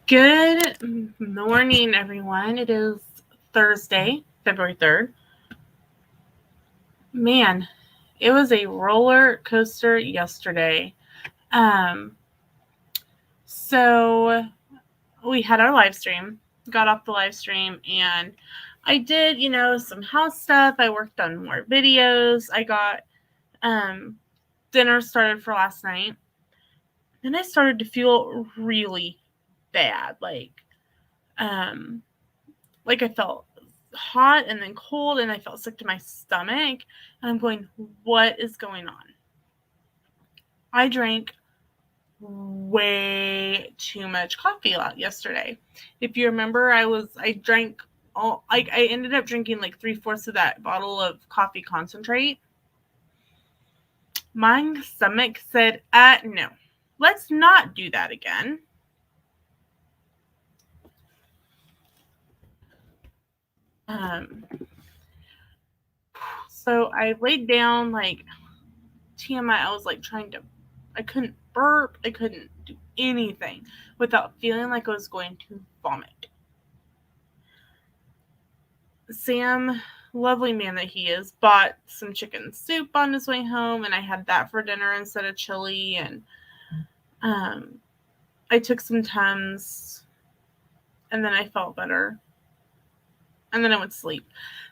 Good morning, everyone. It is Thursday, February 3rd. Man, it was a roller coaster yesterday. Um, so we had our live stream, got off the live stream, and I did, some house stuff. I worked on more videos. I got dinner started for last night. Then I started to feel really bad. Um, like I felt hot and then cold and I felt sick to my stomach. And I'm going, what is going on? I drank way too much coffee yesterday. If you remember, I drank I ended up drinking like 3/4 of that bottle of coffee concentrate. My stomach said, no, let's not do that again. So I laid down like TMI. I was like I couldn't burp. I couldn't do anything without feeling like I was going to vomit. Sam, lovely man that he is, bought some chicken soup on his way home, and I had that for dinner instead of chili. And I took some Tums, and then I felt better, and then I went to sleep.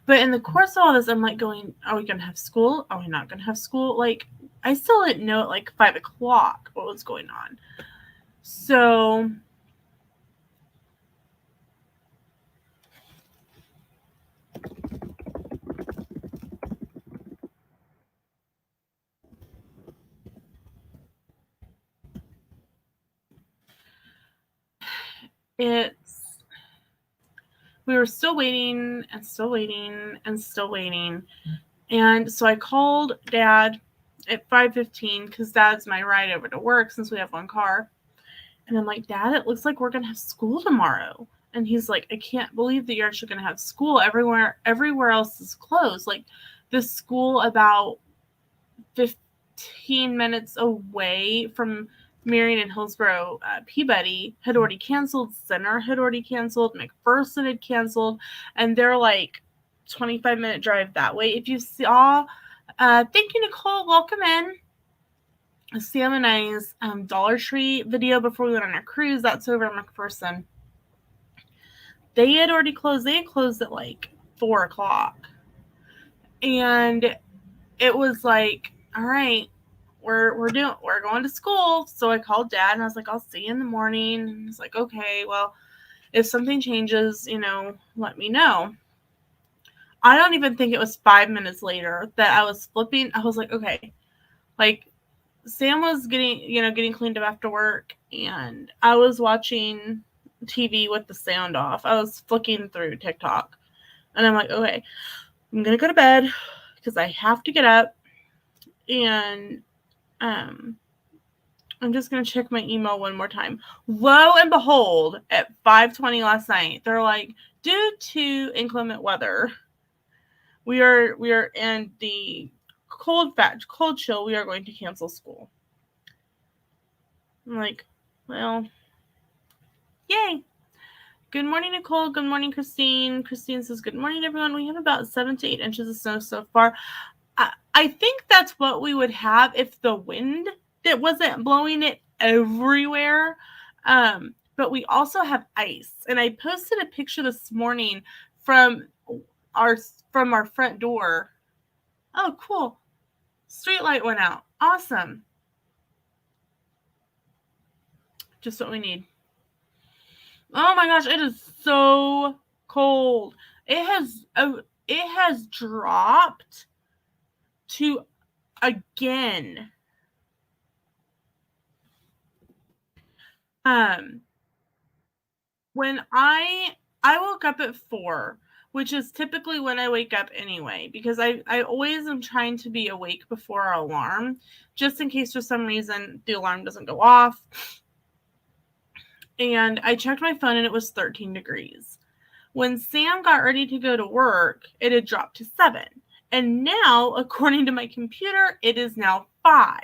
But in the course of all this, I'm like going, are we going to have school? Are we not going to have school? Like, I still didn't know at like 5 o'clock what was going on. So we were still waiting and still waiting and still waiting. And so I called Dad at 5:15 because Dad's my ride over to work since we have one car. And I'm like, Dad, it looks like we're going to have school tomorrow. And he's like, I can't believe that you're actually going to have school. Everywhere else is closed. Like the school about 15 minutes away from Marion and Hillsborough, Peabody had already canceled. Center had already canceled. McPherson had canceled. And they're like 25-minute drive that way. If you saw, thank you, Nicole. Welcome in. Sam and I's Dollar Tree video before we went on our cruise. That's over in McPherson. They had already closed. They had closed at like 4 o'clock. And it was like, all right, we're going to school. So I called Dad and I was like, I'll see you in the morning. And he's like, okay, well, if something changes, let me know. I don't even think it was 5 minutes later that I was flipping. I was like, okay, like Sam was getting cleaned up after work, and I was watching TV with the sound off. I was flicking through TikTok, and I'm like, okay, I'm gonna go to bed because I have to get up, and I'm just gonna check my email one more time. Lo and behold, at 5:20 last night, they're like, due to inclement weather, we are in the cold chill. We are going to cancel school. I'm like, well, yay. Good morning, Nicole. Good morning, Christine. Christine says, good morning, everyone. We have about 7 to 8 inches of snow so far. I think that's what we would have if the wind that wasn't blowing it everywhere. But we also have ice. And I posted a picture this morning from our front door. Oh, cool. Street light went out. Awesome. Just what we need. Oh my gosh, it is so cold. It has dropped to again. When I woke up at 4, which is typically when I wake up anyway, because I always am trying to be awake before our alarm, just in case for some reason the alarm doesn't go off. And I checked my phone and it was 13 degrees. When Sam got ready to go to work, it had dropped to 7. And now, according to my computer, it is now 5.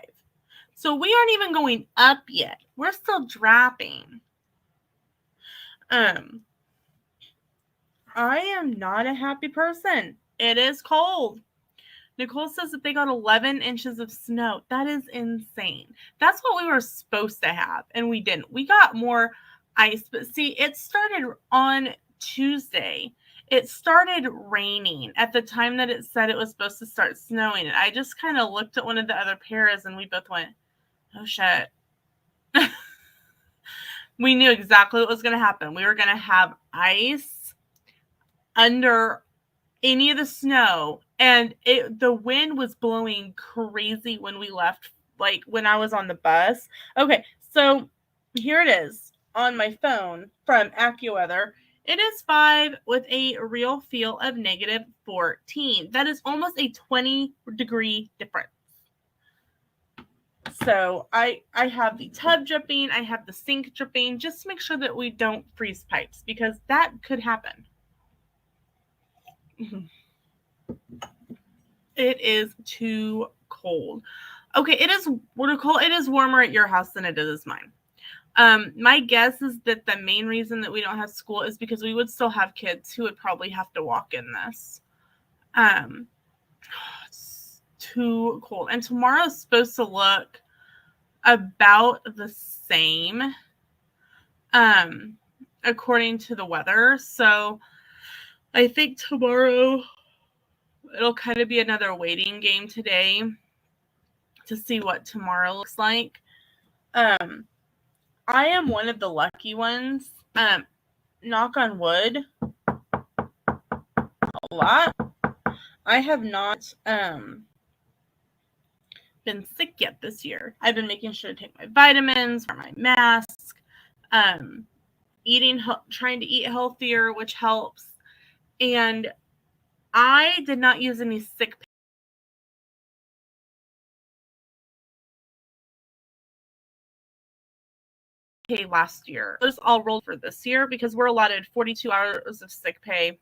So we aren't even going up yet. We're still dropping. I am not a happy person. It is cold. Nicole says that they got 11 inches of snow. That is insane. That's what we were supposed to have, and we didn't. We got more ice, but see, it started on Tuesday. It started raining at the time that it said it was supposed to start snowing, and I just kind of looked at one of the other pairs, and we both went, oh shit. We knew exactly what was going to happen. We were going to have ice under any of the snow, and the wind was blowing crazy when we left, like when I was on the bus. Okay, so here it is on my phone from AccuWeather. It is 5 with a real feel of -14. That is almost a 20-degree difference. So I have the tub dripping, I have the sink dripping, just to make sure that we don't freeze pipes, because that could happen. It is too cold. Okay, it is cold. It is warmer at your house than it is mine. My guess is that the main reason that we don't have school is because we would still have kids who would probably have to walk in this. It's too cold. And tomorrow's supposed to look about the same, according to the weather. So I think tomorrow it'll kind of be another waiting game today to see what tomorrow looks like. I am one of the lucky ones. Knock on wood. A lot. I have not been sick yet this year. I've been making sure to take my vitamins, wear my mask, trying to eat healthier, which helps. And I did not use any sick pay last year. It was all rolled for this year because we're allotted 42 hours of sick pay.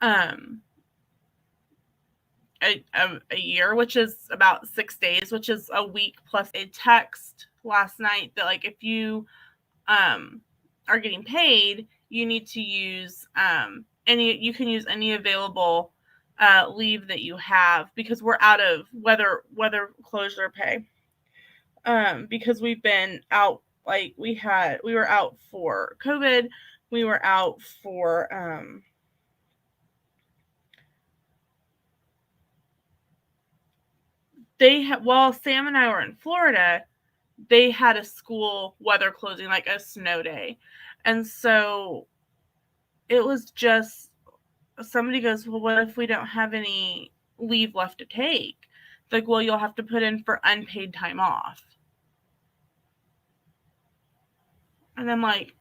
A year, which is about 6 days, which is a week plus a text last night that, like, if you are getting paid, you need to use you can use any available leave that you have, because we're out of weather closure pay, because we've been out, like we were out for COVID, we were out for while Sam and I were in Florida, they had a school weather closing, like a snow day. And so it was just, somebody goes, well, what if we don't have any leave left to take? Like, well, you'll have to put in for unpaid time off. And I'm like,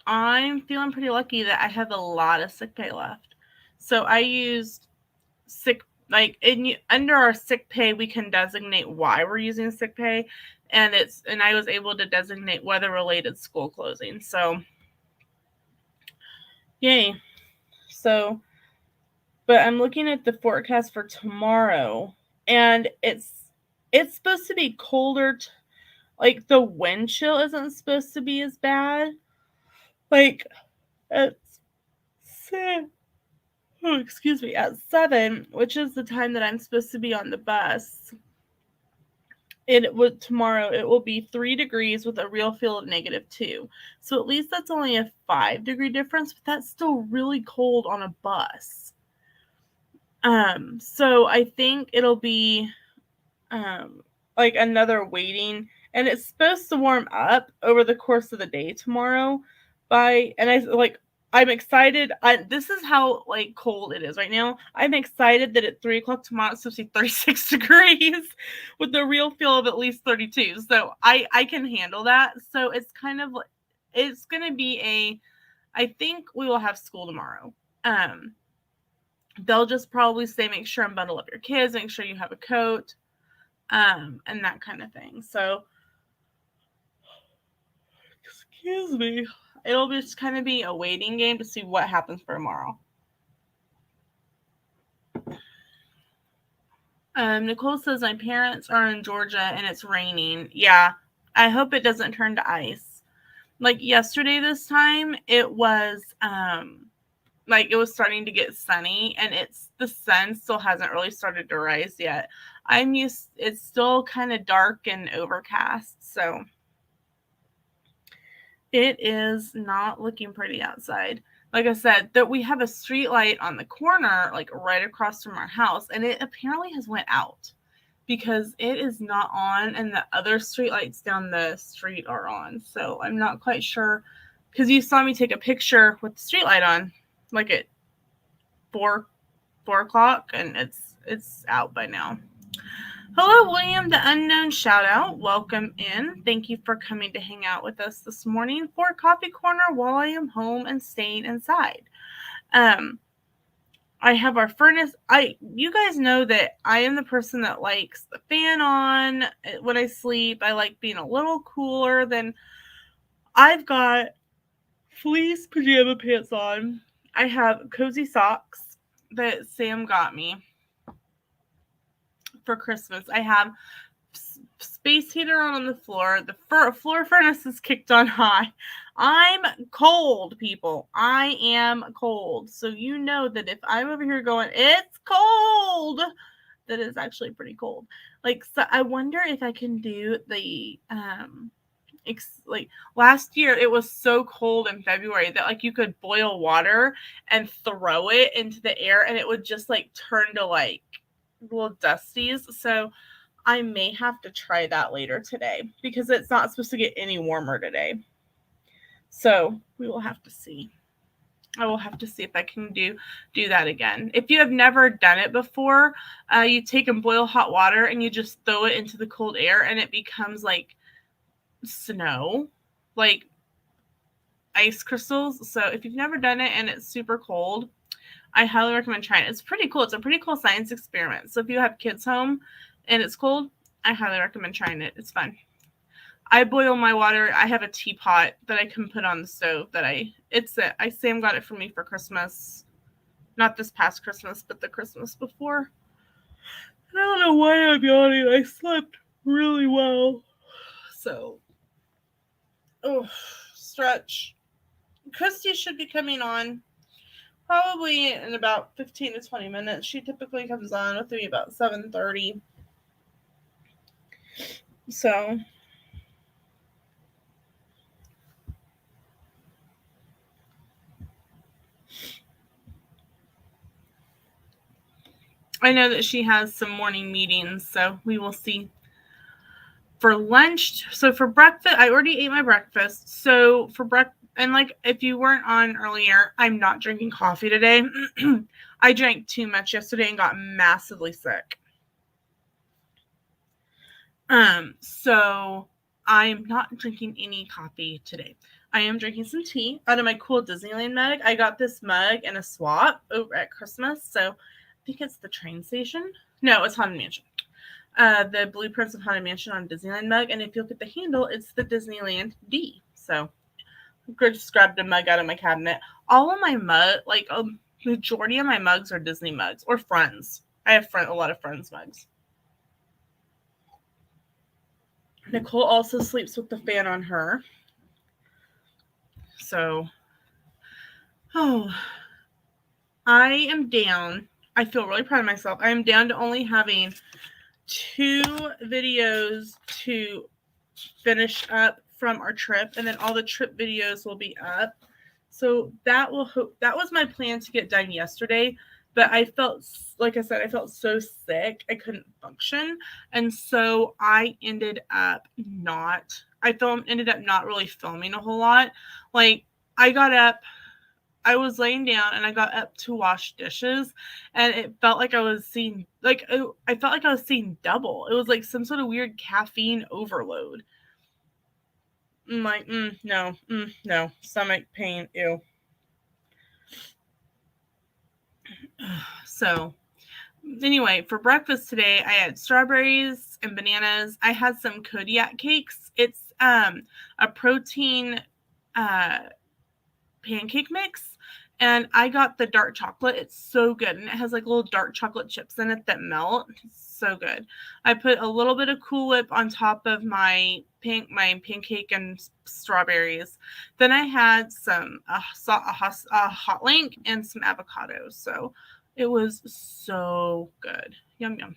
I'm feeling pretty lucky that I have a lot of sick pay left. So I used under our sick pay, we can designate why we're using sick pay, and I was able to designate weather-related school closing. So, yay. So, but I'm looking at the forecast for tomorrow, and it's supposed to be colder. Like, the wind chill isn't supposed to be as bad. Like, it's at 7, which is the time that I'm supposed to be on the bus. Tomorrow it will be 3 degrees with a real feel of -2. So at least that's only a 5-degree difference, but that's still really cold on a bus. So I think it'll be like another waiting, and it's supposed to warm up over the course of the day tomorrow I'm excited. This is how, like, cold it is right now. I'm excited that at 3 o'clock tomorrow it's supposed to be 36 degrees with the real feel of at least 32. So I can handle that. So it's kind of, it's going to be I think we will have school tomorrow. They'll just probably say, make sure and bundle up your kids, make sure you have a coat, and that kind of thing. So, excuse me. It'll just kind of be a waiting game to see what happens for tomorrow. Nicole says, my parents are in Georgia and it's raining. Yeah, I hope it doesn't turn to ice. Like yesterday this time, it was like it was starting to get sunny, and the sun still hasn't really started to rise yet. It's still kind of dark and overcast, so it is not looking pretty outside. Like I said, that we have a street light on the corner, like right across from our house, and it apparently has went out because it is not on, and the other street lights down the street are on. So I'm not quite sure, because you saw me take a picture with the street light on, like at 4 o'clock, and it's out by now. Hello, William, the unknown shout out. Welcome in. Thank you for coming to hang out with us this morning for Coffee Corner while I am home and staying inside. I have our furnace. You guys know that I am the person that likes the fan on when I sleep. I like being a little cooler than. I've got fleece pajama pants on. I have cozy socks that Sam got me for Christmas. I have space heater on the floor. The floor furnace is kicked on high. I'm cold, people. I am cold. So you know that if I'm over here going, it's cold, that is actually pretty cold. Like, so I wonder if I can do the like last year it was so cold in February that like you could boil water and throw it into the air and it would just like turn to like little dusties. So I may have to try that later today because it's not supposed to get any warmer today. So we will have to see. I will have to see if I can do that again. If you have never done it before, you take and boil hot water and you just throw it into the cold air and it becomes like snow, like ice crystals. So if you've never done it and it's super cold, I highly recommend trying it. It's pretty cool. It's a pretty cool science experiment. So if you have kids home and it's cold, I highly recommend trying it. It's fun. I boil my water. I have a teapot that I can put on the stove Sam got it for me for Christmas. Not this past Christmas, but the Christmas before. And I don't know why I'm yawning. I slept really well. So, stretch. Christy should be coming on probably in about 15 to 20 minutes. She typically comes on with me about 7:30. So I know that she has some morning meetings, so we will see. For lunch, so for breakfast, I already ate my breakfast. So for breakfast, and like if you weren't on earlier, I'm not drinking coffee today. I drank too much yesterday and got massively sick. So I am not drinking any coffee today. I am drinking some tea out of my cool Disneyland mug. I got this mug and a swap over at Christmas. So I think it's the train station. No, it's Haunted Mansion. The Blueprints of Haunted Mansion on Disneyland mug. And if you look at the handle, it's the Disneyland D. So I just grabbed a mug out of my cabinet. All of my mug, like a majority of my mugs are Disney mugs or Friends. I have a lot of Friends mugs. Nicole also sleeps with the fan on her. So, I am down. I feel really proud of myself. I am down to only having 2 videos to finish up from our trip, and then all the trip videos will be up. So that was my plan to get done yesterday, but I felt, like I said, I felt so sick I couldn't function, and so I ended up not really filming a whole lot. Like I got up, I was laying down and I got up to wash dishes, and it felt like I was seeing double. It was like some sort of weird caffeine overload. I'm like, no, stomach pain, ew. So, anyway, for breakfast today, I had strawberries and bananas. I had some Kodiak cakes. It's a protein pancake mix, and I got the dark chocolate. It's so good, and it has like little dark chocolate chips in it that melt. It's so good. I put a little bit of Cool Whip on top of my pancake and strawberries. Then I had some a hot link and some avocados. So it was so good. Yum yum.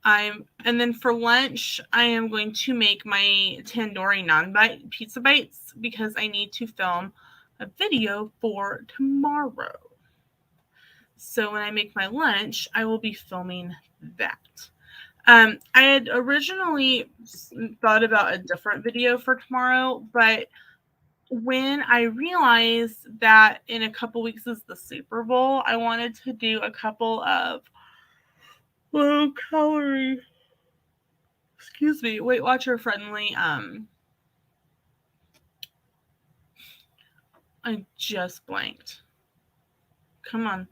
And then for lunch, I am going to make my tandoori naan pizza bites because I need to film a video for tomorrow. So when I make my lunch, I will be filming that. I had originally thought about a different video for tomorrow, but when I realized that in a couple weeks is the Super Bowl, I wanted to do a couple of low calorie, Weight Watcher friendly. I just blanked. Come on,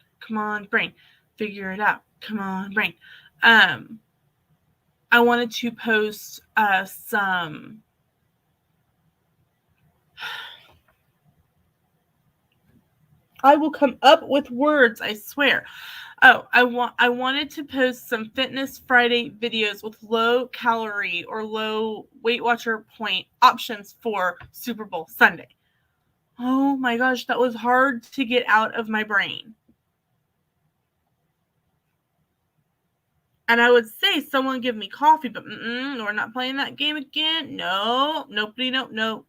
brain, figure it out. Come on, brain. I wanted to post some I will come up with words, I swear. Oh, I wanted to post some Fitness Friday videos with low calorie or low Weight Watcher point options for Super Bowl Sunday. Oh my gosh, that was hard to get out of my brain. And I would say, someone give me coffee, but we're not playing that game again. No, nobody, no.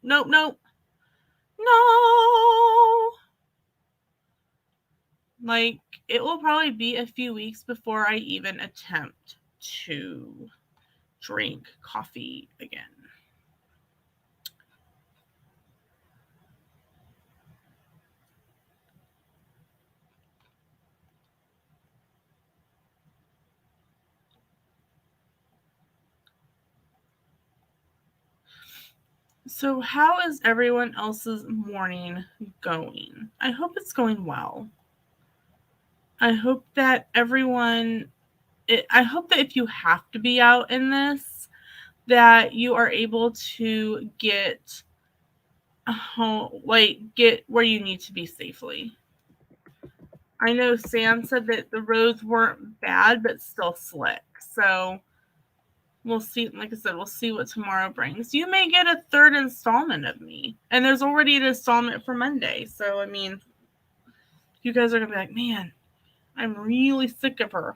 Like, it will probably be a few weeks before I even attempt to drink coffee again. So how is everyone else's morning going? I hope it's going well. I hope that I hope that if you have to be out in this, that you are able to get home, get where you need to be safely. I know Sam said that the roads weren't bad, but still slick. So we'll see. Like I said, we'll see what tomorrow brings. You may get a third installment of me. And there's already an installment for Monday. So, I mean, you guys are going to be like, man, I'm really sick of her.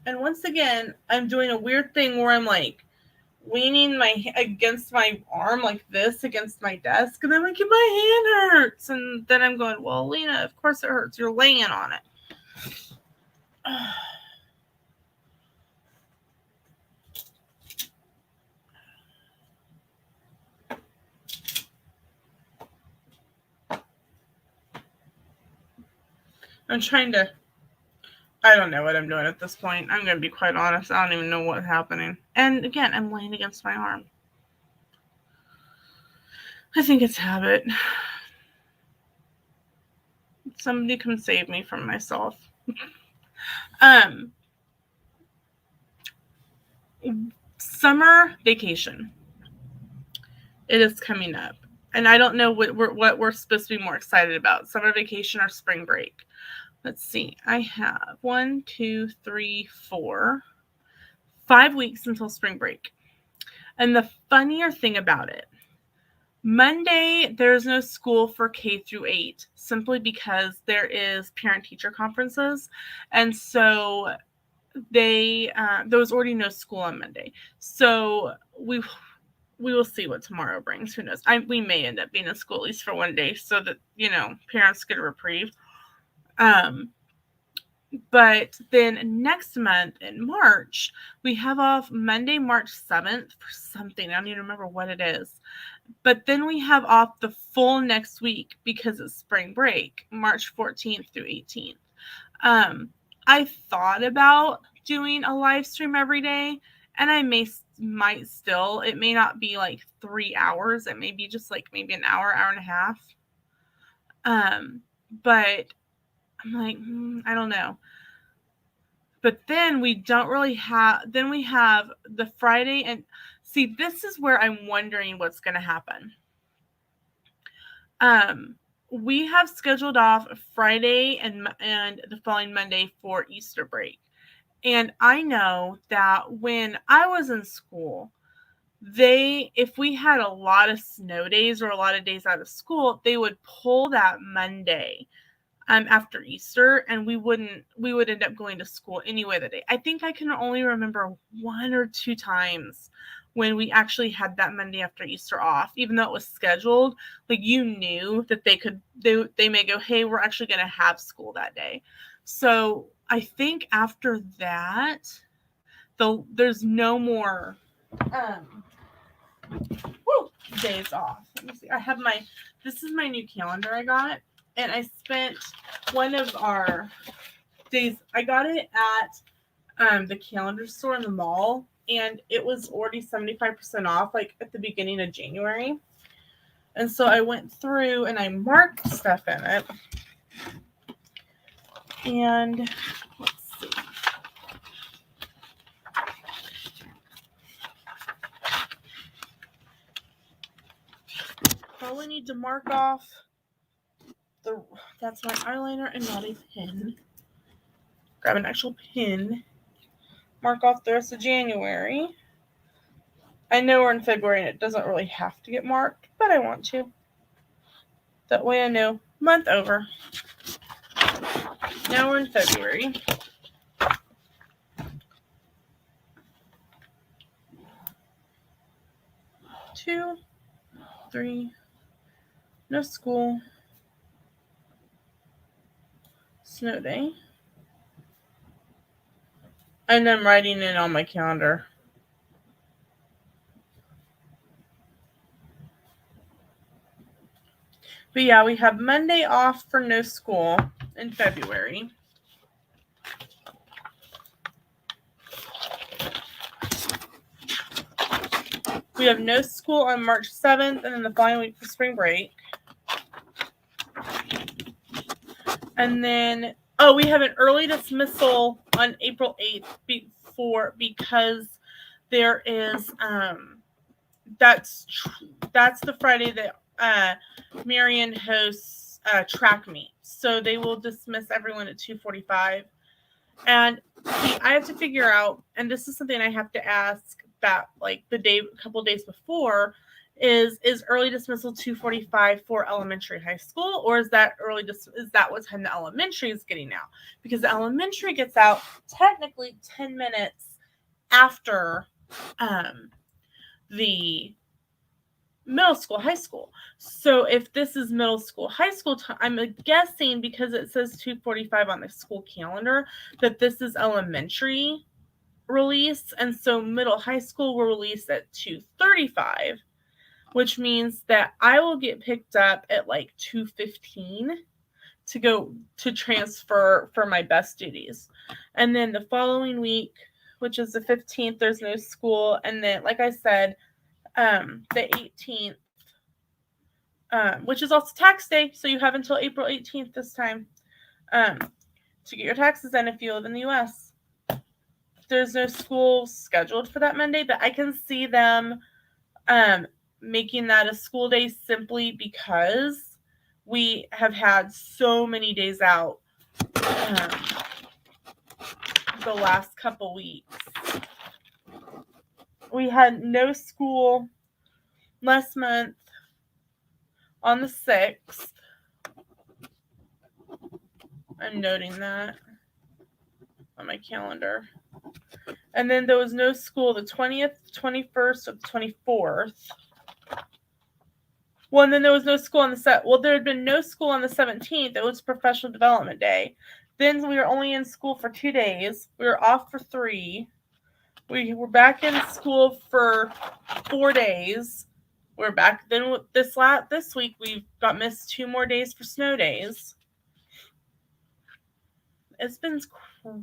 And once again, I'm doing a weird thing where I'm like leaning against my arm like this against my desk. And I'm like, my hand hurts. And then I'm going, well, Lena, of course it hurts. You're laying on it. I don't know what I'm doing at this point. I'm going to be quite honest. I don't even know what's happening. And again, I'm laying against my arm. I think it's habit. Somebody come save me from myself. Summer vacation. It is coming up. And I don't know what we're supposed to be more excited about. Summer vacation or spring break. Let's see. I have 1, 2, 3, 4, 5 weeks until spring break. And the funnier thing about it, Monday, there's no school for K through 8, simply because there is parent-teacher conferences. And so there was already no school on Monday. So we will see what tomorrow brings. Who knows? We may end up being in school at least for one day so that, parents get a reprieve. But then next month in March, we have off Monday, March 7th for something. I don't even remember what it is. But then we have off the full next week because it's spring break, March 14th through 18th. I thought about doing a live stream every day, and I might still. It may not be like 3 hours. It may be just like maybe an hour and a half. But I'm like, I don't know. But then we don't really have, then we have the Friday, and see, this is where I'm wondering what's going to happen. We have scheduled off Friday and the following Monday for Easter break. And I know that when I was in school, if we had a lot of snow days or a lot of days out of school, they would pull that Monday after Easter, and we would end up going to school anyway that day. I think I can only remember 1 or 2 times when we actually had that Monday after Easter off, even though it was scheduled. Like, you knew that they may go, hey, we're actually going to have school that day. So I think after that, there's no more days off. Let me see. This is my new calendar I got, and I spent one of our days. I got it at the calendar store in the mall, and it was already 75% off, like at the beginning of January. And so I went through and I marked stuff in it. And let's see. Probably need to mark off that's my eyeliner and not a pen. Grab an actual pen. Mark off the rest of January. I know we're in February and it doesn't really have to get marked, but I want to. That way I know month over. Now we're in February. Two, 3, no school, snow day. And I'm writing it on my calendar. But yeah, we have Monday off for no school in February. We have no school on March 7th and then the following week for spring break. And then, we have an early dismissal on April 8th because there is, that's the Friday that Marion hosts track meet. So they will dismiss everyone at 2:45. And I have to figure out, and this is something I have to ask that like a couple days before, is early dismissal 2:45 for elementary, high school, or is that what time the elementary is getting out? Because the elementary gets out technically 10 minutes after the middle school, high school. So if this is middle school, high school time, I'm guessing because it says 2:45 on the school calendar that this is elementary release, and so middle high school will release at 2:35, which means that I will get picked up at like 2:15 to go to transfer for my best duties. And then the following week, which is the 15th, there's no school. And then, like I said, the 18th, which is also tax day, so you have until April 18th this time to get your taxes in if you live in the U.S. There's no school scheduled for that Monday, but I can see them making that a school day simply because we have had so many days out the last couple weeks. We had no school last month on the 6th. I'm noting that on my calendar. And then there was no school the 20th, 21st, or the 24th. Well, and then there was no school on there had been no school on the 17th. It was professional development day. Then we were only in school for 2 days. We were off for 3. We were back in school for 4 days. We're back. Then this week we got missed 2 more days for snow days. It's been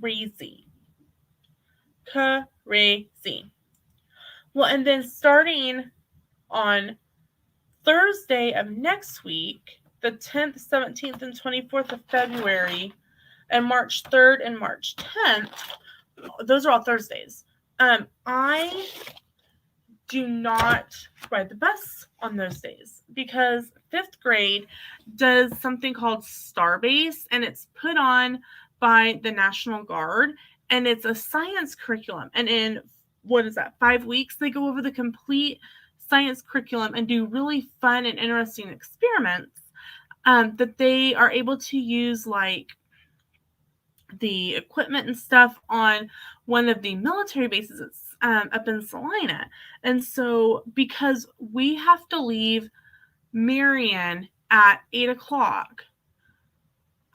crazy. Crazy. Well, and then starting on Thursday of next week, the 10th, 17th, and 24th of February, and March 3rd and March 10th, those are all Thursdays. I do not ride the bus on those days because 5th grade does something called Starbase, and it's put on by the National Guard, and it's a science curriculum. And in, 5 weeks, they go over the complete science curriculum and do really fun and interesting experiments that they are able to use, like the equipment and stuff, on one of the military bases up in Salina. And so, because we have to leave Marion at 8 o'clock,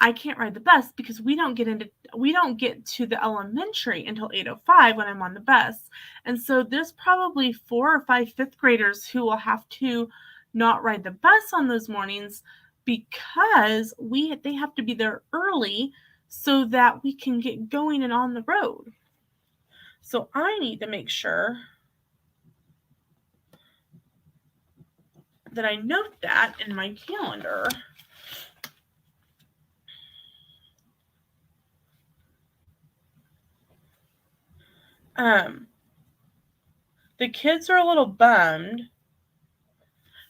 I can't ride the bus because we don't get to the elementary until 8:05 when I'm on the bus. And so there's probably 4 or 5 fifth graders who will have to not ride the bus on those mornings because they have to be there early so that we can get going and on the road. So I need to make sure that I note that in my calendar. The kids are a little bummed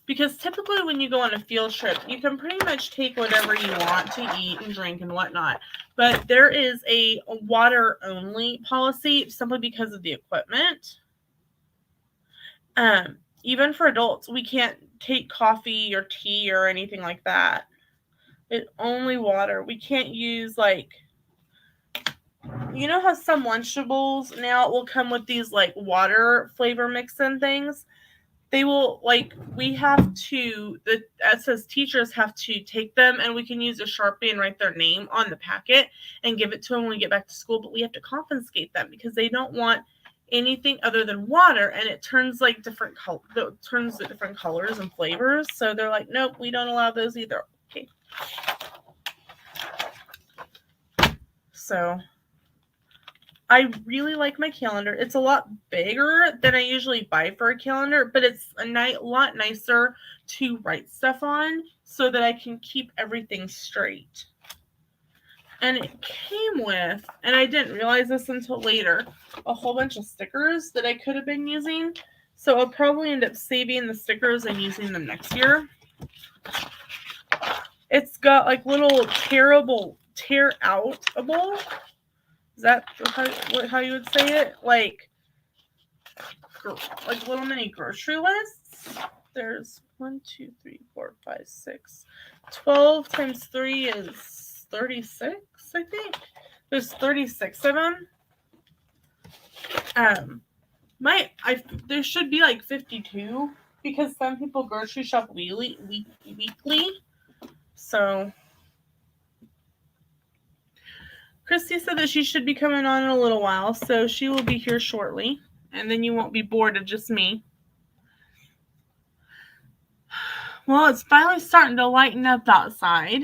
because typically when you go on a field trip, you can pretty much take whatever you want to eat and drink and whatnot. But there is a water-only policy simply because of the equipment. Even for adults, we can't take coffee or tea or anything like that. It's only water. We can't use, like, you know how some Lunchables now will come with these, like, water flavor mix-in things? They will, like, we have to, it says teachers have to take them, and we can use a Sharpie and write their name on the packet and give it to them when we get back to school, but we have to confiscate them because they don't want anything other than water, and it turns like different colors and flavors. So they're like, nope, we don't allow those either. Okay. So I really like my calendar. It's a lot bigger than I usually buy for a calendar, but it's a lot nicer to write stuff on so that I can keep everything straight. And it came with, and I didn't realize this until later, a whole bunch of stickers that I could have been using. So I'll probably end up saving the stickers and using them next year. It's got like little tear-outable. Is that how you would say it? Like little mini grocery lists. There's 1, 2, 3, 4, 5, 6. 12 times 3 is 36, I think. There's 36 of them. There should be like 52 because some people grocery shop weekly. So Christy said that she should be coming on in a little while, so she will be here shortly, and then you won't be bored of just me. Well, it's finally starting to lighten up outside,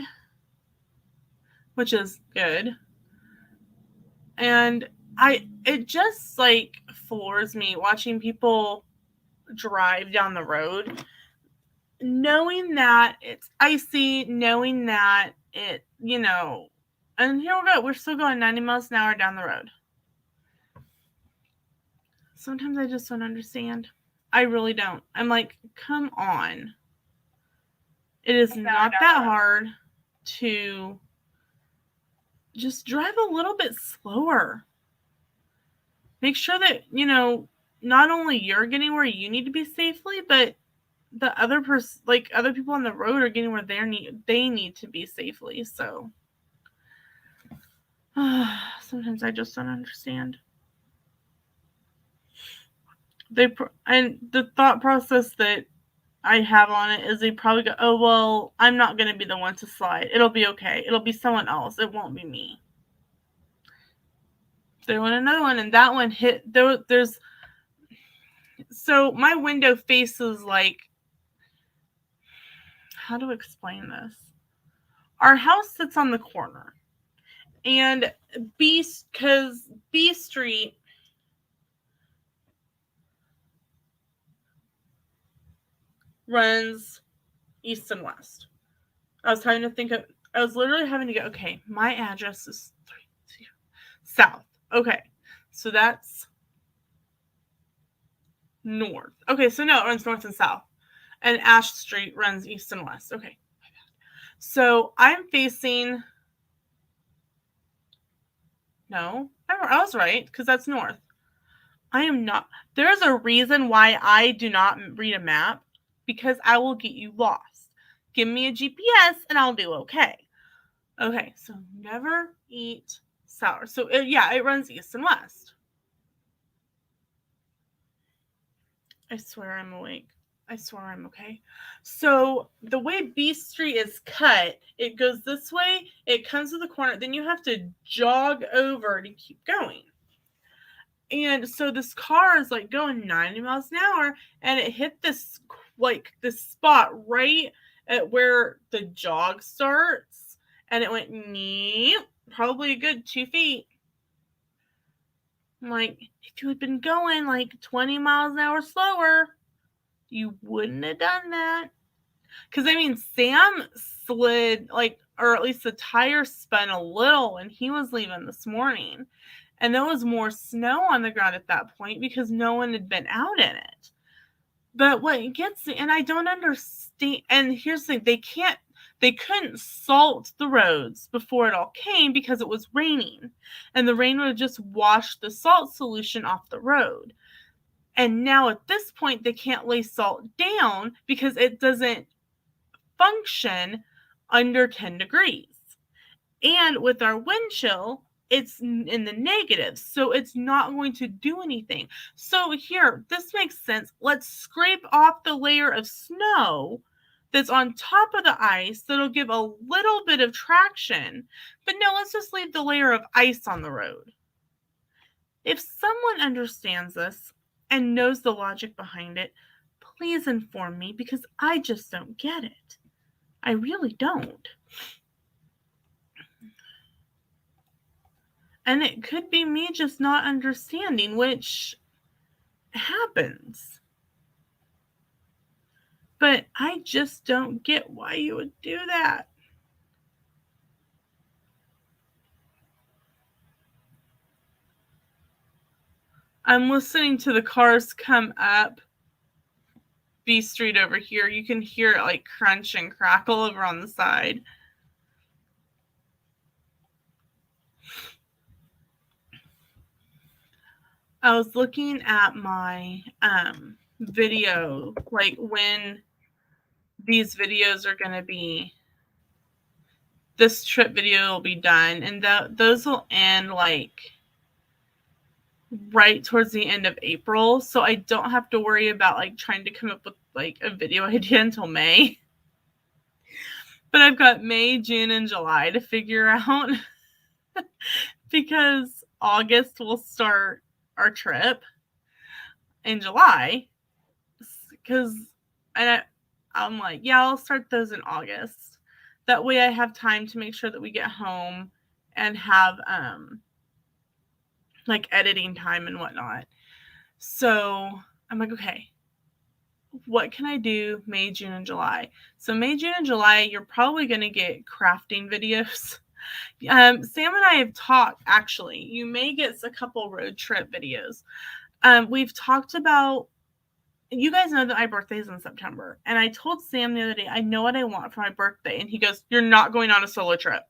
which is good. And it just like floors me watching people drive down the road, knowing that it's icy, knowing that it, and here we go. We're still going 90 miles an hour down the road. Sometimes I just don't understand. I really don't. I'm like, come on. It is not that hard to just drive a little bit slower. Make sure that, not only you're getting where you need to be safely, but the other person, like other people on the road, are getting where they need to be safely. So sometimes I just don't understand. And the thought process that I have on it is they probably go, oh, well, I'm not going to be the one to slide. It'll be okay. It'll be someone else. It won't be me. There went another one, and that one hit. So my window faces, like, how to explain this? Our house sits on the corner, and B Street runs east and west. I was literally having to go, okay, my address is 30 south. Okay, so that's north. Okay, so no, it runs north and south. And Ash Street runs east and west. Okay. So I'm facing, no, I was right, because that's north. I am not. There's a reason why I do not read a map, because I will get you lost. Give me a GPS and I'll do okay. Okay, so never eat sour. So, it runs east and west. I swear I'm awake. I swear I'm okay. So the way B Street is cut, it goes this way, it comes to the corner, then you have to jog over to keep going. And so this car is like going 90 miles an hour, and it hit this spot right at where the jog starts, and it went probably a good 2 feet. I'm like, if you had been going like 20 miles an hour slower, you wouldn't have done that. Because, I mean, Sam slid, or at least the tire spun a little when he was leaving this morning. And there was more snow on the ground at that point because no one had been out in it. But what gets me, and I don't understand, and here's the thing, they couldn't salt the roads before it all came because it was raining. And the rain would have just washed the salt solution off the road. And now at this point, they can't lay salt down because it doesn't function under 10 degrees. And with our wind chill, it's in the negatives, so it's not going to do anything. So here, this makes sense. Let's scrape off the layer of snow that's on top of the ice that'll give a little bit of traction. But no, let's just leave the layer of ice on the road. If someone understands this and knows the logic behind it, please inform me, because I just don't get it. I really don't. And it could be me just not understanding, which happens. But I just don't get why you would do that. I'm listening to the cars come up B Street over here. You can hear it like crunch and crackle over on the side. I was looking at my video, like when these videos are going to be, this trip video will be done, and those will end like right towards the end of April, so I don't have to worry about like trying to come up with like a video idea until May. But I've got May, June, and July to figure out because August will start our trip in July, because I'm like, yeah, I'll start those in August. That way I have time to make sure that we get home and have like editing time and whatnot. So I'm like, okay, what can I do May, June, and July? So May, June, and July, you're probably going to get crafting videos. Sam and I have talked, actually. You may get a couple road trip videos. We've talked about, you guys know that my birthday is in September. And I told Sam the other day, I know what I want for my birthday. And he goes, you're not going on a solo trip.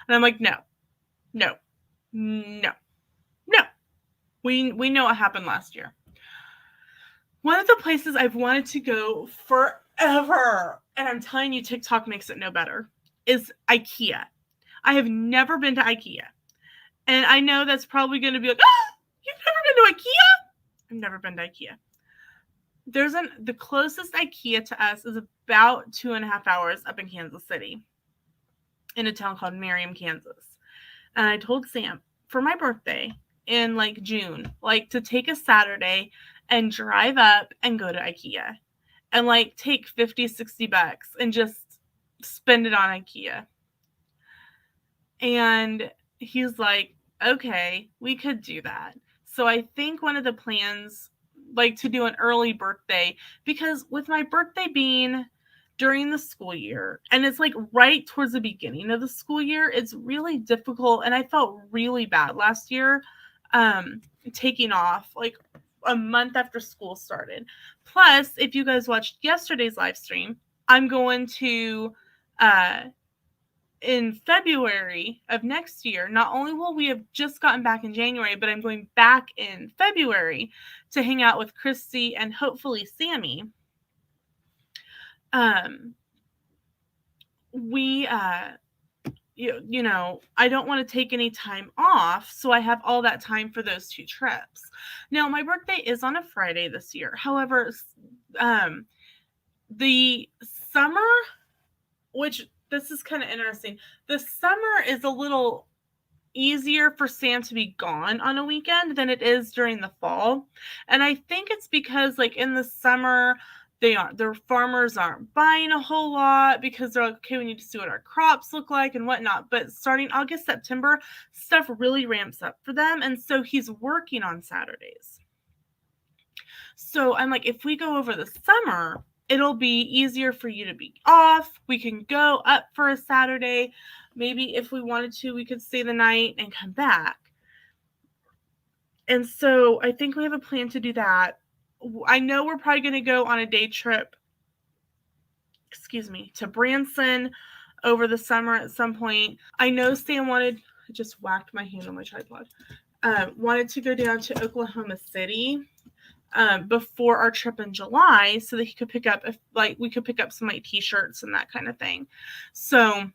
And I'm like, no. We know what happened last year. One of the places I've wanted to go forever, and I'm telling you, TikTok makes it no better, is IKEA. I have never been to IKEA. And I know that's probably going to be like, oh, you've never been to IKEA? I've never been to IKEA. The closest IKEA to us is about 2.5 hours up in Kansas City, in a town called Merriam, Kansas. And I told Sam, for my birthday in like June, like to take a Saturday and drive up and go to IKEA and like take $50-$60 and just spend it on IKEA. And he's like, okay, we could do that. So I think one of the plans, like to do an early birthday, because with my birthday being during the school year, and it's like right towards the beginning of the school year, it's really difficult. And I felt really bad last year taking off like a month after school started. Plus, if you guys watched yesterday's live stream, I'm going to in February of next year, not only will we have just gotten back in January, but I'm going back in February to hang out with Krispie and hopefully Sammy. You know, I don't want to take any time off, so I have all that time for those 2 trips. Now, my birthday is on a Friday this year. However, the summer, which this is kind of interesting, the summer is a little easier for Sam to be gone on a weekend than it is during the fall. And I think it's because, like, in the summer, their farmers aren't buying a whole lot because they're like, okay, we need to see what our crops look like and whatnot. But starting August, September, stuff really ramps up for them. And so he's working on Saturdays. So I'm like, if we go over the summer, it'll be easier for you to be off. We can go up for a Saturday. Maybe if we wanted to, we could stay the night and come back. And so I think we have a plan to do that. I know we're probably going to go on a day trip, to Branson over the summer at some point. I know Sam I just whacked my hand on my tripod, wanted to go down to Oklahoma City before our trip in July so that he could pick up, we could pick up some like t-shirts and that kind of thing. So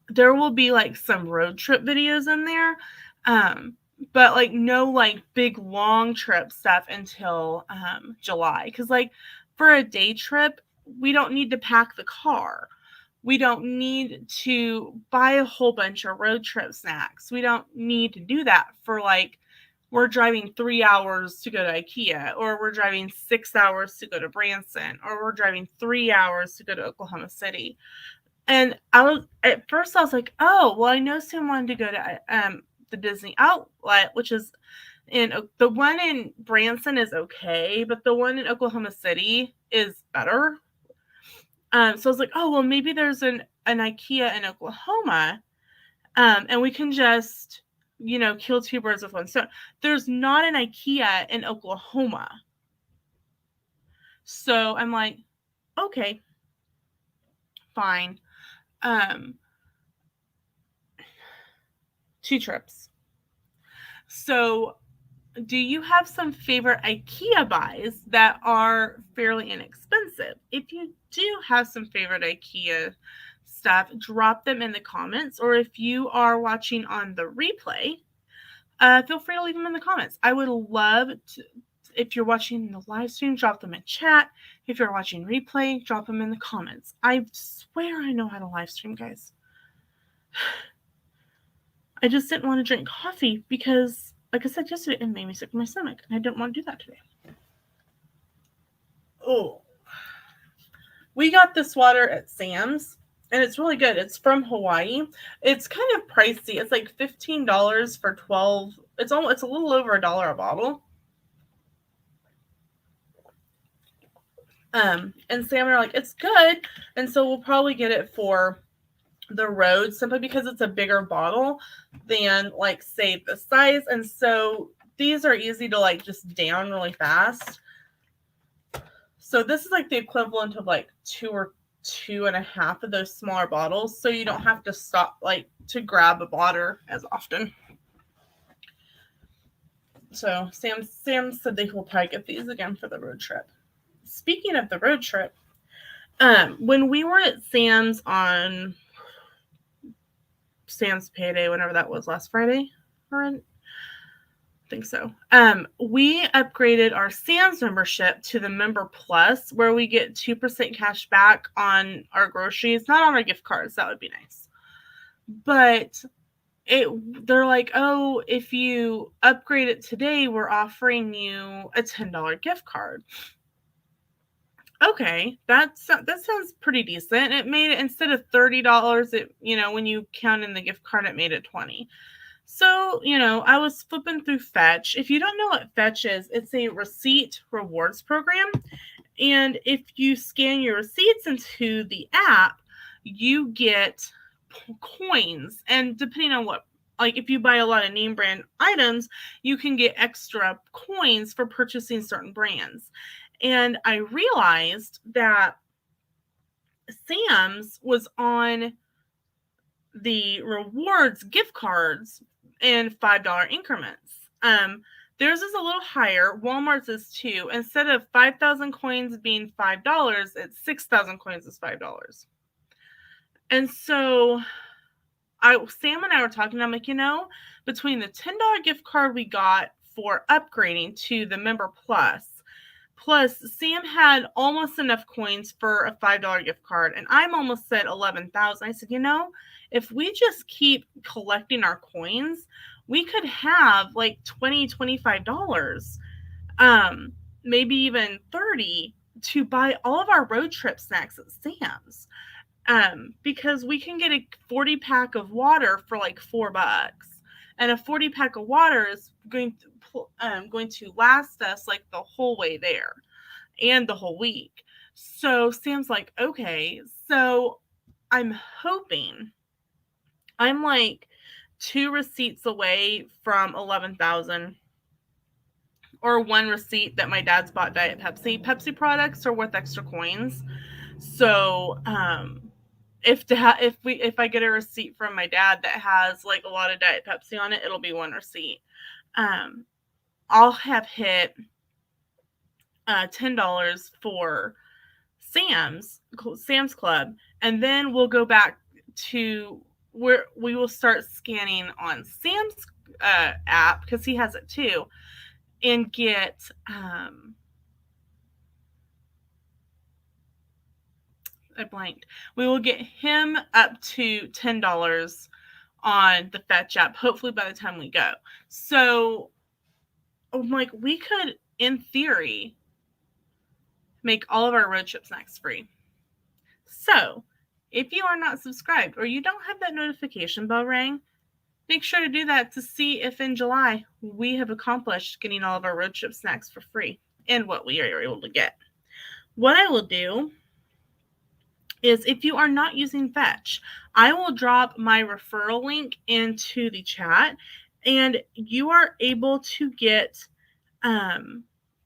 there will be like some road trip videos in there. But like no like big long trip stuff until July. Because like for a day trip, we don't need to pack the car. We don't need to buy a whole bunch of road trip snacks. We don't need to do that for like we're driving 3 hours to go to IKEA, or we're driving 6 hours to go to Branson, or we're driving 3 hours to go to Oklahoma City. And at first I was like, oh, well, I know Sam wanted to go to the Disney Outlet, which is the one in Branson is okay, but the one in Oklahoma City is better. So I was like, oh, well, maybe there's an IKEA in Oklahoma, and we can just, kill 2 birds with one stone. There's not an IKEA in Oklahoma. So I'm like, okay, fine. 2 trips. So do you have some favorite IKEA buys that are fairly inexpensive? If you do have some favorite IKEA stuff, drop them in the comments. Or if you are watching on the replay, feel free to leave them in the comments. I would love to, if you're watching the live stream, drop them in chat. If you're watching replay, drop them in the comments. I swear I know how to live stream, guys. I just didn't want to drink coffee because, like I said yesterday, it made me sick to my stomach. And I didn't want to do that today. Oh. We got this water at Sam's, and it's really good. It's from Hawaii. It's kind of pricey. It's like $15 for 12. It's a little over $1 a bottle. And Sam and I are like, it's good. And so we'll probably get it for the road simply because it's a bigger bottle than like say the size. And so these are easy to like just down really fast. So this is like the equivalent of like 2 or 2.5 of those smaller bottles. So you don't have to stop like to grab a water as often. So Sam said they will probably get these again for the road trip. Speaking of the road trip, when we were at Sam's on Sam's payday, whenever that was, last Friday, I think so. We upgraded our Sam's membership to the Member Plus, where we get 2% cash back on our groceries, not on our gift cards. That would be nice. But they're like, oh, if you upgrade it today, we're offering you a $10 gift card. Okay, that sounds pretty decent. It made it, instead of $30, it, when you count in the gift card, it made it $20. So, I was flipping through Fetch. If you don't know what Fetch is, it's a receipt rewards program. And if you scan your receipts into the app, you get coins. And depending on what, like if you buy a lot of name brand items, you can get extra coins for purchasing certain brands. And I realized that Sam's was on the rewards gift cards in $5 increments. Theirs is a little higher. Walmart's is too. Instead of 5,000 coins being $5, it's 6,000 coins is $5. And so Sam and I were talking. I'm like, between the $10 gift card we got for upgrading to the Member Plus Sam had almost enough coins for a $5 gift card, and I'm almost at 11,000. I said, if we just keep collecting our coins, we could have like $20, $25, maybe even $30 to buy all of our road trip snacks at Sam's. Because we can get a 40-pack of water for like $4, and a 40-pack of water is going to last us like the whole way there and the whole week. So Sam's like, okay. So I'm hoping I'm like 2 receipts away from 11,000, or 1 receipt that my dad's bought Diet Pepsi. Pepsi products are worth extra coins. So, if I get a receipt from my dad that has like a lot of Diet Pepsi on it, it'll be 1 receipt. I'll have hit $10 for Sam's Club, and then we'll go back to where we will start scanning on Sam's app, because he has it too, and get I blanked. We will get him up to $10 on the Fetch app, hopefully by the time we go. So I'm like, we could, in theory, make all of our road trip snacks free. So if you are not subscribed, or you don't have that notification bell ring, make sure to do that to see if in July we have accomplished getting all of our road trip snacks for free and what we are able to get. What I will do is, if you are not using Fetch, I will drop my referral link into the chat, and you are able to get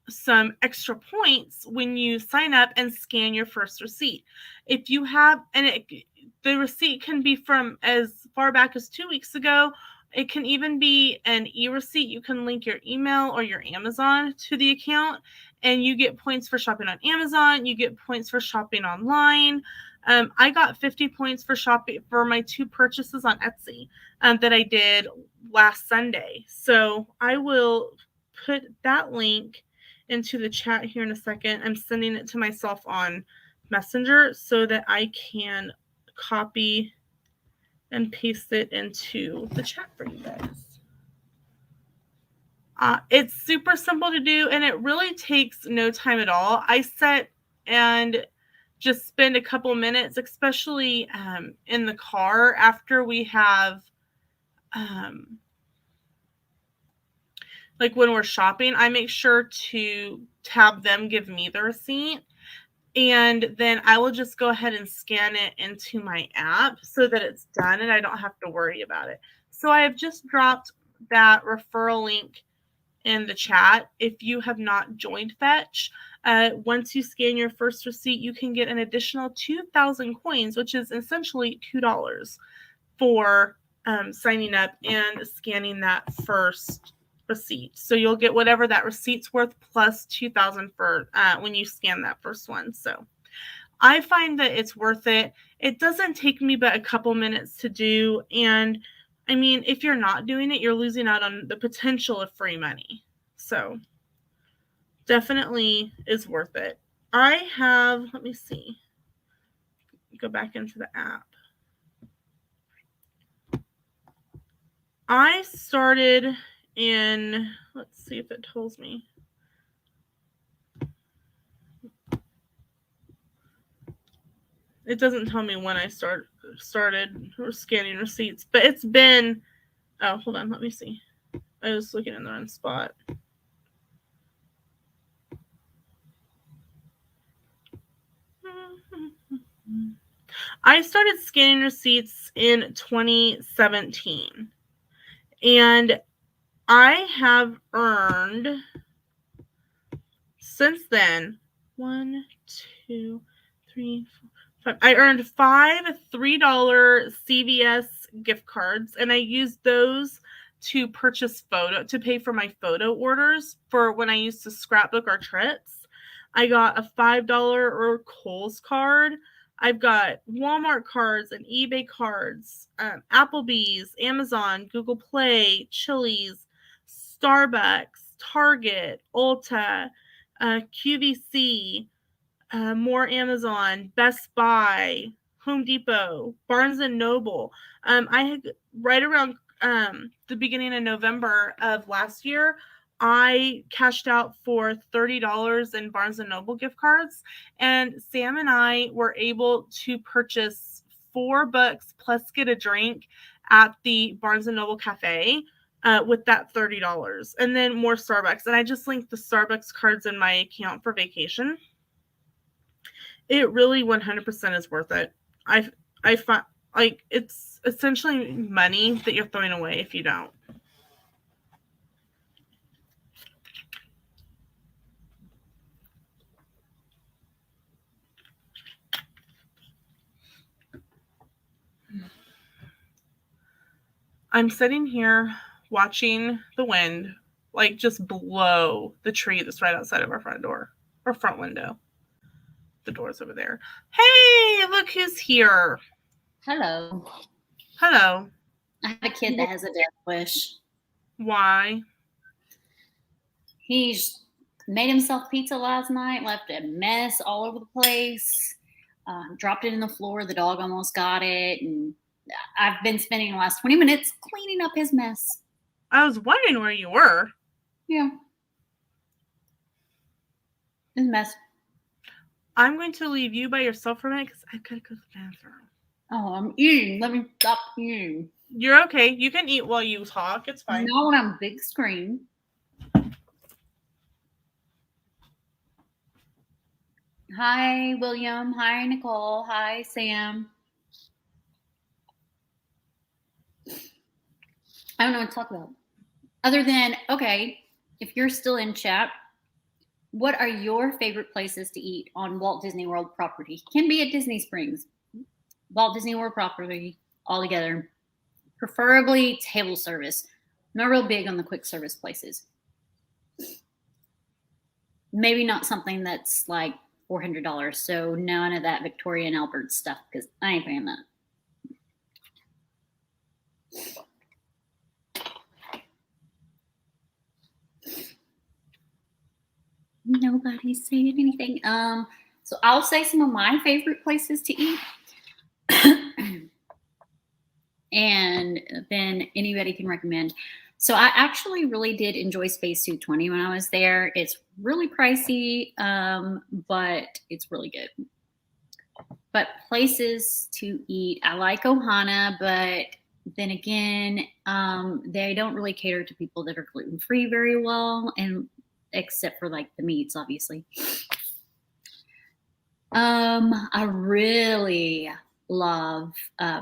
some extra points when you sign up and scan your first receipt. If you have, the receipt can be from as far back as 2 weeks ago. It can even be an e-receipt. You can link your email or your Amazon to the account, and you get points for shopping on Amazon. You get points for shopping online. I got 50 points for shopping for my 2 purchases on Etsy that I did last Sunday. So I will put that link into the chat here in a second. I'm sending it to myself on Messenger so that I can copy and paste it into the chat for you guys. It's super simple to do, and it really takes no time at all. I sit and just spend a couple minutes, especially in the car after we have, like when we're shopping, I make sure to have them give me the receipt, and then I will just go ahead and scan it into my app so that it's done and I don't have to worry about it. So I have just dropped that referral link in the chat. If you have not joined Fetch, once you scan your first receipt, you can get an additional 2,000 coins, which is essentially $2 for signing up and scanning that first receipt. So you'll get whatever that receipt's worth plus 2,000 for when you scan that first one. So I find that it's worth it. It doesn't take me but a couple minutes to do, and I mean, if you're not doing it, you're losing out on the potential of free money. So definitely is worth it. I have, let me see, go back into the app. I started in, let's see if it tells me. It doesn't tell me when I started scanning receipts, but it's been, oh, hold on, let me see. I was looking in the wrong spot. I started scanning receipts in 2017, and I have earned since then 1, 2, 3, 4, 5. I earned 5 $3 CVS gift cards, and I used those to pay for my photo orders for when I used to scrapbook our trips. I got a $5 or Kohl's card. I've got Walmart cards and eBay cards, Applebee's, Amazon, Google Play, Chili's, Starbucks, Target, Ulta, QVC, more Amazon, Best Buy, Home Depot, Barnes and Noble. I had right around the beginning of November of last year, I cashed out for $30 in Barnes and Noble gift cards, and Sam and I were able to purchase 4 books plus get a drink at the Barnes and Noble cafe with that $30, and then more Starbucks. And I just linked the Starbucks cards in my account for vacation. It really 100% is worth it. I find like it's essentially money that you're throwing away if you don't. I'm sitting here watching the wind like just blow the tree that's right outside of our front door or front window. The door's over there. Hey, look who's here. Hello. Hello. I have a kid that has a death wish. Why? He's made himself pizza last night, left a mess all over the place, dropped it in the floor. The dog almost got it. And I've been spending the last 20 minutes cleaning up his mess. I was wondering where you were. Yeah. It's a mess. I'm going to leave you by yourself for a minute because I've got to go to the bathroom. Oh, I'm eating. Let me stop eating. You're okay. You can eat while you talk. It's fine. Not when I'm big screen. Hi, William. Hi, Nicole. Hi, Sam. I don't know what to talk about. Other than, okay, if you're still in chat, what are your favorite places to eat on Walt Disney World property? Can be at Disney Springs, Walt Disney World property, all together. Preferably table service. I'm not real big on the quick service places. Maybe not something that's like $400. So none of that Victoria and Albert stuff because I ain't paying that. Nobody's saying anything. So I'll say some of my favorite places to eat. And then anybody can recommend. So I actually really did enjoy Spacesuit 20 when I was there. It's really pricey, but it's really good. But places to eat, I like Ohana, but then again, they don't really cater to people that are gluten-free very well, and except for like the meats, obviously. I really love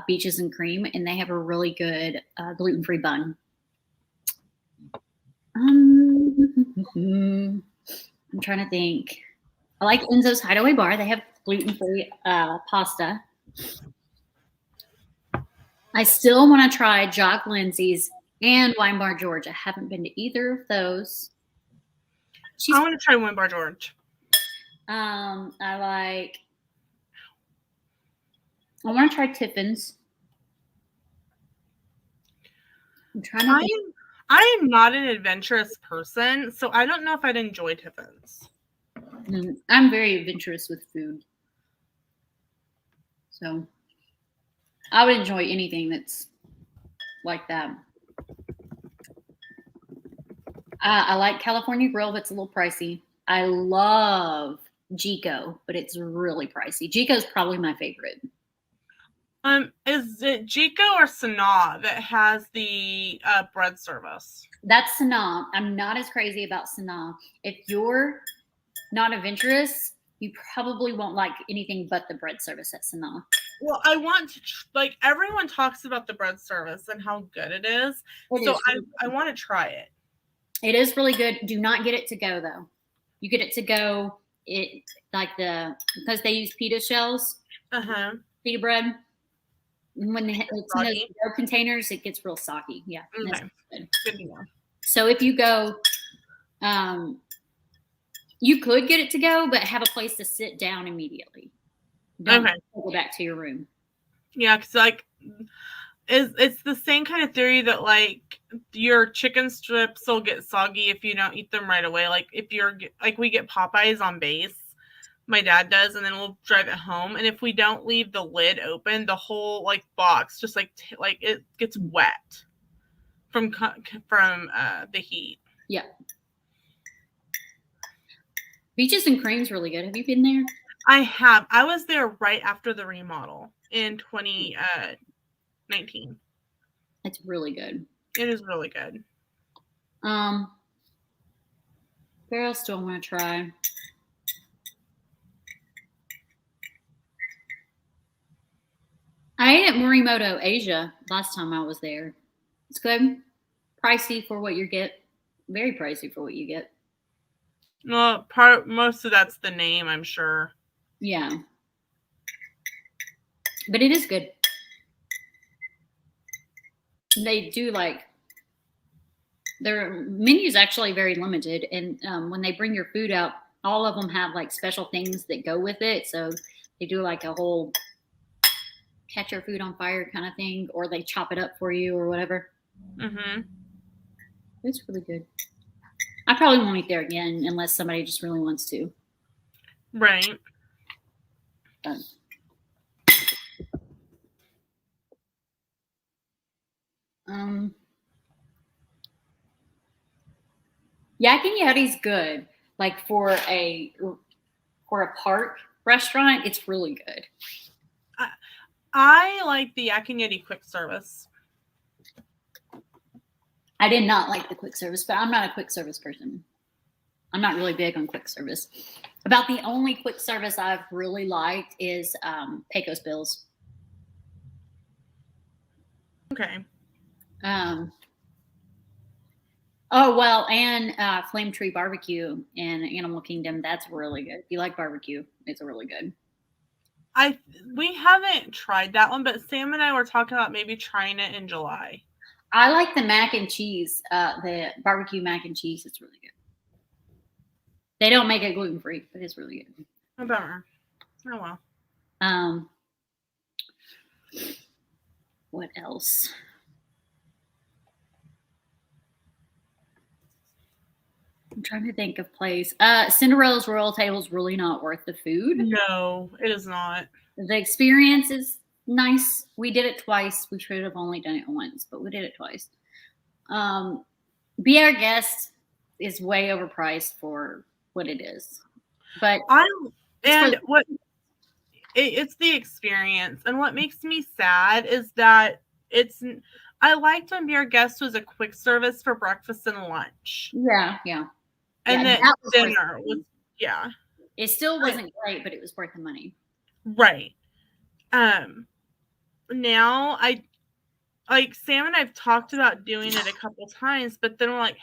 Beaches and Cream, and they have a really good gluten-free bun. I'm trying to think. I like Enzo's Hideaway Bar. They have gluten-free pasta. I still want to try Jock Lindsay's and Wine Bar George. I haven't been to either of those. I want to try Wine Bar George. I want to try Tiffin's. I'm trying to. I am not an adventurous person, so I don't know if I'd enjoy Tiffin's. I'm very adventurous with food, so I would enjoy anything that's like that. I like California Grill, but it's a little pricey. I love Jico, but it's really pricey. Jico's probably my favorite. Is it Jico or Sanaa that has the bread service? That's Sanaa. I'm not as crazy about Sanaa. If you're not adventurous, you probably won't like anything but the bread service at Sanaa. Well, I want to, like, everyone talks about the bread service and how good it is. I want to try it. It is really good. Do not get it to go, though. You get it to go, because they use pita shells, pita bread. When it's in those Soggy? dough containers, it gets real soggy. Yeah, that's Okay. good. Good to know. So if you go, you could get it to go, but have a place to sit down immediately. Don't go back to your room. Yeah, because like, it's the same kind of theory that like your chicken strips will get soggy if you don't eat them right away. Like if you're like we get Popeyes on base, my dad does, and then we'll drive it home. And if we don't leave the lid open, the whole like box just like it gets wet from the heat. Yeah. Beaches and Cream's really good. Have you been there? I have. I was there right after the remodel in 2019. It's really good. It is really good. Where else do I want to try? I ate at Morimoto, Asia, last time I was there. It's good. Pricey for what you get. Very pricey for what you get. Well, most of that's the name, I'm sure. Yeah. But it is good. They do like, their menu's actually very limited. And when they bring your food out, all of them have like special things that go with it. So they do like a whole catch your food on fire kind of thing, or they chop it up for you or whatever. Mm-hmm. It's really good. I probably won't eat there again unless somebody just really wants to. Right. Yak and Yeti's good. Like for a park restaurant, it's really good. I like the Yak and Yeti quick service. I did not like the quick service, but I'm not a quick service person. I'm not really big on quick service. About the only quick service I've really liked is Pecos Bills. Okay. Oh, well, and Flame Tree Barbecue in Animal Kingdom. That's really good. If you like barbecue, it's really good. We haven't tried that one, but Sam and I were talking about maybe trying it in July. I like the mac and cheese, the barbecue mac and cheese. It's really good. They don't make it gluten-free, but it's really good. A bummer. Oh, well. What else? I'm trying to think of place. Cinderella's Royal Table is really not worth the food. No, it is not. The experience is nice. We did it twice. We should have only done it once, but we did it twice. Be Our Guest is way overpriced for what it is. But it's the experience. And what makes me sad is that I liked when Be Our Guest was a quick service for breakfast and lunch. Yeah. And then dinner was, yeah. It still wasn't great, but it was worth the money. Right. Now Sam and I've talked about doing it a couple times, but then we're like,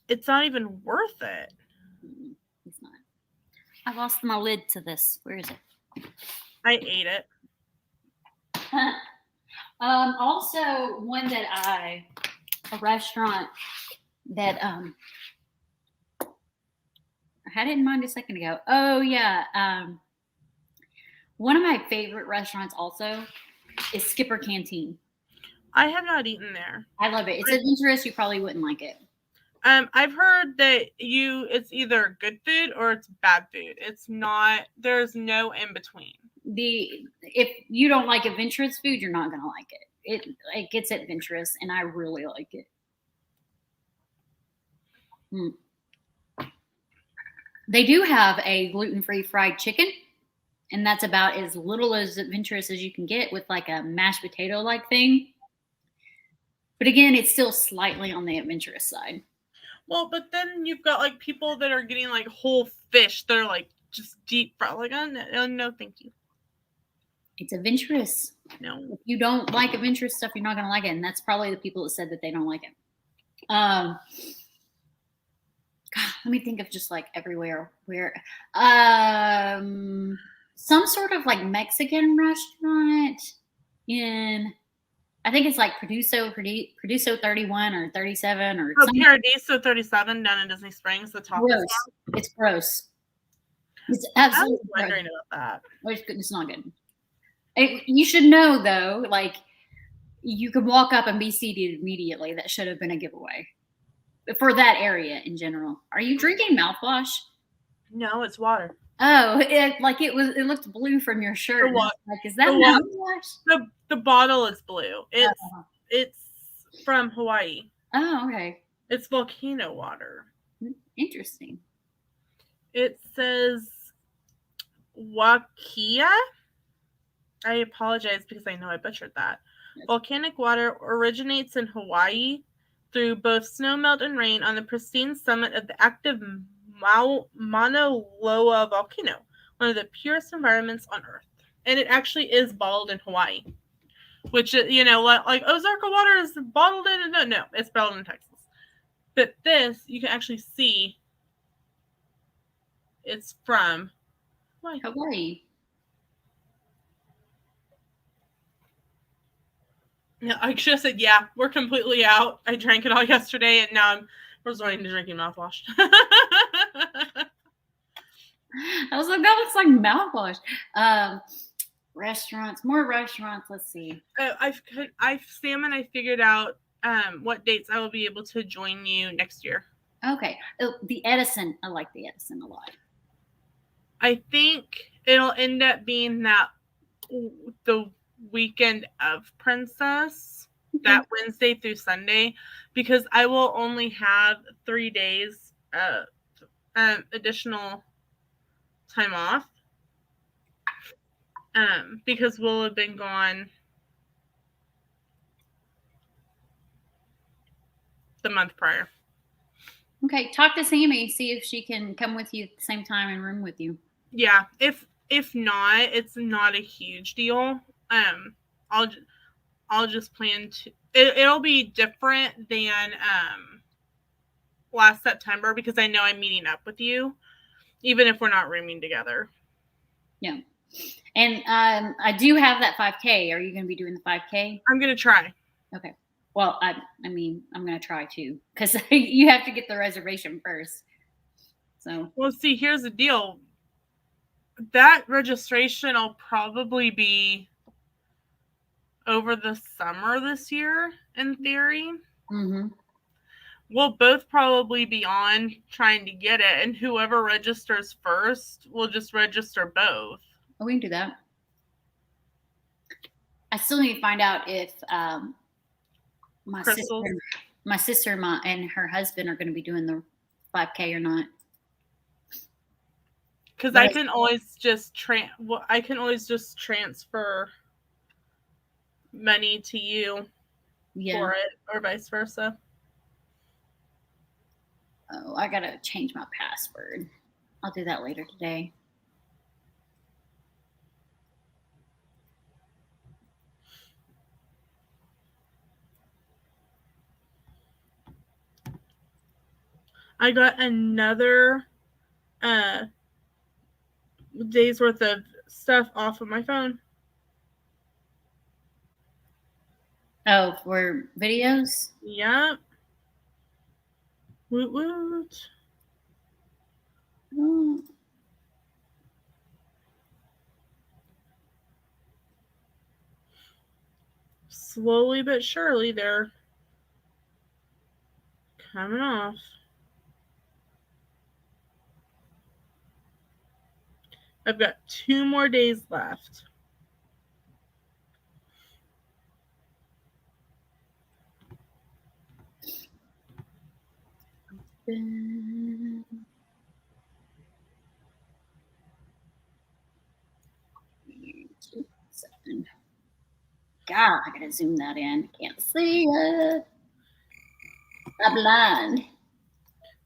it's not even worth it. It's not. I lost my lid to this. Where is it? I ate it. Also, one that a restaurant that I had it in mind a second ago. Oh yeah, one of my favorite restaurants also is Skipper Canteen. I have not eaten there. I love it. It's adventurous. You probably wouldn't like it. I've heard that it's either good food or it's bad food. It's not. There's no in between. If you don't like adventurous food, you're not gonna like it. It gets adventurous, and I really like it. They do have a gluten-free fried chicken, and that's about as little as adventurous as you can get with like a mashed potato-like thing. But again, it's still slightly on the adventurous side. Well, but then you've got like people that are getting like whole fish. They're like just deep fried. Like, oh, no, thank you. It's adventurous. No. If you don't like adventurous stuff, you're not going to like it. And that's probably the people that said that they don't like it. God, let me think of just like everywhere where. some sort of like Mexican restaurant in, I think it's like Produso 31 or 37 or Oh, something. Paradiso 37 down in Disney Springs, the taco Gross. spot. It's gross. It's I absolutely was wondering about that. It's not good. You should know though, like you could walk up and be seated immediately. That should have been a giveaway for that area in general. Are you drinking mouthwash? No, it's water. Oh, it looked blue from your shirt. Like, is that mouthwash? The bottle is blue. It's from Hawaii. Oh, okay. It's volcano water. Interesting. It says Wakia. I apologize because I know I butchered that. Yes. Volcanic water originates in Hawaii through both snowmelt and rain on the pristine summit of the active Mauna Loa volcano, one of the purest environments on Earth. And it actually is bottled in Hawaii, which, you know, like Ozarka water is bottled in. No, it's bottled in Texas. But this, you can actually see it's from Hawaii. Yeah, I should have said, yeah, we're completely out. I drank it all yesterday, and now I'm resorting to drinking mouthwash. I was like, that looks like mouthwash. More restaurants. Let's see. Sam and I figured out what dates I will be able to join you next year. Okay. The Edison. I like the Edison a lot. I think it'll end up being the weekend of Princess, that Wednesday through Sunday, because I will only have 3 days additional time off, because we'll have been gone the month prior. Okay, talk to Sammy, see if she can come with you at the same time and room with you. Yeah, if not, it's not a huge deal. I'll just plan to. It'll be different than last September because I know I'm meeting up with you, even if we're not rooming together. Yeah, and I do have that 5K. Are you going to be doing the 5K? I'm going to try. Okay. Well, I mean, I'm going to try too because you have to get the reservation first. So. Well, see, here's the deal. That registration will probably be over the summer this year, in theory. Mm-hmm. We'll both probably be on trying to get it, and whoever registers first will just register both. Oh, we can do that. I still need to find out if my sister and her husband are going to be doing the 5K or not. Because I can always just transfer money to you for it, or vice versa. Oh, I gotta change my password. I'll do that later today. I got another day's worth of stuff off of my phone. Oh, for videos? Yep. Woot woot. Oh. Slowly but surely, they're coming off. I've got 2 more days left. God, I gotta zoom that in. Can't see it. I'm blind.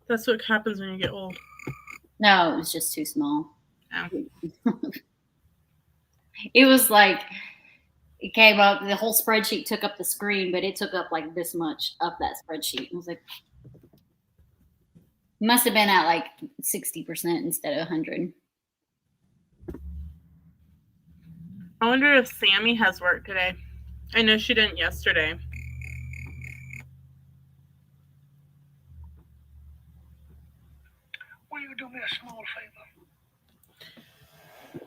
That's what happens when you get old. No, it was just too small. Oh. It was like it came up. The whole spreadsheet took up the screen, but it took up like this much of that spreadsheet. It was like must have been at like 60% instead of 100. I wonder if Sammy has work today. I know she didn't yesterday. Will you do me a small favor?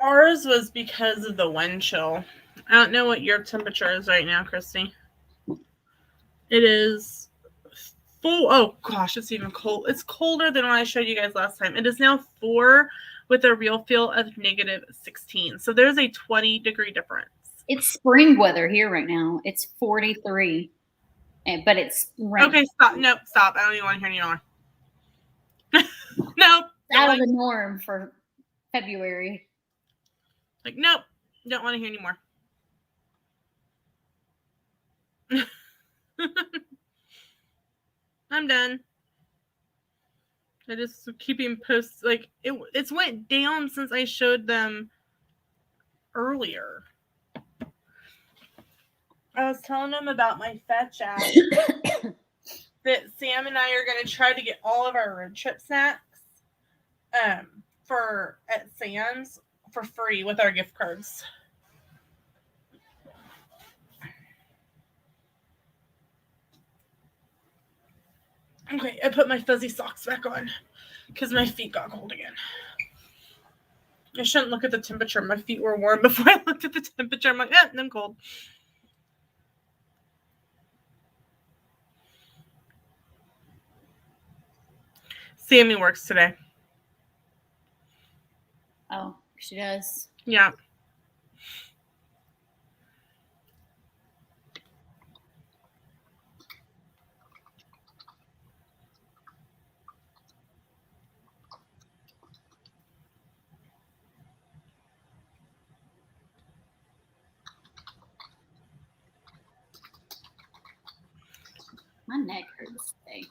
Ours was because of the wind chill. I don't know what your temperature is right now, Christy. It is full. Oh gosh, it's even cold. It's colder than when I showed you guys last time. It is now 4 with a real feel of -16. So there's a 20-degree difference. It's spring weather here right now. It's 43, but it's rain. Okay, stop. Nope, stop. I don't even want to hear anymore. Nope. It's out of the norm for February. Like, nope. Don't want to hear anymore. I'm done. I just keeping posts. Like, it's went down since I showed them earlier. I was telling them about my fetch app that Sam and I are going to try to get all of our road trip snacks for at Sam's for free with our gift cards. Okay, I put my fuzzy socks back on because my feet got cold again. I shouldn't look at the temperature. My feet were warm before I looked at the temperature. I'm like, I'm cold. Sammy works today. Oh, she does. Yeah. My neck hurts today.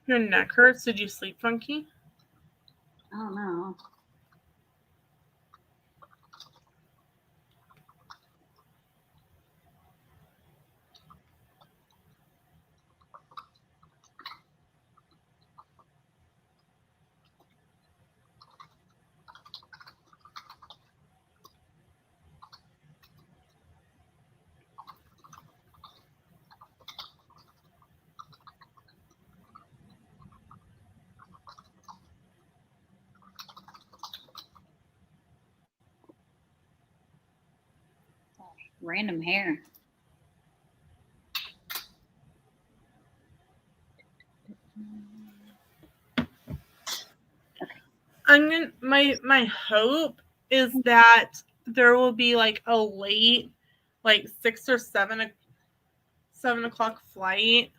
Your neck hurts? Did you sleep funky? I don't know. Random hair. Okay. My hope is that there will be like a late, like 6 or 7 o'clock flight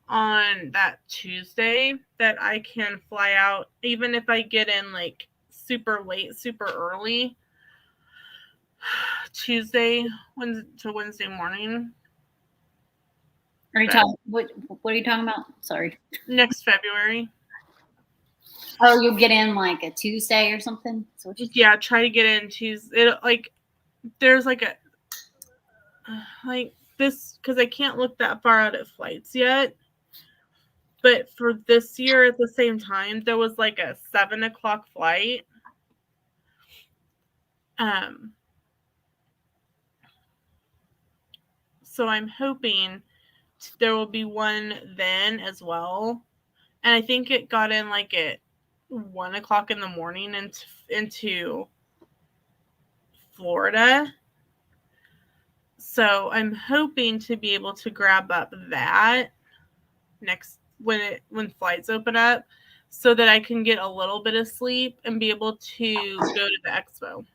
on that Tuesday that I can fly out, even if I get in like super late, super early. Tuesday to Wednesday morning. Are you talking? What are you talking about? Sorry. Next February. Oh, you'll get in like a Tuesday or something. Yeah, try to get in Tuesday. There's like a like this because I can't look that far out at flights yet. But for this year, at the same time, there was like a 7 o'clock flight. So I'm hoping there will be one then as well. And I think it got in like at 1 o'clock in the morning into Florida. So I'm hoping to be able to grab up that next when flights open up so that I can get a little bit of sleep and be able to go to the expo.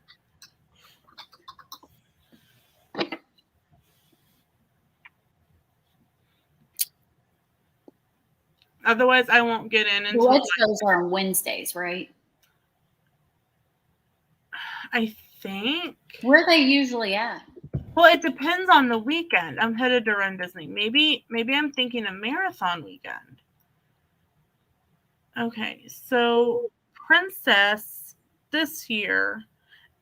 Otherwise, I won't get in until. What shows are on Wednesdays, right? I think. Where are they usually at? Well, it depends on the weekend. I'm headed to Run Disney. Maybe I'm thinking a marathon weekend. Okay, so Princess this year.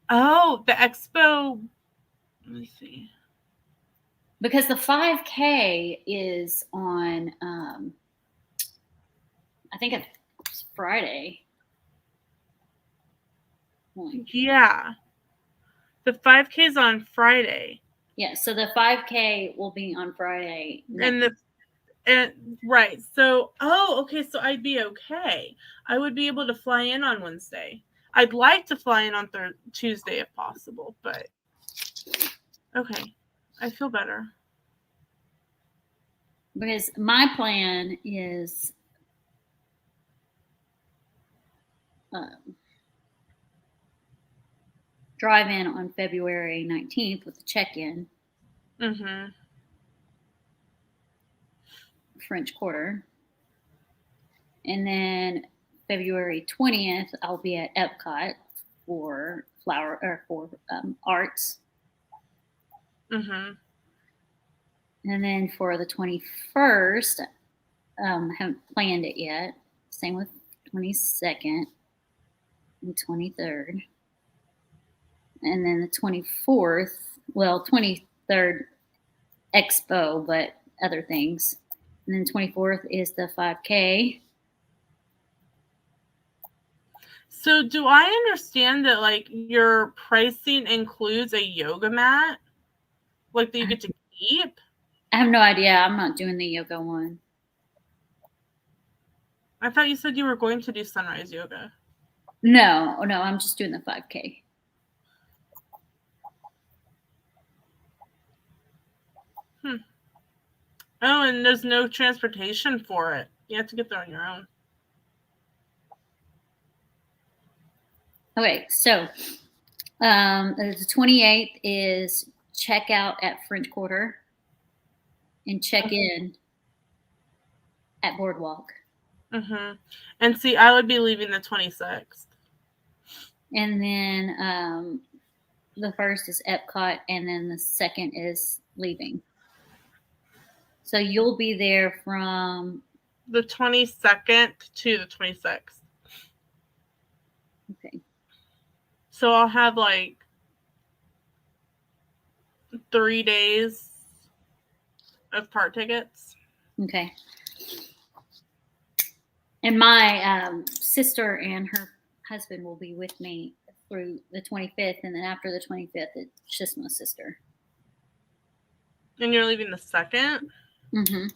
Oh, the expo. Let me see. Because the 5K is on, I think it's Friday. Yeah. The 5K is on Friday. Yeah, so the 5K will be on Friday. Right. So, okay. So I'd be okay. I would be able to fly in on Wednesday. I'd like to fly in on Tuesday if possible, but okay. I feel better. Because my plan is drive in on February 19th with the check-in. Mm-hmm. French Quarter. And then February 20th, I'll be at Epcot for arts. Mm-hmm. And then for the 21st, I haven't planned it yet. Same with 22nd and 23rd. And then the 24th, 23rd Expo, but other things. And then 24th is the 5K. So do I understand that like your pricing includes a yoga mat? Like that you get to keep? I have no idea. I'm not doing the yoga one. I thought you said you were going to do sunrise yoga. No, I'm just doing the 5K. Oh, and there's no transportation for it. You have to get there on your own. Okay, so the 28th is check out at French Quarter and check in at Boardwalk. Mm-hmm. And see, I would be leaving the 26th. And then the first is Epcot, and then the second is leaving. So you'll be there from the 22nd to the 26th. Okay. So I'll have like 3 days of park tickets. Okay. And my sister and her husband will be with me through the 25th, and then after the 25th, it's just my sister. And you're leaving the 2nd? Mm-hmm.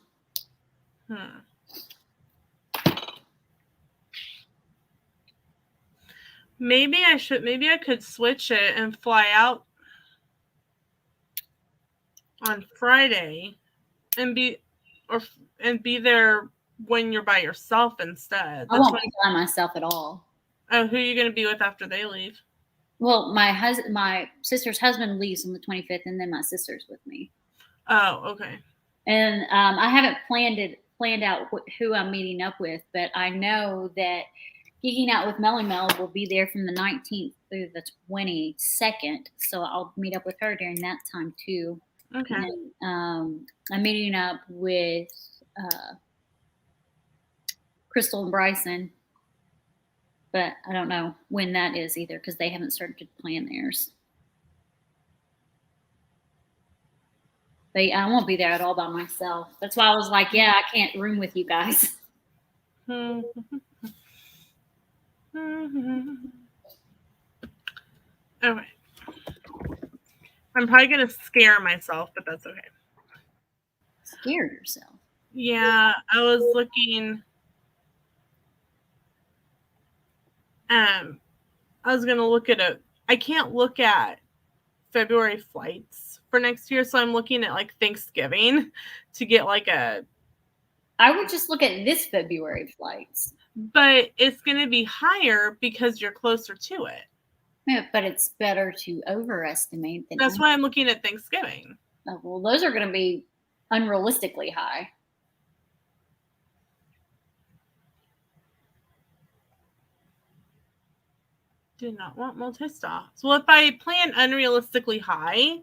Maybe I could switch it and fly out on Friday and be there when you're by yourself instead. I won't be by myself at all. Oh, who are you going to be with after they leave? Well, my sister's husband leaves on the 25th, and then my sister's with me. Oh, okay. And I haven't planned out who I'm meeting up with, but I know that Geeking Out with Melly Mel will be there from the 19th through the 22nd, so I'll meet up with her during that time too. Okay. And, I'm meeting up with Crystal and Bryson, but I don't know when that is either because they haven't started to plan theirs. But I won't be there at all by myself. That's why I was like, yeah, I can't room with you guys. Okay. I'm probably going to scare myself, but that's okay. Scare yourself? Yeah, I was looking. I was going to look at I can't look at February flights for next year, so I'm looking at like Thanksgiving to get like I would just look at this February flights. But it's going to be higher because you're closer to it. Yeah, but it's better to overestimate than That's why I'm looking at Thanksgiving. Oh, well, those are going to be unrealistically high. Did not want multi-stops. Well, if I plan unrealistically high,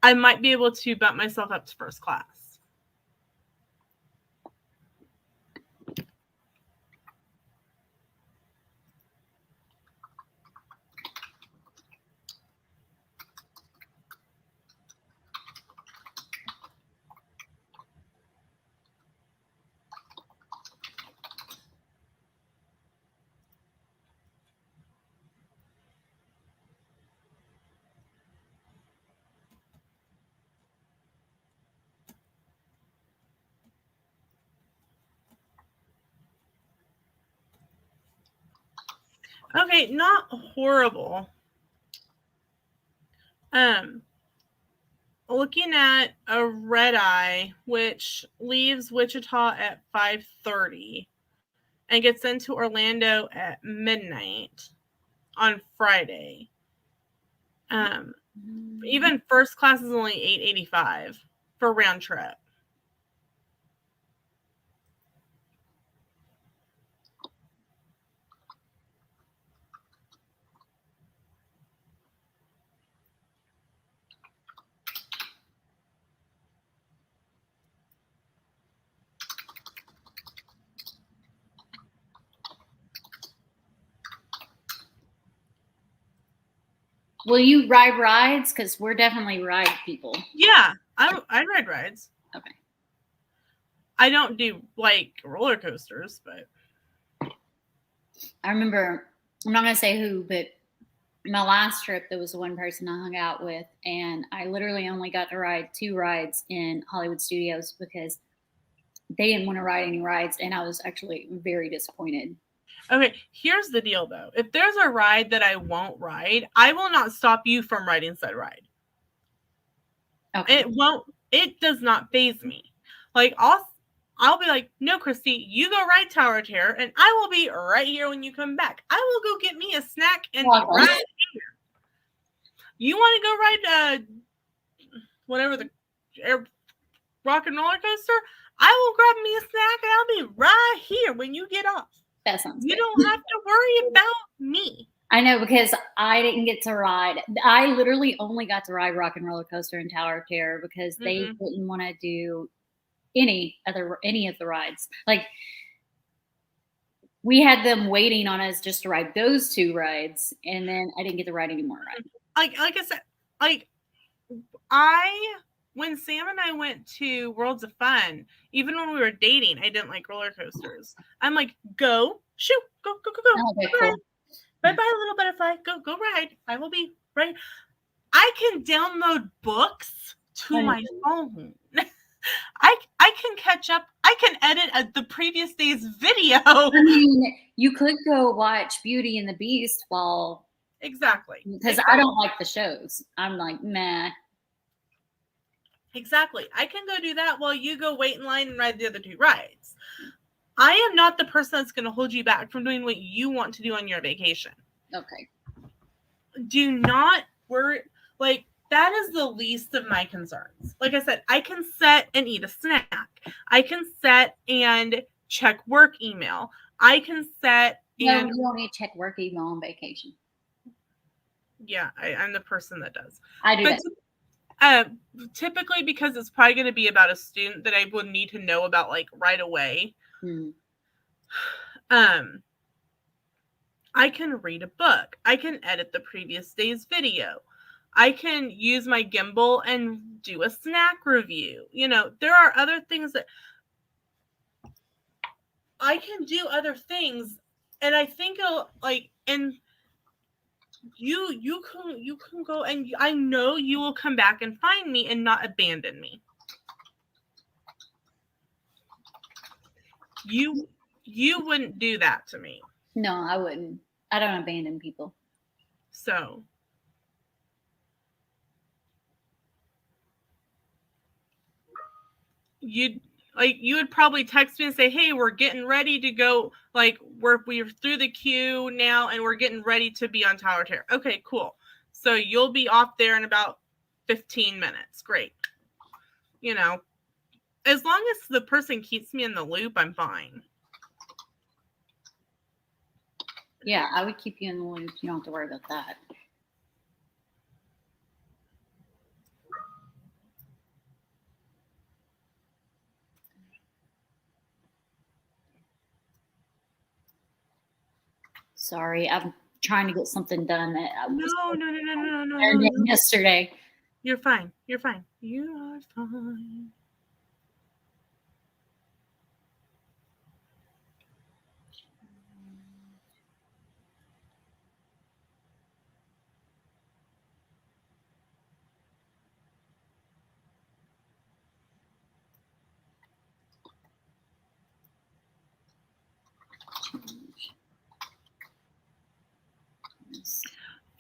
I might be able to bump myself up to first class. Okay, not horrible. Looking at a red eye, which leaves Wichita at 5:30 and gets into Orlando at midnight on Friday. Even first class is only $8.85 for round trip. Will you ride rides? Because we're definitely ride people. Yeah, I ride rides. Okay. I don't do like roller coasters, but I remember, I'm not going to say who, but my last trip, there was one person I hung out with, and I literally only got to ride 2 rides in Hollywood Studios because they didn't want to ride any rides, and I was actually very disappointed. okay, here's the deal though. If there's a ride that I won't ride, I will not stop you from riding said ride. Okay. It does not faze me. Like I'll be like, no, Christy, you go ride Tower of Terror, and I will be right here when you come back. I will go get me a snack and be right here. You want to go ride whatever the rock and roller coaster? I will grab me a snack and I'll be right here when you get off. That sounds You good. don't have to worry about me. I know, because I didn't get to ride. I literally only got to ride Rock and Roller Coaster and Tower of Terror because they didn't want to do any of the rides. Like, we had them waiting on us just to ride those 2 rides, and then I didn't get to ride any more rides. Like I said, when Sam and I went to Worlds of Fun, even when we were dating, I didn't like roller coasters. I'm like, go, shoot, go. Okay, cool. Bye, little butterfly. Go ride. I will be right. I can download books to my phone. I can catch up. I can edit the previous day's video. I mean, you could go watch Beauty and the Beast while exactly, because I don't like the shows. I'm like, meh. Exactly. I can go do that while you go wait in line and ride the other 2 rides. I am not the person that's going to hold you back from doing what you want to do on your vacation. Okay. Do not worry. Like, that is the least of my concerns. Like I said, I can set and eat a snack. I can set and check work email. I can set and... No, you don't need to check work email on vacation. Yeah, I'm the person that does. I do that. Typically, because it's probably going to be about a student that I would need to know about, like, right away. I can read a book. I can edit the previous day's video. I can use my gimbal and do a snack review. You know, there are other things that I can do other things, and I think it'll, like, and you can go, and I know you will come back and find me and not abandon me. You wouldn't do that to me. No, I wouldn't. I don't abandon people. So you would probably text me and say, hey, we're getting ready to go, like, we're through the queue now and we're getting ready to be on Tower Terror. Okay, cool. So you'll be off there in about 15 minutes. Great. You know, as long as the person keeps me in the loop, I'm fine. Yeah, I would keep you in the loop. You don't have to worry about that. Sorry, I'm trying to get something done that I was No. yesterday. You're fine. You are fine.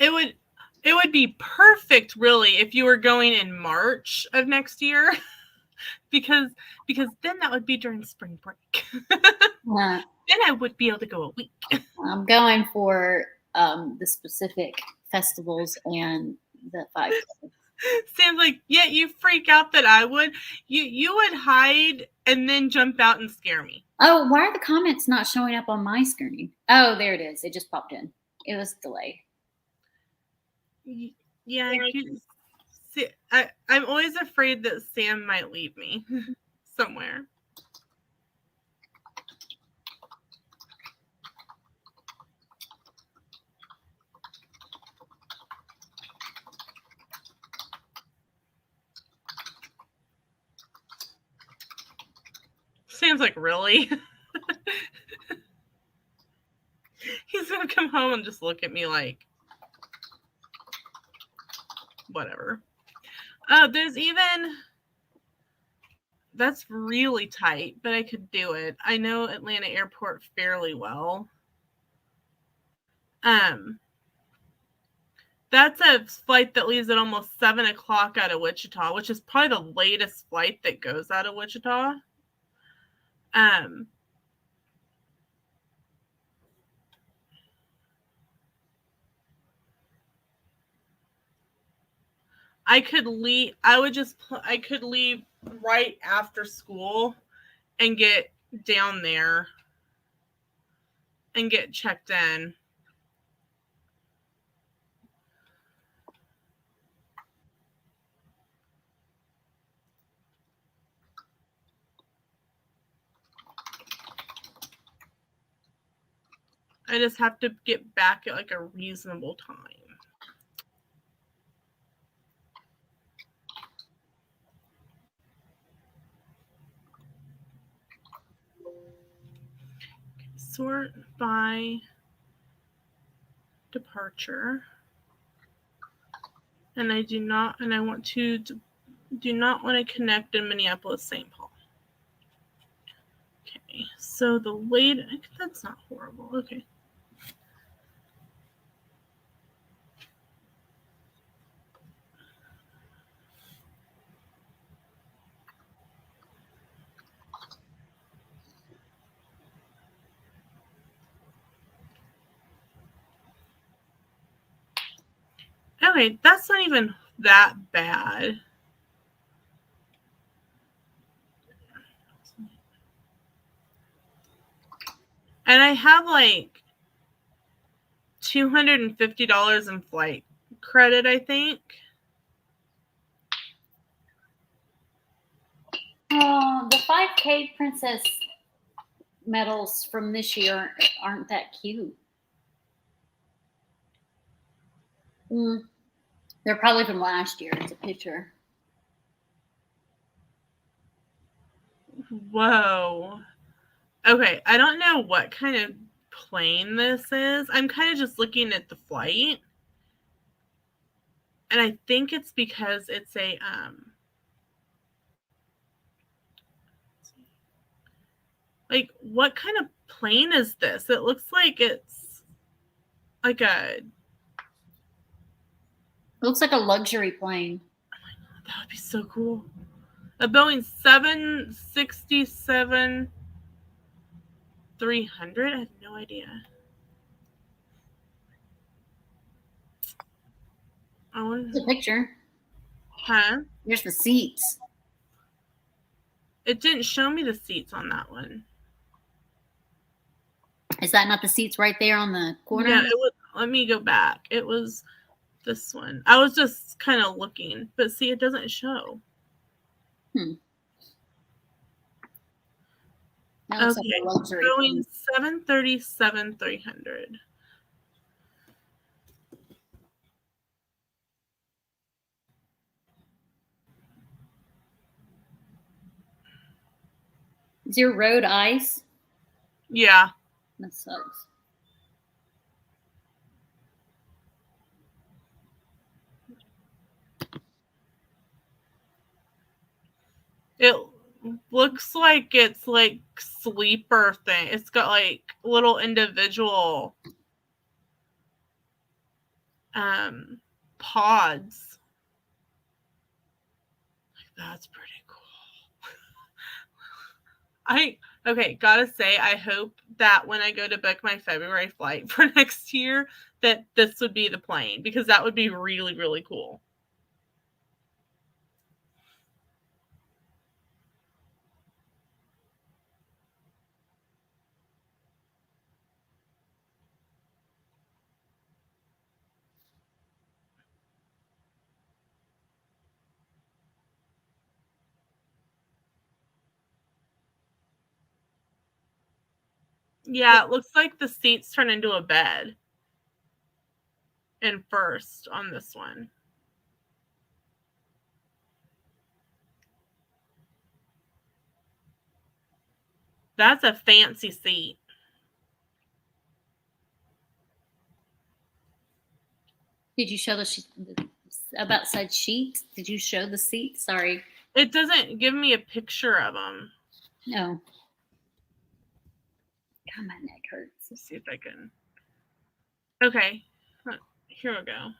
It would be perfect, really, if you were going in March of next year, because then that would be during spring break. Then I would be able to go a week. I'm going for the specific festivals and the 5K. Seems like, yeah, you freak out that I would. You would hide and then jump out and scare me. Oh, why are the comments not showing up on my screen? Oh, there it is. It just popped in. It was delayed. Yeah, see, I'm always afraid that Sam might leave me somewhere. Sam's like, really? He's gonna come home and just look at me like, whatever. There's even, that's really tight, but I could do it. I know Atlanta Airport fairly well. That's a flight that leaves at almost 7 o'clock out of Wichita, which is probably the latest flight that goes out of Wichita. I could leave. I could leave right after school and get down there and get checked in. I just have to get back at like a reasonable time. Sort by departure. And I want to do not want to connect in Minneapolis, St. Paul. Okay, so the late, that's not horrible. Okay. Okay, that's not even that bad. And I have like $250 in flight credit, I think. The 5K Princess medals from this year aren't that cute. They're probably from last year. It's a picture. Whoa. Okay, I don't know what kind of plane this is. I'm kind of just looking at the flight. And I think it's because it's a like, what kind of plane is this? It looks like it's like a, it looks like a luxury plane. Oh my God, that would be so cool. A Boeing 767-300? I have no idea. It's a picture. Huh? Here's the seats. It didn't show me the seats on that one. Is that not the seats right there on the corner? Yeah, it was. Let me go back. It was this one. I was just kind of looking, but see, it doesn't show. That looks like a luxury Boeing 737-300. Is your road ice? Yeah. That sucks. It looks like it's like sleeper thing. It's got like little individual. pods. That's pretty cool. Gotta say, I hope that when I go to book my February flight for next year, that this would be the plane, because that would be really, really cool. Yeah, it looks like the seats turn into a bed in first on this one. That's a fancy seat. Did you show about said sheet? Did you show the seat? Sorry. It doesn't give me a picture of them. No. God, my neck hurts. Let's see if I can. Okay, here we go.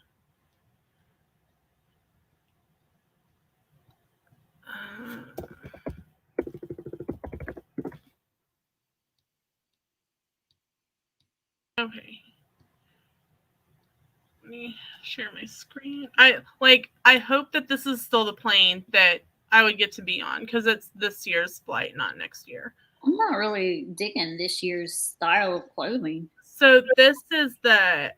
Okay. Let me share my screen. I hope that this is still the plane that I would get to be on, because it's this year's flight, not next year. I'm not really digging this year's style of clothing. So this is the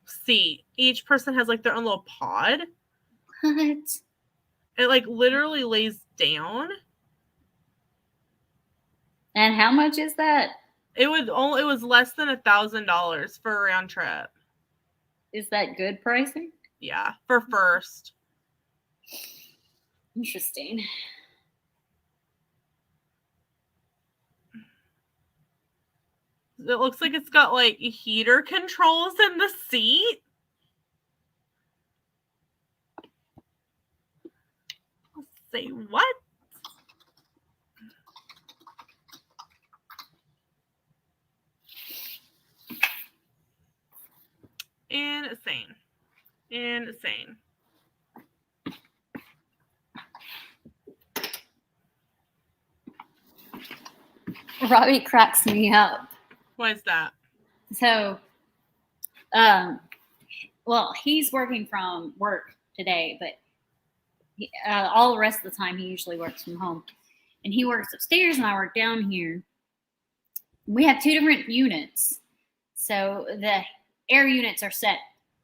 seat. Each person has like their own little pod. What? It like literally lays down. And how much is that? It was less than $1,000 for a round trip. Is that good pricing? Yeah, for first. Interesting. It looks like it's got like heater controls in the seat. Let's say what? Insane. Robbie cracks me up. Why is that? So, well, he's working from work today, but all the rest of the time he usually works from home. And he works upstairs and I work down here. We have two different units. So the air units are set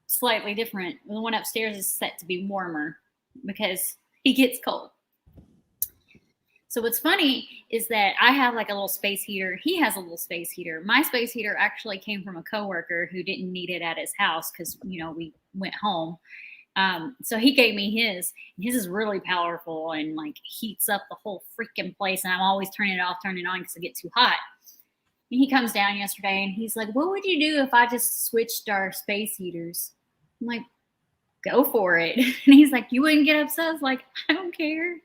slightly different. The one upstairs is set to be warmer because he gets cold. So what's funny is that I have like a little space heater. He has a little space heater. My space heater actually came from a coworker who didn't need it at his house because, you know, we went home. So he gave me his. His is really powerful and like heats up the whole freaking place. And I'm always turning it off, turning it on because it gets too hot. And he comes down yesterday and he's like, "What would you do if I just switched our space heaters?" I'm like, "Go for it." And he's like, "You wouldn't get upset?" I was like, "I don't care."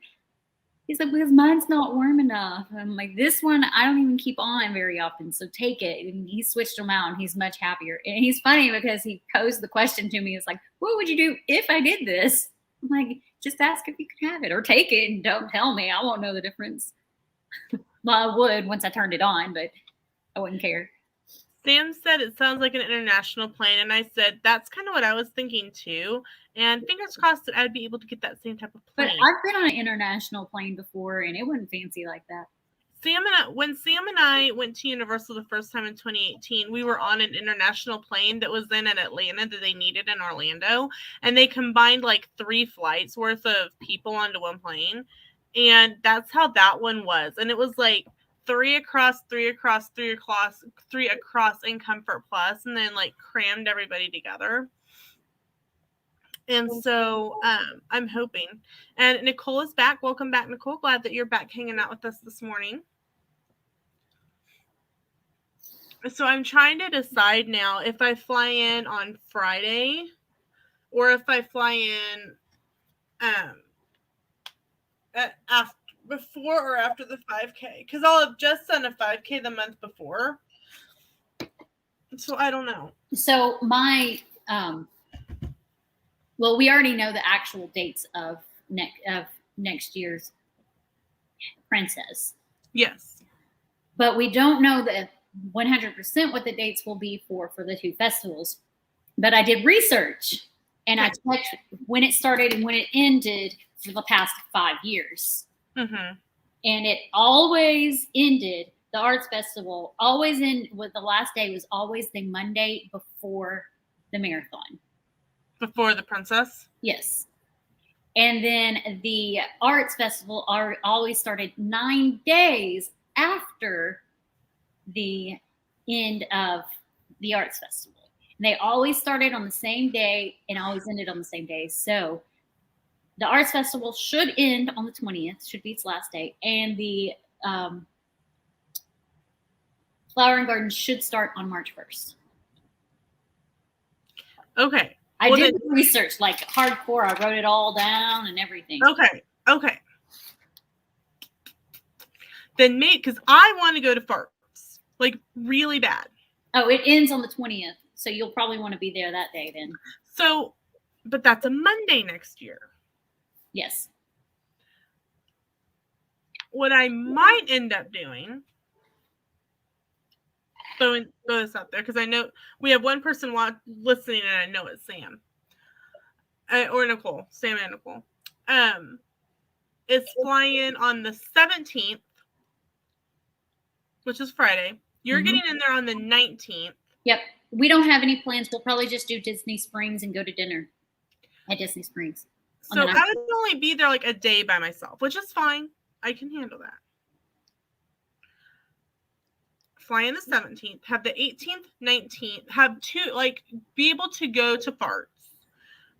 He's like, "Because mine's not warm enough." I'm like, "This one, I don't even keep on very often, so take it." And he switched them out, and he's much happier. And he's funny because he posed the question to me. It's like, "What would you do if I did this?" I'm like, "Just ask if you can have it, or take it, and don't tell me. I won't know the difference." Well, I would once I turned it on, but I wouldn't care. Sam said it sounds like an international plane, and I said that's kind of what I was thinking too. And fingers crossed that I'd be able to get that same type of plane. But I've been on an international plane before, and it wasn't fancy like that. When Sam and I went to Universal the first time in 2018, we were on an international plane that was then in Atlanta that they needed in Orlando, and they combined like 3 flights worth of people onto one plane, and that's how that one was. And it was like 3 across in Comfort Plus, and then like crammed everybody together. And so I'm hoping. And Nicole is back. Welcome back, Nicole. Glad that you're back hanging out with us this morning. So I'm trying to decide now if I fly in on Friday or if I fly in before or after the 5K. Because I'll have just done a 5K the month before. So I don't know. So my Well, we already know the actual dates of next year's Princess. Yes. But we don't know the 100% what the dates will be for the two festivals. But I did research, and I checked when it started and when it ended for the past 5 years. Mm-hmm. And it always ended, the arts festival always with the last day was always the Monday before the marathon. Before the Princess? Yes. And then the arts festival always started 9 days after the end of the arts festival. And they always started on the same day and always ended on the same day. So the arts festival should end on the 20th, should be its last day. And the Flower and Garden should start on March 1st. Okay. I did research like hardcore. I wrote it all down and everything. Okay. Then because I want to go to Farts, like really bad. Oh, it ends on the 20th, so you'll probably want to be there that day then. So, but that's a Monday next year. Yes. What I might end up doing, throw this out there, because I know we have one person listening, and I know it's Sam. Or Nicole. Sam and Nicole. Is flying on the 17th, which is Friday. You're getting in there on the 19th. Yep. We don't have any plans. We'll probably just do Disney Springs and go to dinner at Disney Springs. So I would only be there like a day by myself, which is fine. I can handle that. Fly on the 17th, have the 18th, 19th, have be able to go to Farts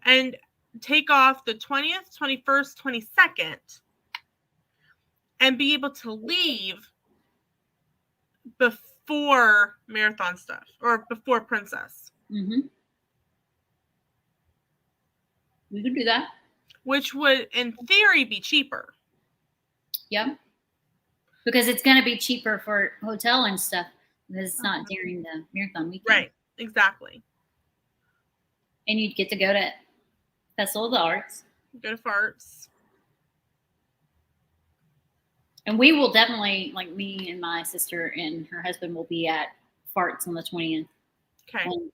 and take off the 20th, 21st, 22nd and be able to leave before marathon stuff or before Princess. Mm-hmm. We could do that. Which would, in theory, be cheaper. Yep. Because it's going to be cheaper for hotel and stuff because it's not during the marathon weekend. Right. Exactly. And you'd get to go to Festival of the Arts. Go to Farts. And we will definitely, like me and my sister and her husband will be at Farts on the 20th. Okay. And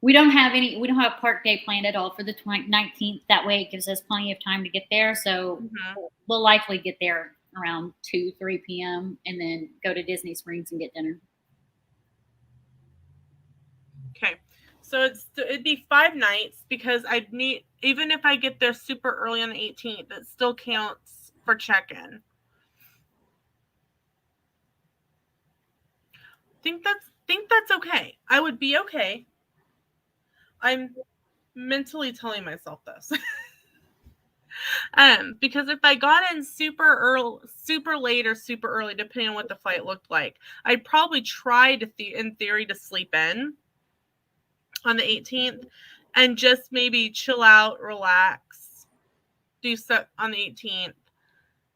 we don't have a park day planned at all for the 19th. That way it gives us plenty of time to get there. So we'll likely get there around 2-3 p.m. and then go to Disney Springs and get dinner. Okay. So it'd be 5 nights because I'd need, even if I get there super early on the 18th, it still counts for check-in. Think that's okay. I would be okay. I'm mentally telling myself this. Because if I got in super early, super late, or super early, depending on what the flight looked like, I'd probably try to, in theory, to sleep in on the 18th and just maybe chill out, relax, do stuff on the 18th.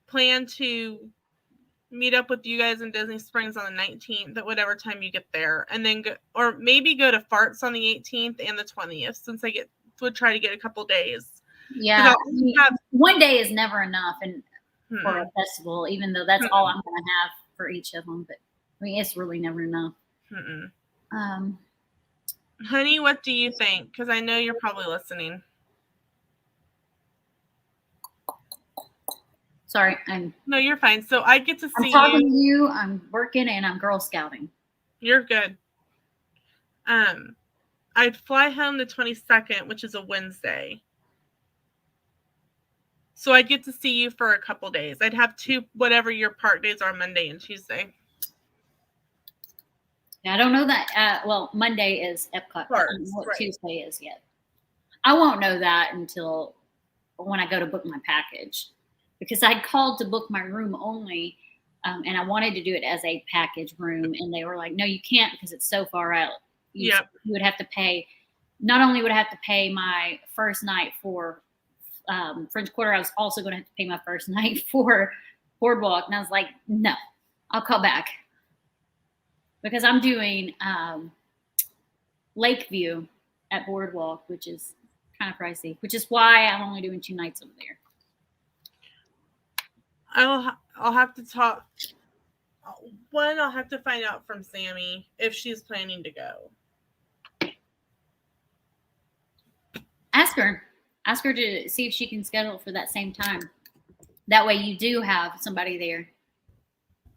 Plan to meet up with you guys in Disney Springs on the 19th at whatever time you get there, and then maybe go to Farts on the 18th and the 20th, since I would try to get a couple days. Yeah, one day is never enough, and for a festival, even though that's all I'm going to have for each of them. But I mean, it's really never enough. Honey, what do you think? Because I know you're probably listening. Sorry, No, you're fine. So I get to see I'm talking to you. I'm working and I'm Girl Scouting. You're good. I'd fly home the 22nd, which is a Wednesday. So I'd get to see you for a couple days. I'd have whatever your park days are, Monday and Tuesday. Yeah, I don't know that. Well, Monday is Epcot. I don't know what Tuesday is yet. I won't know that until when I go to book my package. Because I called to book my room only, and I wanted to do it as a package room, and they were like, "No, you can't because it's so far out. You would have to pay. Not only would I have to pay my first night for French Quarter, I was also going to have to pay my first night for Boardwalk." And I was like, "No, I'll call back because I'm doing Lakeview at Boardwalk, which is kind of pricey, which is why I'm only doing 2 nights over there. I'll have to talk. One, I'll have to find out from Sammy if she's planning to go. Ask her to see if she can schedule for that same time. That way you do have somebody there,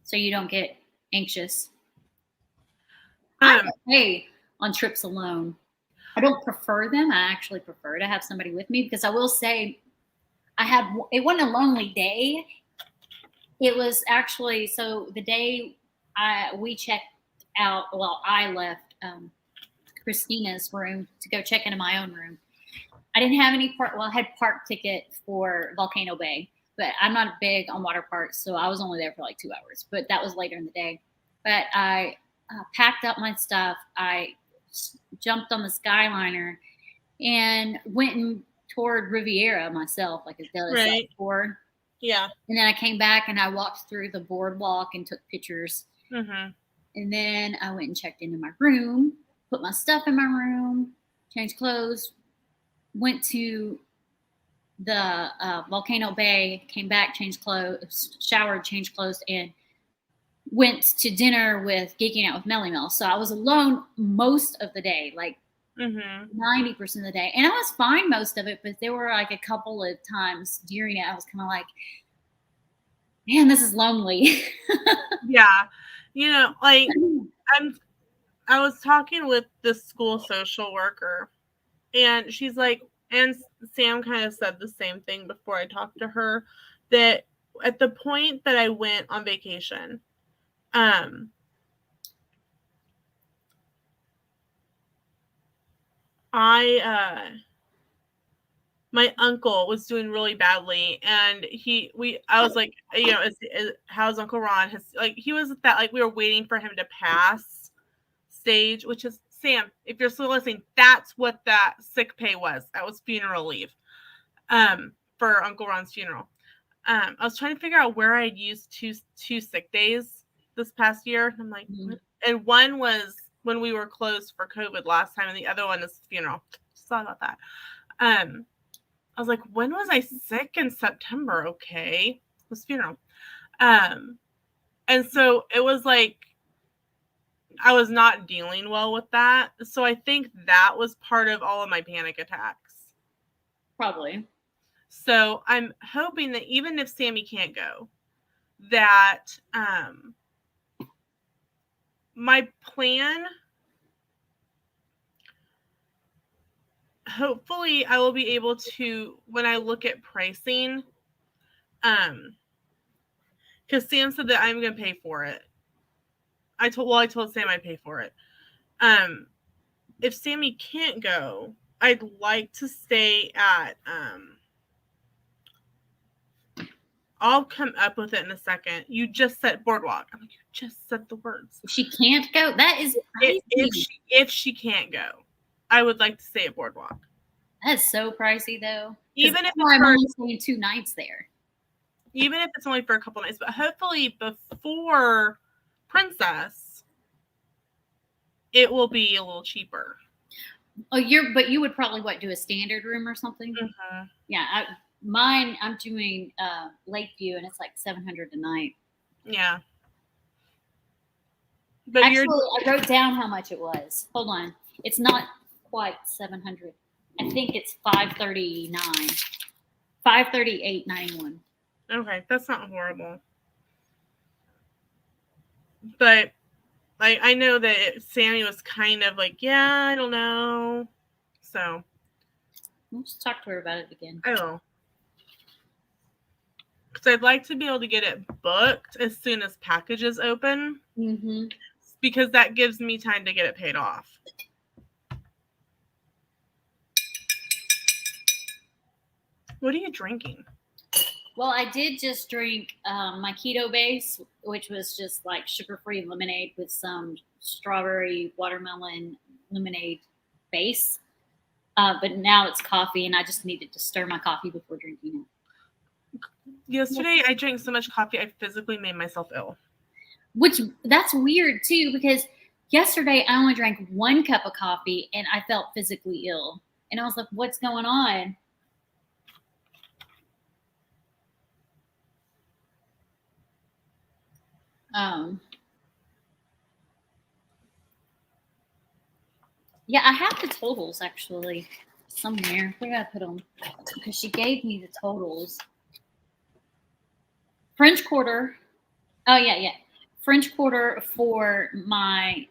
so you don't get anxious. I'm okay on trips alone. I don't prefer them. I actually prefer to have somebody with me, because I will say it wasn't a lonely day. It was actually, so the day we checked out, well, I left Christina's room to go check into my own room. I didn't have any I had park ticket for Volcano Bay, but I'm not big on water parks, so I was only there for like 2 hours, but that was later in the day. But I packed up my stuff. I jumped on the Skyliner and went toward Riviera myself, like a daily before. Yeah. And then I came back and I walked through the boardwalk and took pictures. Mm-hmm. And then I went and checked into my room, put my stuff in my room, changed clothes, went to the Volcano Bay, came back, changed clothes, showered, changed clothes, and went to dinner with Geeking Out with Melly Mel. So I was alone most of the day, like 90% of the day. And I was fine most of it, but there were like a couple of times during it I was kind of like, man, this is lonely. Yeah. You know, like I was talking with the school social worker, and she's like, and Sam kind of said the same thing before I talked to her, that at the point that I went on vacation, my uncle was doing really badly, and I was like, you know, how's Uncle Ron? He was at that, like, we were waiting for him to pass stage, which is, Sam, if you're still listening, that's what that sick pay was. That was funeral leave, for Uncle Ron's funeral. I was trying to figure out where I'd used two sick days this past year. I'm like, and one was when we were closed for COVID last time, and the other one is funeral. Just thought about that. I was like, when was I sick? In September? Okay, it was funeral. And so it was like, I was not dealing well with that. So I think that was part of all of my panic attacks. Probably. So I'm hoping that even if Sammy can't go, that my plan, hopefully I will be able to, when I look at pricing, because Sam said that I'm going to pay for it. I told Sam I'd pay for it. If Sammy can't go, I'd like to stay at, I'll come up with it in a second. You just said Boardwalk. I'm like, you just said the words. If she can't go, that is pricey. If she can't go, I would like to stay at Boardwalk. That's so pricey, though. Even if I'm only staying 2 nights there. Even if it's only for a couple nights, but hopefully before Princess, it will be a little cheaper. Oh, but you would probably do a standard room or something? Mm-hmm. Yeah, I'm doing Lakeview, and it's like $700 a night. Yeah. But actually, I wrote down how much it was. Hold on, it's not quite 700. I think it's $539, $538.91. Okay, that's not horrible. But like, I know that Sammy was kind of like, yeah, I don't know. So we'll just talk to her about it again. I will. Because I'd like to be able to get it booked as soon as packages open. Mm-hmm. Because that gives me time to get it paid off. What are you drinking? Well, I did just drink my keto base, which was just like sugar-free lemonade with some strawberry watermelon lemonade base. But now it's coffee, and I just needed to stir my coffee before drinking it. Yesterday, I drank so much coffee, I physically made myself ill. Which, that's weird, too, because Yesterday, I only drank 1 cup of coffee and I felt physically ill. And I was like, what's going on? Yeah, I have the totals actually somewhere. Where did I put them? Because she gave me the totals. French Quarter. Oh, yeah. French Quarter for my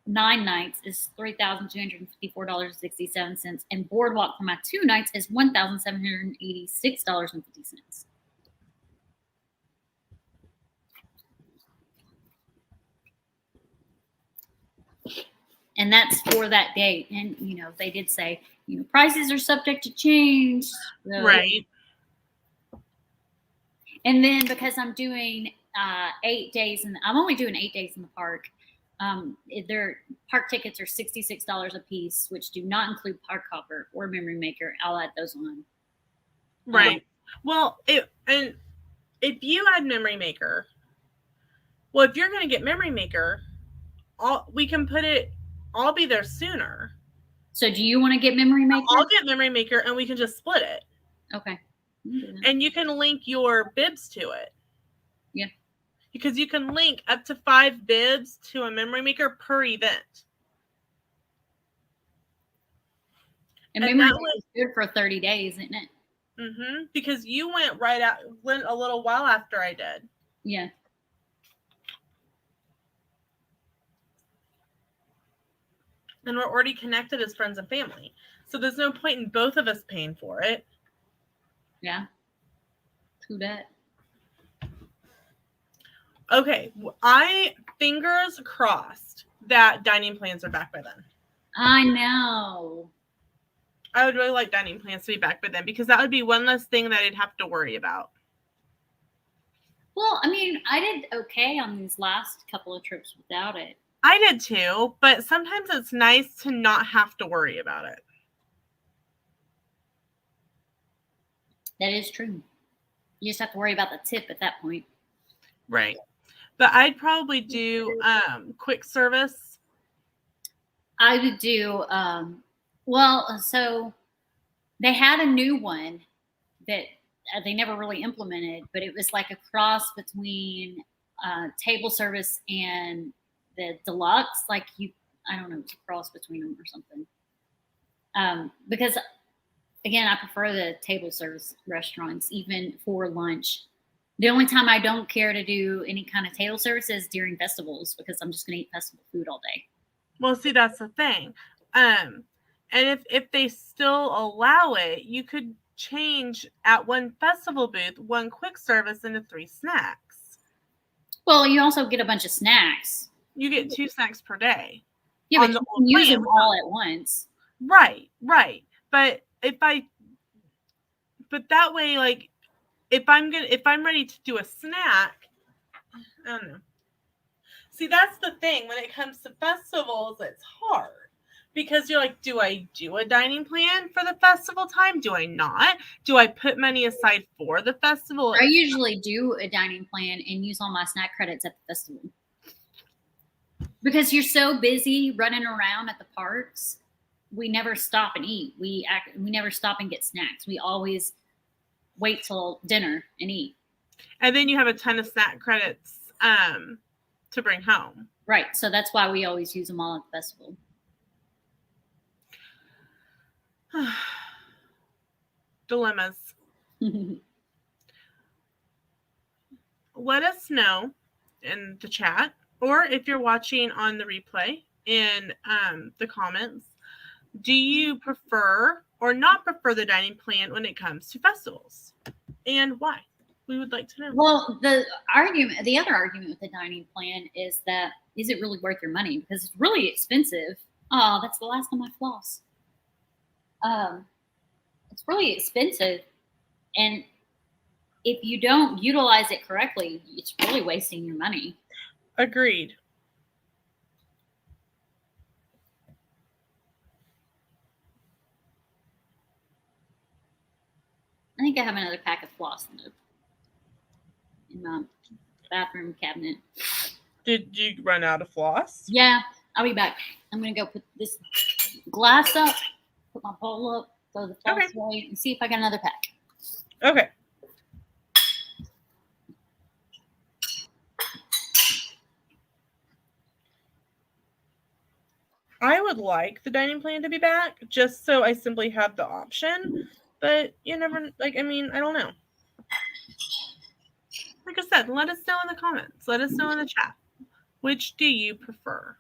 9 nights is $3,254.67, and Boardwalk for my 2 nights is $1,786.50. And that's for that date. And they did say, prices are subject to change. So, right. And then because I'm doing 8 days, and I'm only doing 8 days in the park. Their park tickets are $66 a piece, which do not include park hopper or memory maker. I'll add those on. Right. Well, if you add memory maker, if you're going to get memory maker, we can put it. I'll be there sooner. So, do you want to get memory maker? I'll get memory maker, and we can just split it. Okay. And you can link your bibs to it. Yeah. Because you can link up to 5 bibs to a memory maker per event. And memory maker is good for 30 days, isn't it? Mm-hmm. Because you went a little while after I did. Yeah. And we're already connected as friends and family. So there's no point in both of us paying for it. Yeah. True that. Okay. Fingers crossed that dining plans are back by then. I know. I would really like dining plans to be back by then, because that would be one less thing that I'd have to worry about. Well, I mean, I did okay on these last couple of trips without it. I did too, but sometimes it's nice to not have to worry about it. That is true. You just have to worry about the tip at that point. Right. But I'd probably do quick service. I would do, so they had a new one that they never really implemented, but it was like a cross between table service and the deluxe. I don't know, it's a cross between them or something. Because again, I prefer the table service restaurants, even for lunch. The only time I don't care to do any kind of table service is during festivals, because I'm just going to eat festival food all day. Well, see, that's the thing. And if they still allow it, you could change at one festival booth, 1 quick service into 3 snacks. Well, you also get a bunch of snacks. You get 2 snacks per day. Yeah, but you can use them all at once. Right. But that way, if I'm ready to do a snack, I don't know. See, that's the thing. When it comes to festivals, it's hard. Because you're like, do I do a dining plan for the festival time? Do I not? Do I put money aside for the festival? I usually do a dining plan and use all my snack credits at the festival. Because you're so busy running around at the parks, we never stop and eat. We never stop and get snacks. We always wait till dinner and eat. And then you have a ton of snack credits to bring home. Right. So that's why we always use them all at the festival. Dilemmas. Let us know in the chat, or if you're watching on the replay, in the comments. Do you prefer or not prefer the dining plan when it comes to festivals, and why? We would like to know. Well, the other argument with the dining plan is it really worth your money? Because it's really expensive. Oh, that's the last time I floss. It's really expensive, and if you don't utilize it correctly, it's really wasting your money. Agreed. I think I have another pack of floss in my bathroom cabinet. Did you run out of floss? Yeah, I'll be back. I'm going to go put this glass up, put my bowl up, throw the floss away, and see if I got another pack. Okay. I would like the dining plan to be back, just so I simply have the option. But you never, I don't know. Like I said, let us know in the comments. Let us know in the chat. Which do you prefer?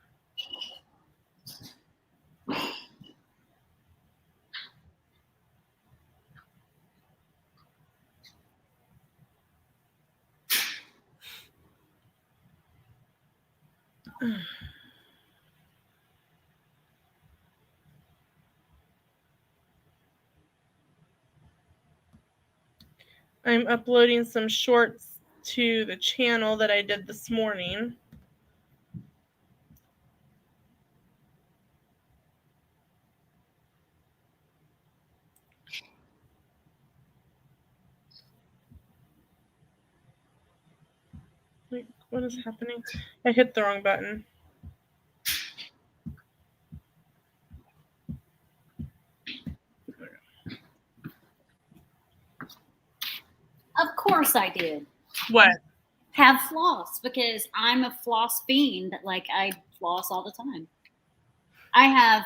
I'm uploading some shorts to the channel that I did this morning. Wait, what is happening? I hit the wrong button. Of course I did. What? Have floss, because I'm a floss fiend. Like, I floss all the time. I have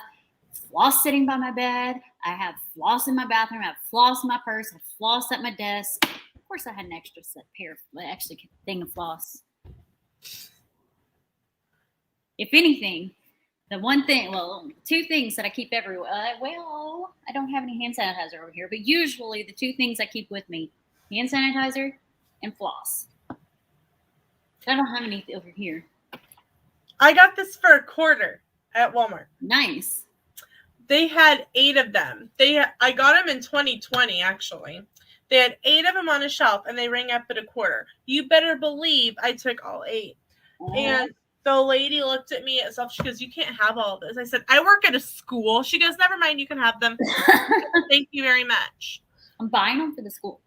floss sitting by my bed. I have floss in my bathroom. I have floss in my purse. I have floss at my desk. Of course, I had an extra thing of floss. If anything, two things that I keep everywhere. I don't have any hand sanitizer over here, but usually the two things I keep with me: hand sanitizer and floss. I don't have any over here. I got this for $0.25 at Walmart. Nice. They had 8 of them. I got them in 2020, actually. They had 8 of them on a shelf, and they rang up at $0.25. You better believe I took all 8. And the lady looked at me herself. She goes, "You can't have all this." I said, "I work at a school." She goes, "Never mind, you can have them." Thank you very much. I'm buying them for the school.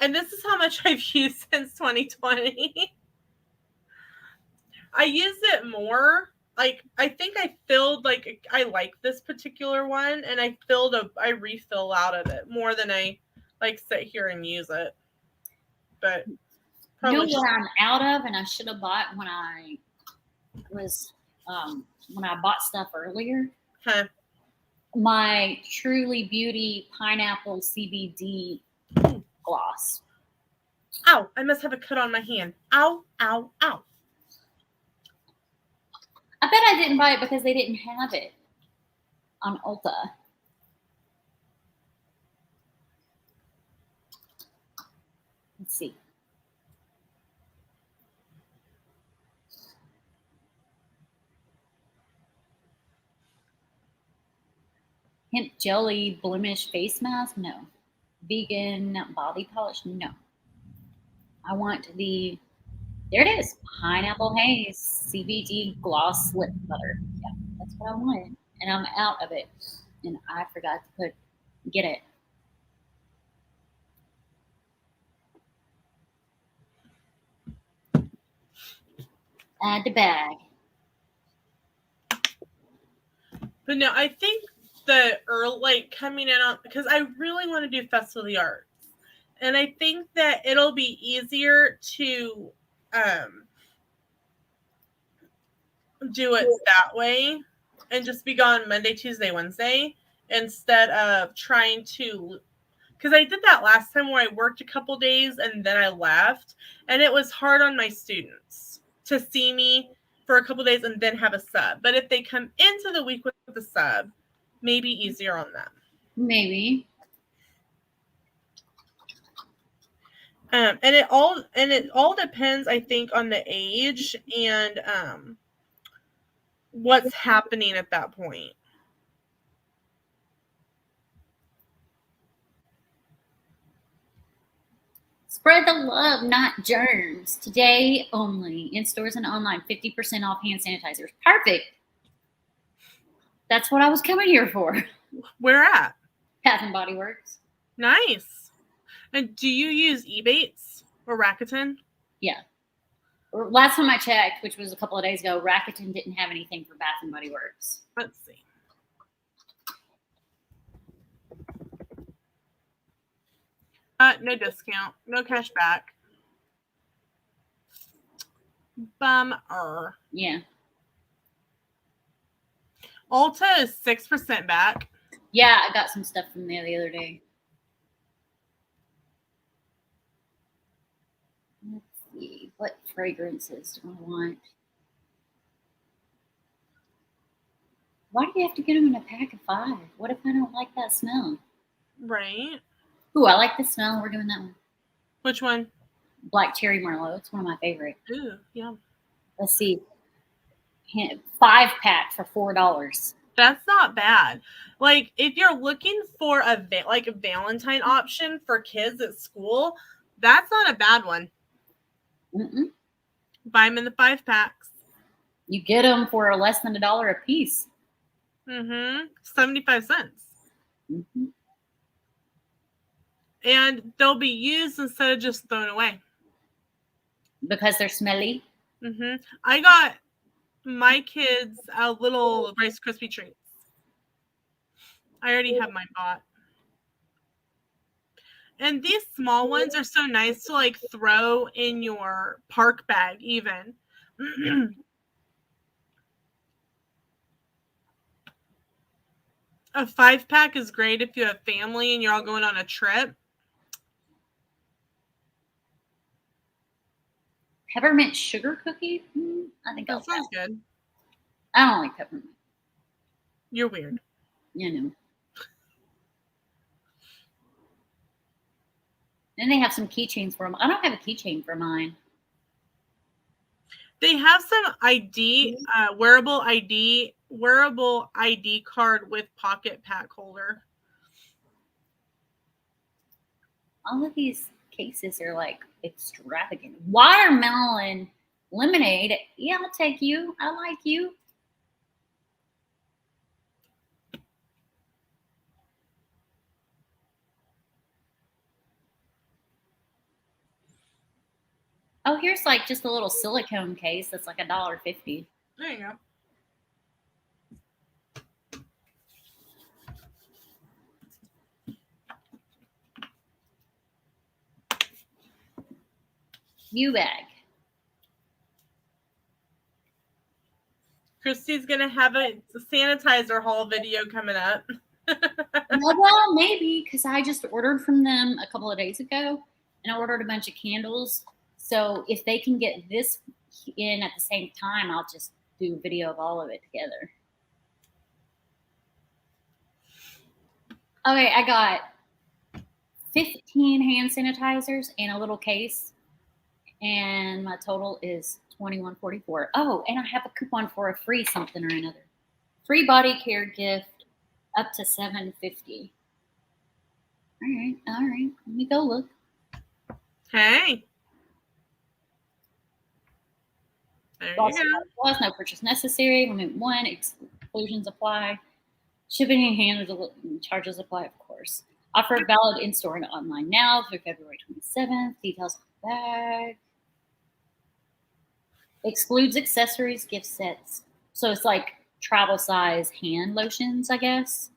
And this is how much I've used since 2020. I use it more. I think I filled, I like this particular one, and I refill out of it more than I sit here and use it. But you know what I'm out of, and I should have bought when I bought stuff earlier? Huh. My Truly Beauty Pineapple CBD gloss. Ow, I must have a cut on my hand. Ow, ow, ow. I bet I didn't buy it because they didn't have it on Ulta. Let's see. Hemp jelly blemish face mask? No. Vegan body polish? No. I want there it is. Pineapple Haze CBD gloss lip butter. Yeah, that's what I wanted. And I'm out of it. And I forgot to get it. Add the bag. But no, I think the coming in on, because I really want to do Festival of the Arts, and I think that it'll be easier to do it that way and just be gone Monday, Tuesday, Wednesday, instead of trying to, because I did that last time where I worked a couple days and then I left, and it was hard on my students to see me for a couple days and then have a sub. But if they come into the week with the sub, maybe easier on them. Maybe. And it all depends, I think, on the age and what's happening at that point. Spread the love, not germs. Today only. In stores and online, 50% off hand sanitizers. Perfect. That's what I was coming here for. Where at? Bath and Body Works. Nice. And do you use Ebates or Rakuten? Yeah. Last time I checked, which was a couple of days ago, Rakuten didn't have anything for Bath and Body Works. Let's see. No discount. No cash back. Bummer. Yeah. Ulta is 6% back. Yeah, I got some stuff from there the other day. Let's see. What fragrances do I want? Why do you have to get them in a pack of 5? What if I don't like that smell? Right. Ooh, I like the smell. We're doing that one. Which one? Black Cherry Merlot. It's one of my favorite. Ooh, yeah. Let's see. 5-pack for $4. That's not bad. Like, if you're looking for a Valentine option for kids at school, that's not a bad one. Mm-mm. Buy them in the 5-packs. You get them for less than $1 a piece. 75 cents. Mm-hmm. And they'll be used instead of just thrown away. Because they're smelly? I got my kids a little Rice Krispie treats. I already have mine bought. And these small ones are so nice to like throw in your park bag even. A 5-pack is great if you have family and you're all going on a trip. Peppermint sugar cookie? I think that sounds good. I don't like peppermint. You're weird. Yeah, no. Then they have some keychains for them. I don't have a keychain for mine. They have some ID, wearable ID card with pocket pack holder. All of these cases are like extravagant. Watermelon lemonade. Yeah, I'll take you. I like you. Oh, here's like just a little silicone case that's like $1.50. There you go. View bag. Christy's gonna have a sanitizer haul video coming up. Well, maybe because I just ordered from them a couple of days ago, and I ordered a bunch of candles. So if they can get this in at the same time, I'll just do a video of all of it together. Okay, I got 15 hand sanitizers and a little case, and my total is $21.44. Oh, and I have a coupon for a free something or another. Free body care gift up to $7.50. All right. Let me go look. Hey. There you go. No purchase necessary. Limit 1. Exclusions apply. Shipping and handling charges apply, of course. Offer valid in-store and online now through February 27th. Details on the bag. Excludes accessories, gift sets. So it's like travel size hand lotions, I guess.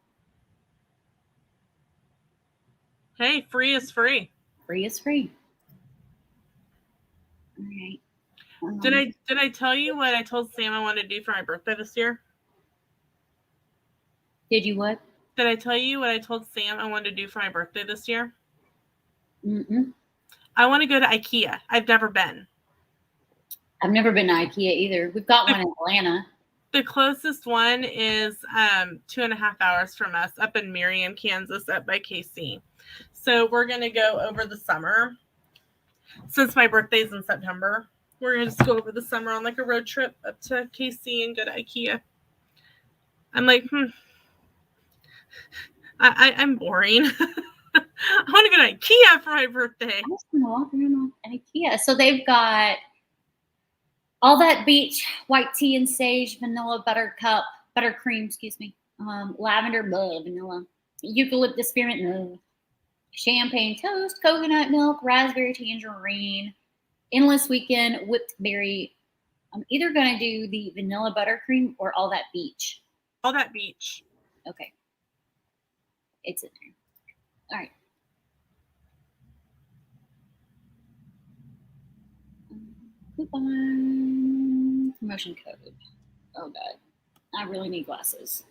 Hey, free is free. Free is free. All right. Did I tell you what I told Sam I wanted to do for my birthday this year? Did you what? Did I tell you what I told Sam I wanted to do for my birthday this year? Mm-mm. I want to go to IKEA. I've never been. I've never been to IKEA either. We've got one in Atlanta. The closest one is 2.5 hours from us up in Merriam, Kansas, up by KC. So we're going to go over the summer. Since my birthday's in September, we're going to just go over the summer on like a road trip up to KC and go to IKEA. I'm like, I'm boring. I want to go to IKEA for my birthday. I just want to walk around IKEA. So they've got all that beach, white tea and sage, vanilla buttercream, lavender, vanilla, eucalyptus spearmint, champagne toast, coconut milk, raspberry tangerine, Endless Weekend whipped berry. I'm either going to do the vanilla buttercream or all that beach. All that beach. Okay. It's in there. All right. Coupon. Promotion code. Oh, God. I really need glasses.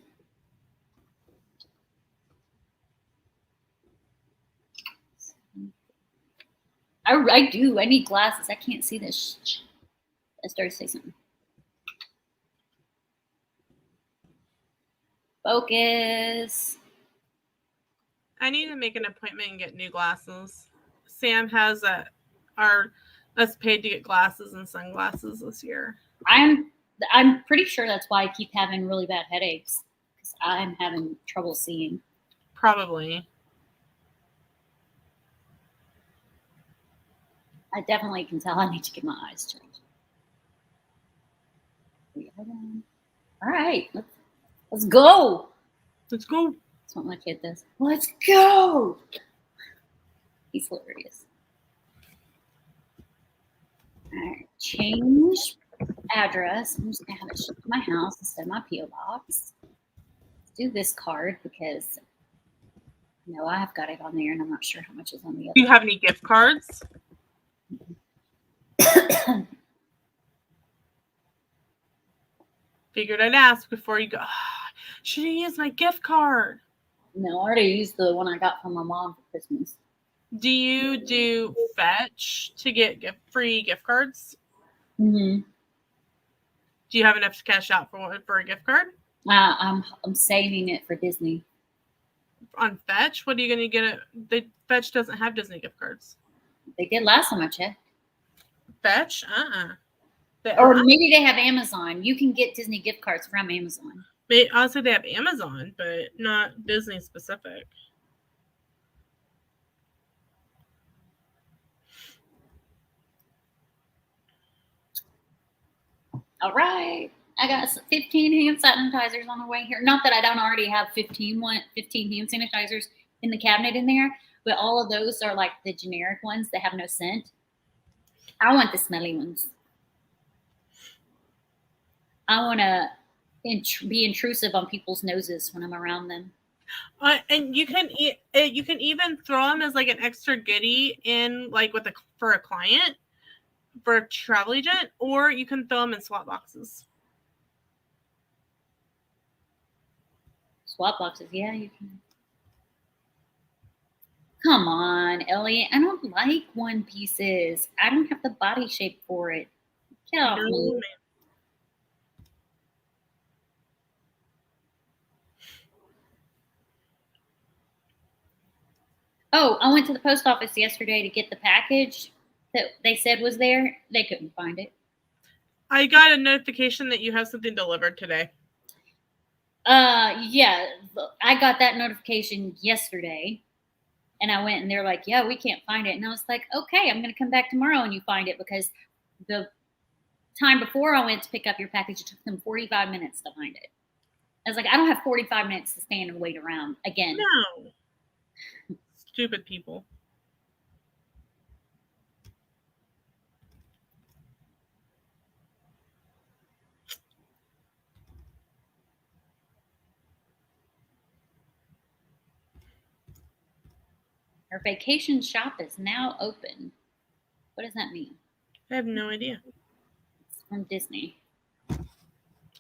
I do. I need glasses. I can't see this. I started to say something. Focus. I need to make an appointment and get new glasses. Sam has us paid to get glasses and sunglasses this year. I'm pretty sure that's why I keep having really bad headaches, because I'm having trouble seeing. Probably. I definitely can tell I need to get my eyes checked. All right, let's go. Let's go. That's what my kid does. Let's go. He's hilarious. All right, change address. I'm just gonna have it shipped to my house instead of my PO box. Let's do this card because I have got it on there, and I'm not sure how much is on the other. Do you have any gift cards? Figured I'd ask before you go. Should I use my gift card? No, I already used the one I got from my mom for Christmas. Do you do Fetch to get free gift cards? Mm-hmm. Do you have enough to cash out for a gift card? I'm saving it for Disney. On Fetch? What are you going to get? Fetch doesn't have Disney gift cards. They did last time I checked. Fetch? Or maybe they have Amazon. You can get Disney gift cards from Amazon. Honestly, they have Amazon, but not Disney specific. All right. I got 15 hand sanitizers on the way here. Not that I don't already have 15 hand sanitizers in the cabinet in there, but all of those are like the generic ones that have no scent. I want the smelly ones. I want to be intrusive on people's noses when I'm around them. And you can even throw them as like an extra goodie in like for a client, for a travel agent, or you can throw them in swap boxes. Swap boxes, yeah, you can. Come on, Elliot. I don't like one pieces. I don't have the body shape for it. Get off me. Oh, I went to the post office yesterday to get the package that they said was there. They couldn't find it. I got a notification that you have something delivered today. Yeah, I got that notification yesterday, and I went and they're like, yeah, we can't find it. And I was like, okay, I'm going to come back tomorrow and you find it, because the time before I went to pick up your package, it took them 45 minutes to find it. I was like, I don't have 45 minutes to stand and wait around again. No. Stupid people. Our vacation shop is now open. What does that mean? I have no idea. It's from Disney.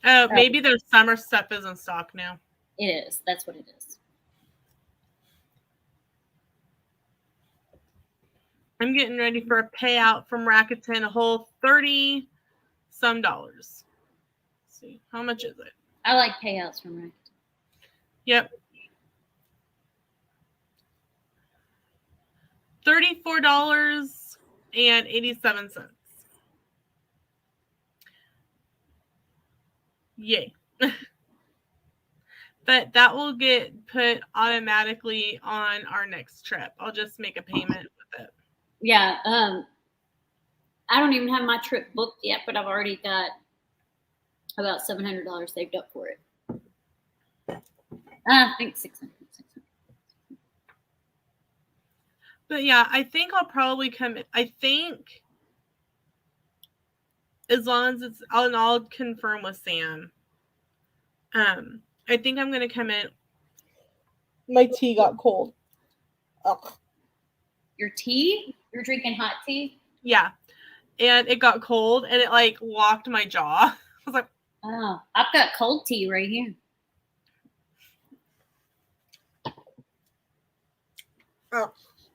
Oh, maybe their summer stuff is in stock now. It is. That's what it is. I'm getting ready for a payout from Rakuten, a whole $30-some. Let's see, how much is it? I like payouts from Rakuten. Yep. $34.87. Yay. But that will get put automatically on our next trip. I'll just make a payment with it. Yeah. I don't even have my trip booked yet, but I've already got about $700 saved up for it. I think 600. But yeah, I think I'll probably come. I think as long as it's, and I'll confirm with Sam. I think I'm gonna come in. My tea got cold. Ugh. Your tea? You're drinking hot tea? Yeah, and it got cold, and it like locked my jaw. I was like, oh, I've got cold tea right here. oh.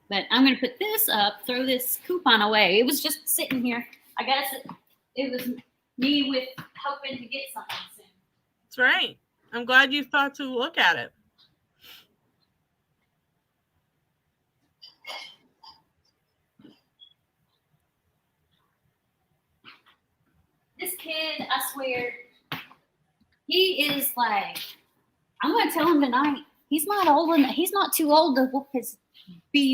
But I'm going to put this up, throw this coupon away. It was just sitting here. I guess it was me with hoping to get something soon. That's right. I'm glad you thought to look at it. This kid, I swear, he is like, I'm going to tell him tonight. He's not old enough. He's not too old to whoop his butt.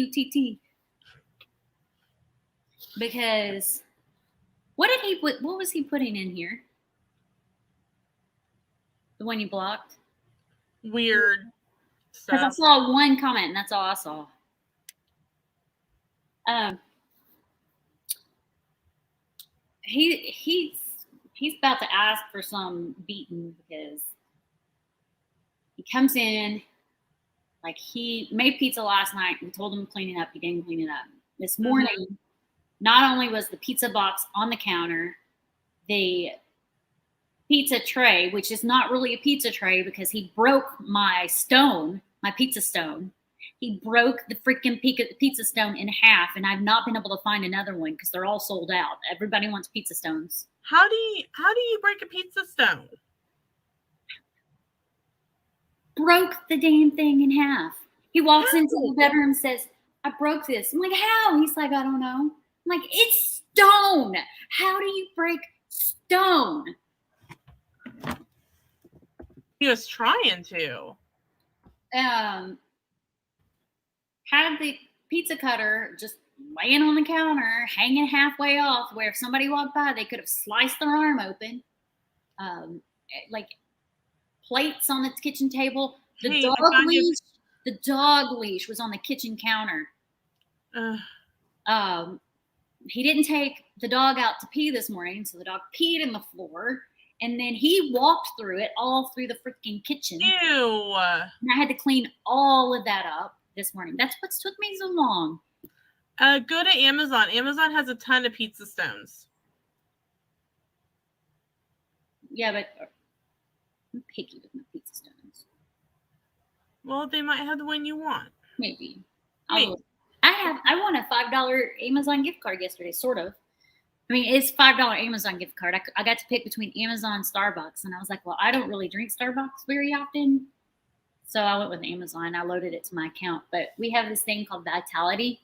Because what was he putting in here? The one you blocked? Weird Because I stuff. saw one comment and that's all I saw. He's about to ask for some beating because he comes in like he made pizza last night. We told him to clean it up. He didn't clean it up. This morning, not only was the pizza box on the counter, the pizza tray, which is not really a pizza tray because he broke my pizza stone. He broke the freaking pizza stone in half, and I've not been able to find another one because they're all sold out. Everybody wants pizza stones. How do you break a pizza stone? Broke the damn thing in half. He walks into the bedroom and says, I broke this. I'm like, how? He's like, I don't know. I'm like, it's stone. How do you break stone? He was trying to. Had the pizza cutter just laying on the counter, hanging halfway off, where if somebody walked by, they could have sliced their arm open. Like plates on the kitchen table. The dog leash was on the kitchen counter. He didn't take the dog out to pee this morning, so the dog peed in the floor, and then he walked through it all through the freaking kitchen. Ew! And I had to clean all of that up this morning. That's what took me so long. Go to Amazon. Amazon has a ton of pizza stones. Yeah, but I'm picky with my pizza stones. Well, they might have the one you want. Maybe. I won a $5 Amazon gift card yesterday, sort of. I mean, it's $5 Amazon gift card. I got to pick between Amazon and Starbucks, and I was like, well, I don't really drink Starbucks very often. So I went with Amazon. I loaded it to my account. But we have this thing called Vitality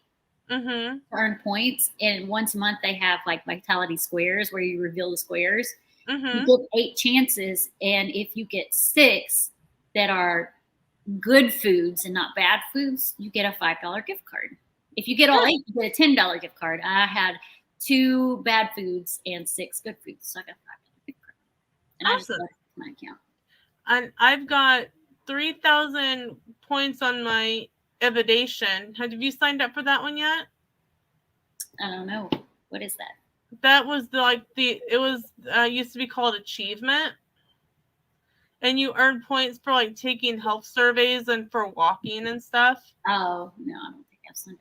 to earn points. And once a month, they have like Vitality squares where you reveal the squares. You get 8 chances. And if you get 6 that are good foods and not bad foods, you get a $5 gift card. If you get all 8, you get a $10 gift card. I had 2 bad foods and 6 good foods. So I got a $5 gift card. And I just loaded it to my account. And I've got 3,000 points on my Evidation. Have you signed up for that one yet? I don't know. What is that? That was it was used to be called Achievement. And you earn points for like taking health surveys and for walking and stuff. Oh, no, I don't think I've signed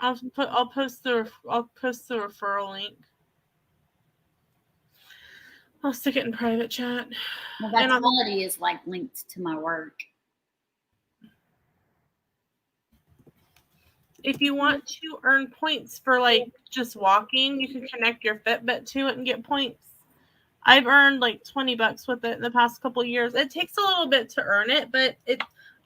up for that. I'll post the referral link. I'll stick it in private chat. Well, Vitality is like linked to my work. If you want to earn points for like just walking, you can connect your Fitbit to it and get points. I've earned like $20 with it in the past couple of years. It takes a little bit to earn it, but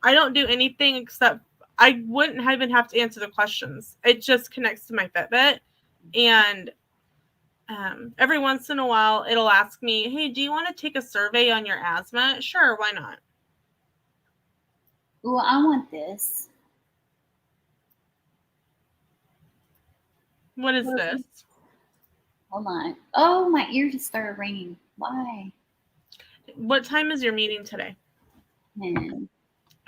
I don't do anything except I wouldn't even have to answer the questions. It just connects to my Fitbit, and every once in a while it'll ask me, hey, do you want to take a survey on your asthma? Sure, why not? Well, I want this. What is this? Hold on. Oh, my ear just started ringing. Why? What time is your meeting today? 10.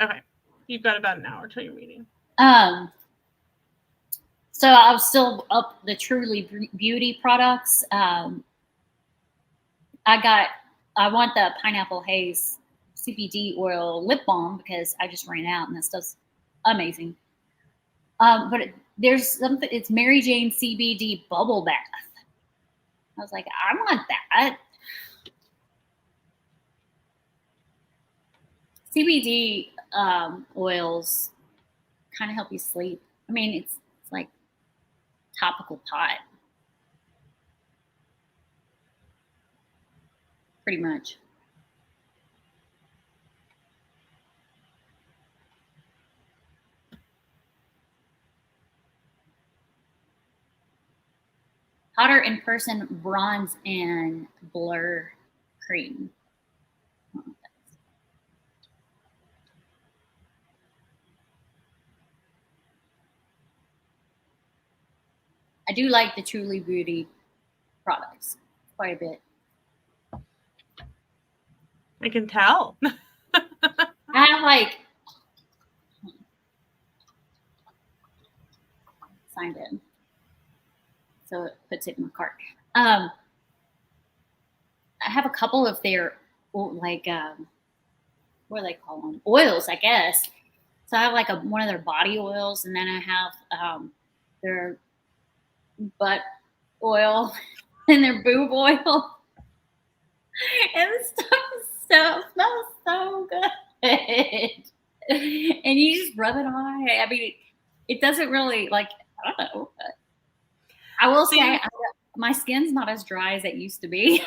Okay. You've got about an hour till your meeting. So I was still up the Truly Beauty products. I want the Pineapple Haze CBD oil lip balm because I just ran out and that stuff's amazing. But there's something, it's Mary Jane CBD bubble bath. I was like, I want that. CBD oils kind of help you sleep. I mean, it's like topical pot. Pretty much. Hotter in person bronze and blur cream. I do like the Truly Beauty products quite a bit. I can tell. I have like signed in, so it puts it in my cart. I have a couple of their like what do they call them? Oils, I guess. So I have like one of their body oils, and then I have their butt oil and their boob oil. And the stuff smells so good. And you just rub it on. I mean, it doesn't really, like, I don't know. I will say my skin's not as dry as it used to be.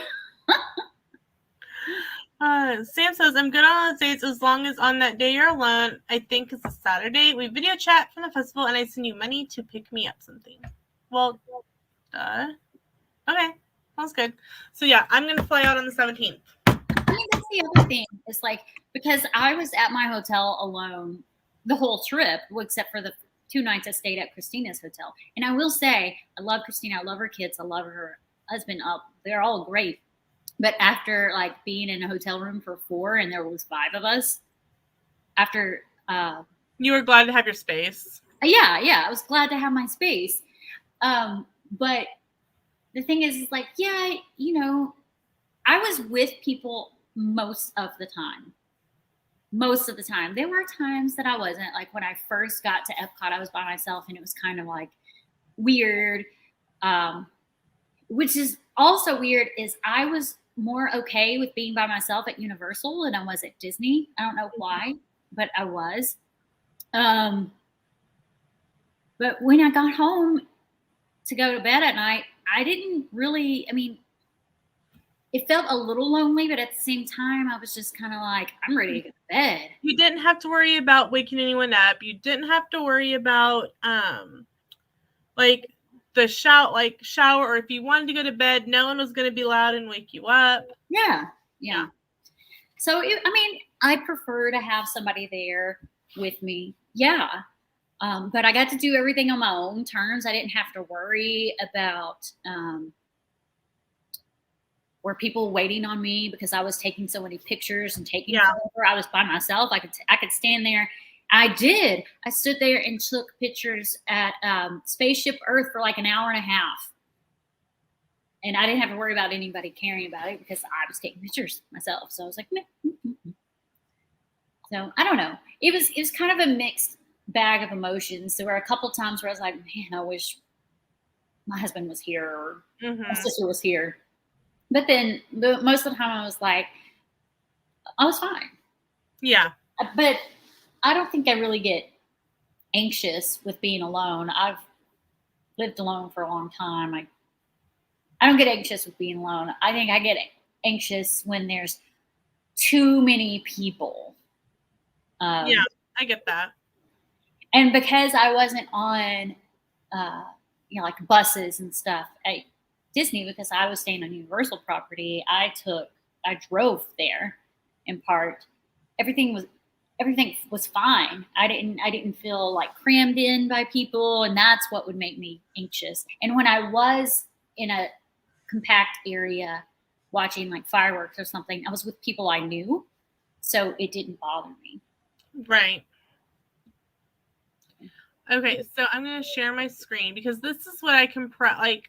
Sam says, I'm good on those dates as long as on that day you're alone. I think it's a Saturday. We video chat from the festival and I send you money to pick me up something. Well, okay. Sounds good. So yeah, I'm going to fly out on the 17th. I mean, that's the other thing. It's like, because I was at my hotel alone the whole trip, except for the 2 nights I stayed at Christina's hotel. And I will say, I love Christina. I love her kids. I love her husband. They're all great. But after like being in a hotel room for 4 and there was 5 of us, after you were glad to have your space. Yeah, I was glad to have my space. But the thing is like, yeah, you know, I was with people most of the time. Most of the time. There were times that I wasn't. Like when I first got to Epcot, I was by myself and it was kind of like weird. Which is also weird is I was more okay with being by myself at Universal than I was at Disney. I don't know why, but I was. But when I got home to go to bed at night, I didn't really, I mean, it felt a little lonely, but at the same time, I was just kind of like, I'm ready to go to bed. You didn't have to worry about waking anyone up. You didn't have to worry about, like, the shower, or if you wanted to go to bed, no one was going to be loud and wake you up. Yeah. So, I mean, I prefer to have somebody there with me. Yeah. But I got to do everything on my own terms. I didn't have to worry about were people waiting on me because I was taking so many pictures and taking over. I was by myself. I could stand there. I did. I stood there and took pictures at Spaceship Earth for like an hour and a half. And I didn't have to worry about anybody caring about it because I was taking pictures myself. So I was like, meh. So I don't know. It was kind of a mixed bag of emotions. There were a couple times where I was like, man, I wish my husband was here or my sister was here. But then most of the time I was like, I was fine. Yeah. But I don't think I really get anxious with being alone. I've lived alone for a long time. I don't get anxious with being alone. I think I get anxious when there's too many people. Yeah, I get that. And because I wasn't on, like buses and stuff at Disney, because I was staying on Universal property, I drove there in part. Everything was fine. I didn't feel like crammed in by people, and that's what would make me anxious. And when I was in a compact area watching like fireworks or something, I was with people I knew, so it didn't bother me. Right. Okay, so I'm going to share my screen because this is what I can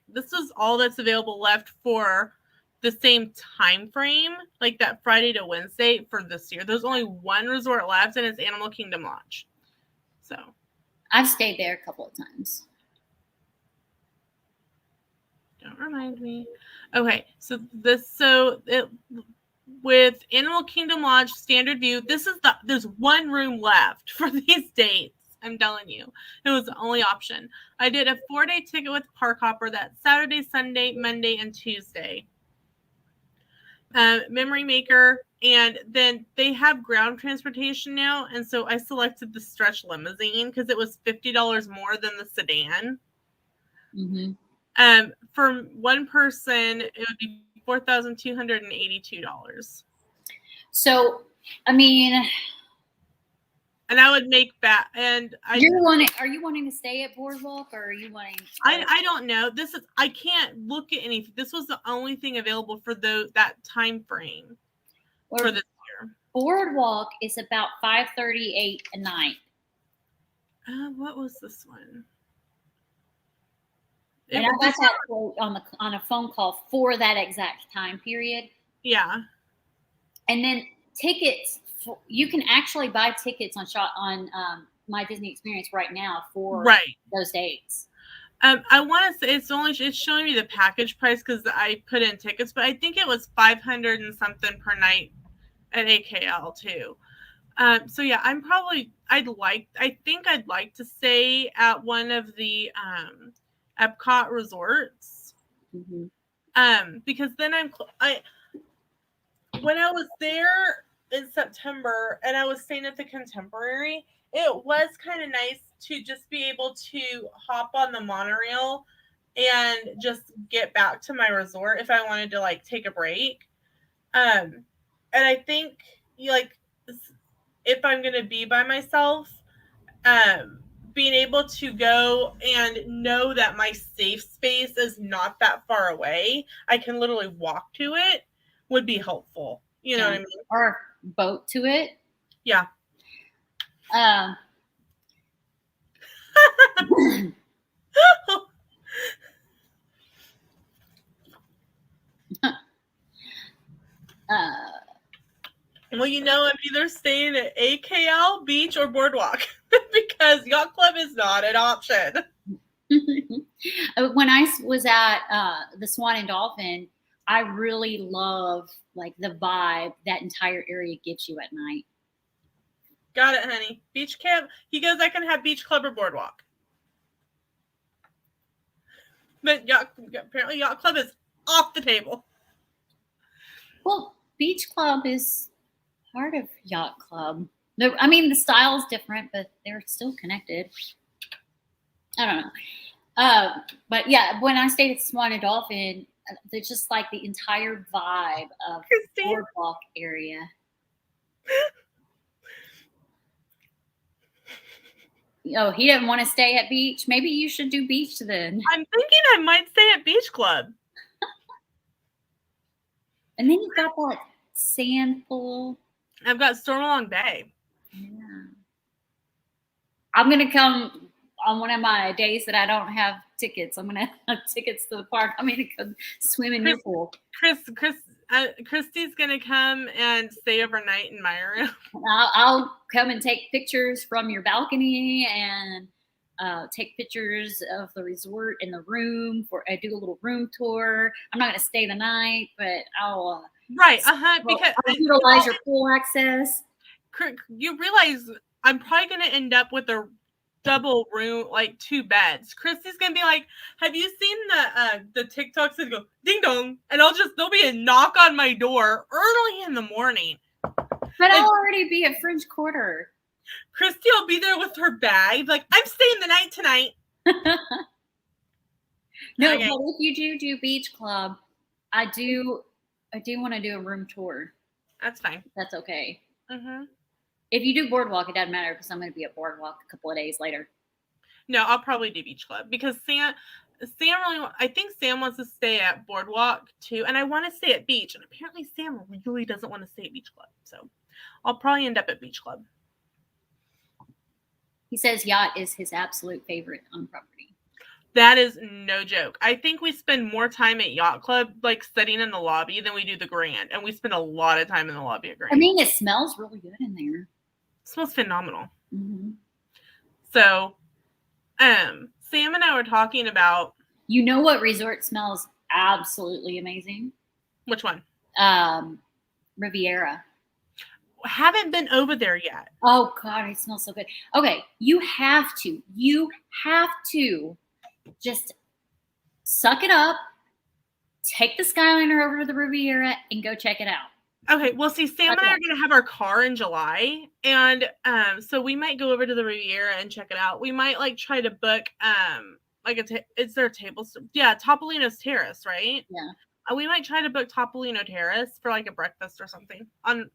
this is all that's available left for the same time frame, like that Friday to Wednesday for this year. There's only one resort left, and it's Animal Kingdom Lodge. So I've stayed there a couple of times. Don't remind me. Okay, so with Animal Kingdom Lodge Standard View, there's one room left for these dates. I'm telling you, it was the only option. I did a 4-day ticket with Park Hopper. That's Saturday, Sunday, Monday, and Tuesday. Memory Maker, and then they have ground transportation now, and so I selected the stretch limousine because it was $50 more than the sedan. Mm-hmm. For one person, it would be $4,282. So, I mean, and I would make back. And are you wanting to stay at Boardwalk, or are you wanting? I don't know. I can't look at anything. This was the only thing available for that time frame for this year. Boardwalk is about $538 a night. What was this one? And I got that quote on a phone call for that exact time period. Yeah. And then tickets, you can actually buy tickets on My Disney Experience right now for those dates. I want to say it's showing me the package price because I put in tickets, but I think it was $500 and something per night at AKL too. So yeah, I think I'd like to stay at one of the Epcot resorts. Mm-hmm. Because then when I was there in September and I was staying at the Contemporary, it was kind of nice to just be able to hop on the monorail and just get back to my resort if I wanted to like take a break. And I think if I'm going to be by myself, being able to go and know that my safe space is not that far away, I can literally walk to it, would be helpful. You know what I mean? Or boat to it. Yeah. Well, I'm either staying at AKL, Beach, or Boardwalk because Yacht Club is not an option. When I was at the Swan and Dolphin, I really love like the vibe that entire area gives you at night. Got it, honey. Beach camp. He goes, I can have Beach Club or Boardwalk. But apparently Yacht Club is off the table. Well, Beach Club is part of Yacht Club. I mean, the style is different, but they're still connected. I don't know. But yeah, when I stayed at Swan and Dolphin, they're just like the entire vibe of the Boardwalk area. Oh, he didn't want to stay at Beach. Maybe you should do Beach then. I'm thinking I might stay at Beach Club. And then you've got that sand pool. I've got Stormalong Bay. Yeah. I'm going to come on one of my days that I don't have tickets. I'm going to have tickets to the park. I'm going to go swim in your pool. Christy's going to come and stay overnight in my room. I'll come and take pictures from your balcony and take pictures of the resort and the room. I do a little room tour. I'm not going to stay the night, but I'll because I'll utilize your pool access. You realize I'm probably going to end up with a double room, like 2 beds. Christy's gonna be like, have you seen the TikToks that go ding dong, and there'll be a knock on my door early in the morning, but I'll already be at French Quarter. Christy will be there with her bag like, I'm staying the night tonight. No, okay. But if you do Beach Club, I do want to do a room tour. That's fine. That's okay. Mm-hmm. If you do Boardwalk, it doesn't matter because I'm going to be at Boardwalk a couple of days later. No, I'll probably do Beach Club because I think Sam wants to stay at Boardwalk too, and I want to stay at Beach, and apparently Sam really doesn't want to stay at Beach Club, so I'll probably end up at Beach Club. He says yacht is his absolute favorite on property. That is no joke. I think we spend more time at Yacht Club, like sitting in the lobby, than we do the Grand, and we spend a lot of time in the lobby at Grand. I mean, it smells really good in there. It smells phenomenal. Mm-hmm. So, Sam and I were talking about. You know what resort smells absolutely amazing? Which one? Riviera. Haven't been over there yet. Oh God, it smells so good. Okay, you have to just suck it up, take the Skyliner over to the Riviera, and go check it out. Okay, well, see, Sam and I are going to have our car in July, and so we might go over to the Riviera and check it out. We might like try to book like is there a table? Yeah, Topolino's Terrace, right? Yeah. We might try to book Topolino Terrace for like a breakfast or something. On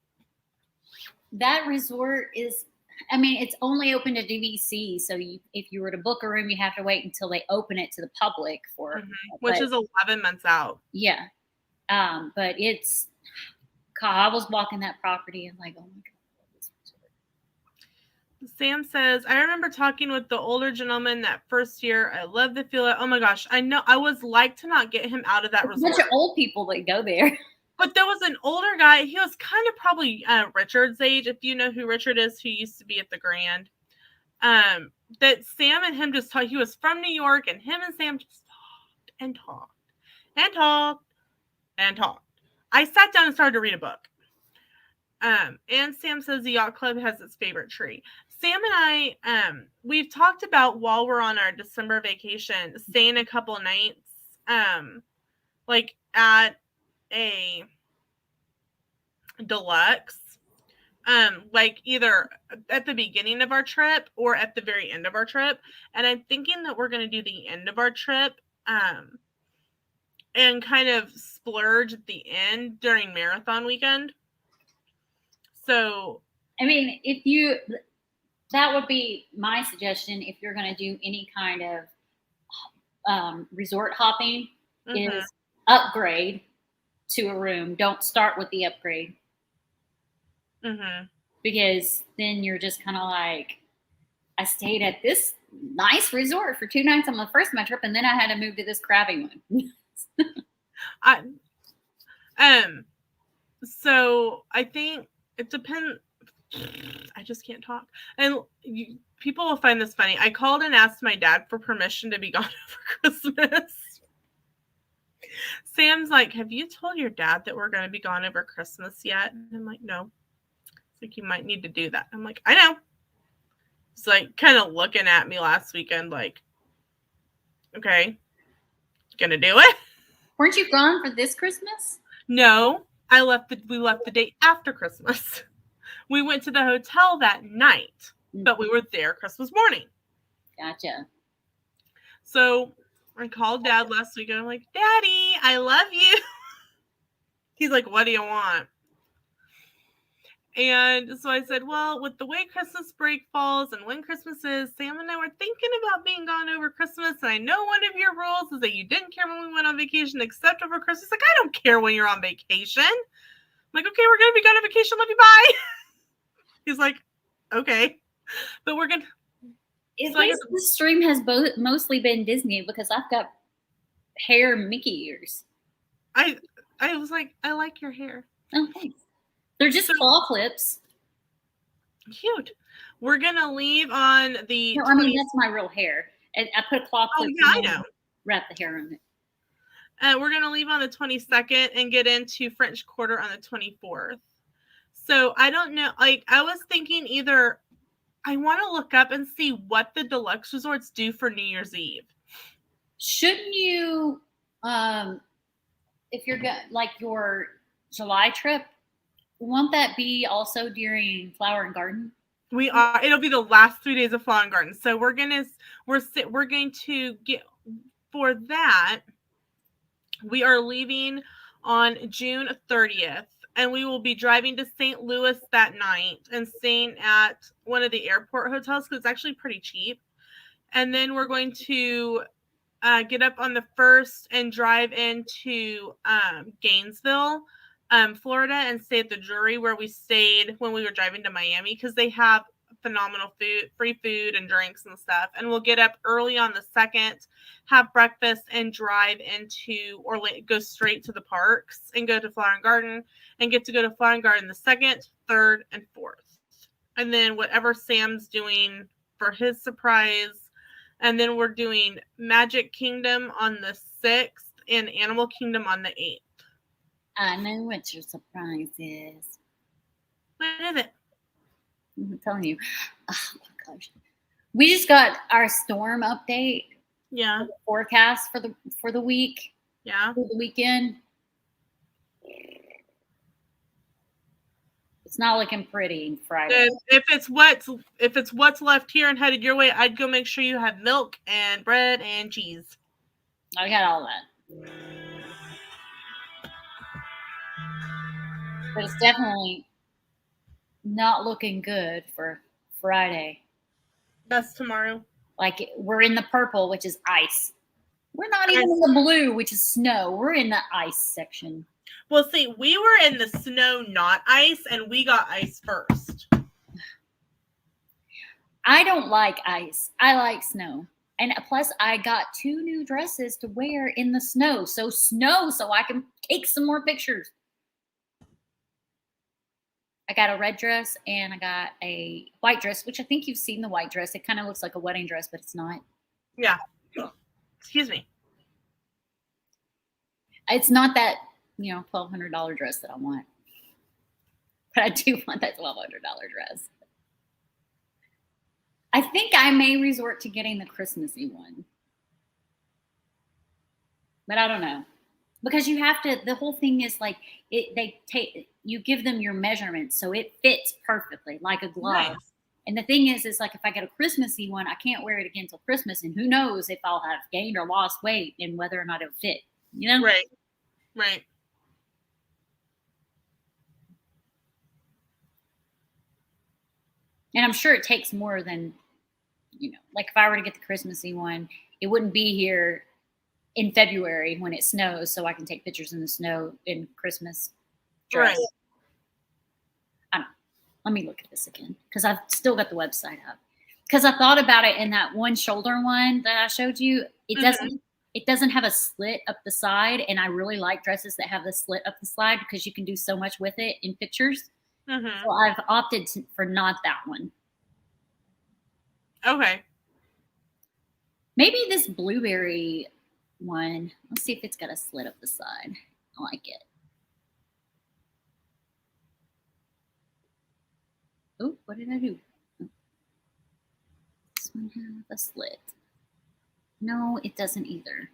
that resort is, I mean, it's only open to DVC, so if you were to book a room, you have to wait until they open it to the public for, which is 11 months out. Yeah, but it's. God, I was walking that property and like, oh my God. Sam says, I remember talking with the older gentleman that first year. I love the feel. Oh my gosh. I know. I was like to not get him out of that resort. A bunch of old people that go there. But there was an older guy. He was kind of probably Richard's age, if you know who Richard is, who used to be at the Grand. That Sam and him just talked. He was from New York, and him and Sam just talked and talked and talked and talked. I sat down and started to read a book. And Sam says the Yacht Club has its favorite tree. Sam and I, we've talked about while we're on our December vacation, staying a couple nights, like at a deluxe, like either at the beginning of our trip or at the very end of our trip. And I'm thinking that we're going to do the end of our trip, and kind of splurge at the end during marathon weekend. So, I mean, that would be my suggestion if you're going to do any kind of resort hopping, is upgrade to a room. Don't start with the upgrade. Because then you're just kind of like, I stayed at this nice resort for 2 nights on the first of my trip, and then I had to move to this crappy one. So I think it depends. I just can't talk. And people will find this funny. I called and asked my dad for permission to be gone over Christmas. Sam's like, have you told your dad that we're going to be gone over Christmas yet? And I'm like, no. It's like, you might need to do that. I'm like, I know. It's like kind of looking at me last weekend like, okay, gonna do it. Weren't you gone for this Christmas? No, we left the day after Christmas. We went to the hotel that night, but we were there Christmas morning. Gotcha. So I called Dad last week and I'm like, Daddy, I love you. He's like, what do you want? And so I said, well, with the way Christmas break falls and when Christmas is, Sam and I were thinking about being gone over Christmas. And I know one of your rules is that you didn't care when we went on vacation except over Christmas. Like, I don't care when you're on vacation. I'm like, okay, we're going to be gone on vacation. Love you, bye. He's like, okay. But we're going to. At least the stream has mostly been Disney because I've got hair Mickey ears. I was like, I like your hair. Oh, thanks. They're just claw clips. Cute. We're going to leave on the... No, I mean, that's my real hair. And I put a claw clip. Oh, yeah, I know. Wrap the hair on it. We're going to leave on the 22nd and get into French Quarter on the 24th. So I don't know. Like, I was thinking either I want to look up and see what the deluxe resorts do for New Year's Eve. Shouldn't you, if you're like your July trip, won't that be also during Flower and Garden? We are. It'll be the last 3 days of Flower and Garden. So we're going to get for that. We are leaving on June 30th, and we will be driving to St. Louis that night and staying at one of the airport hotels because it's actually pretty cheap. And then we're going to get up on the 1st and drive into Gainesville, Florida, and stay at the Drury where we stayed when we were driving to Miami because they have phenomenal food, free food and drinks and stuff. And we'll get up early on the 2nd, have breakfast, and drive into Orlando, go straight to the parks and go to Flower and Garden, and get to go to Flower and Garden the 2nd, 3rd, and 4th. And then whatever Sam's doing for his surprise. And then we're doing Magic Kingdom on the 6th and Animal Kingdom on the 8th. I know what your surprise is. What is it? I'm telling you. Oh my gosh. We just got our storm update. Yeah. Forecast for the week. Yeah. For the weekend. It's not looking pretty Friday. If it's what's left here and headed your way, I'd go make sure you have milk and bread and cheese. I got all that. But it's definitely not looking good for Friday. That's tomorrow. Like, we're in the purple, which is ice. We're not even in the blue, which is snow. We're in the ice section. Well, see, we were in the snow, not ice, and we got ice first. I don't like ice. I like snow. And plus, I got 2 new dresses to wear in the snow. So I can take some more pictures. I got a red dress and I got a white dress, which I think you've seen the white dress. It kind of looks like a wedding dress, but it's not. Yeah. Excuse me. It's not that, $1,200 dress that I want. But I do want that $1,200 dress. I think I may resort to getting the Christmassy one. But I don't know. Because you have to, the whole thing is like, you give them your measurements, so it fits perfectly, like a glove. Nice. And the thing is like, if I get a Christmassy one, I can't wear it again till Christmas, and who knows if I'll have gained or lost weight and whether or not it'll fit, Right. And I'm sure it takes more than, like if I were to get the Christmassy one, it wouldn't be here in February when it snows, so I can take pictures in the snow in Christmas dress. Right. I don't know. Let me look at this again because I've still got the website up. Because I thought about it in that one shoulder one that I showed you. It doesn't have a slit up the side, and I really like dresses that have the slit up the side because you can do so much with it in pictures. So I've opted for not that one. Okay. Maybe this blueberry one. Let's see if it's got a slit up the side. I like it. Oh, what did I do? This one has a slit. No, it doesn't either.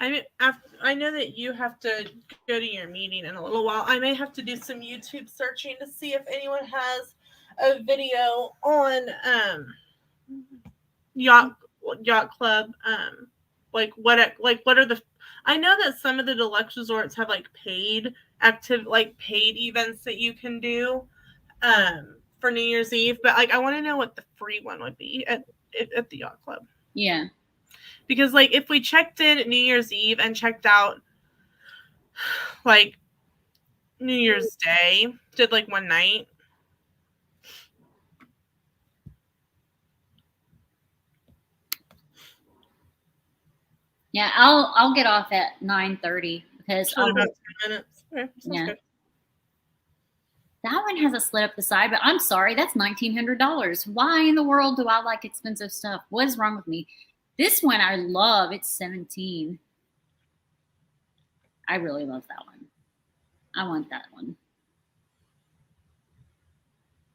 I know that you have to go to your meeting in a little while. I may have to do some YouTube searching to see if anyone has a video on yacht club. What are the? I know that some of the deluxe resorts have paid events that you can do for New Year's Eve, but I want to know what the free one would be at the yacht club. Yeah. Because if we checked in New Year's Eve and checked out New Year's Day, did one night. Yeah, I'll get off at 9:30 because about 10 minutes. Okay, yeah. Good. That one has a slit up the side, but I'm sorry, that's $1,900. Why in the world do I like expensive stuff? What is wrong with me? This one I love. It's $17. I really love that one. I want that one.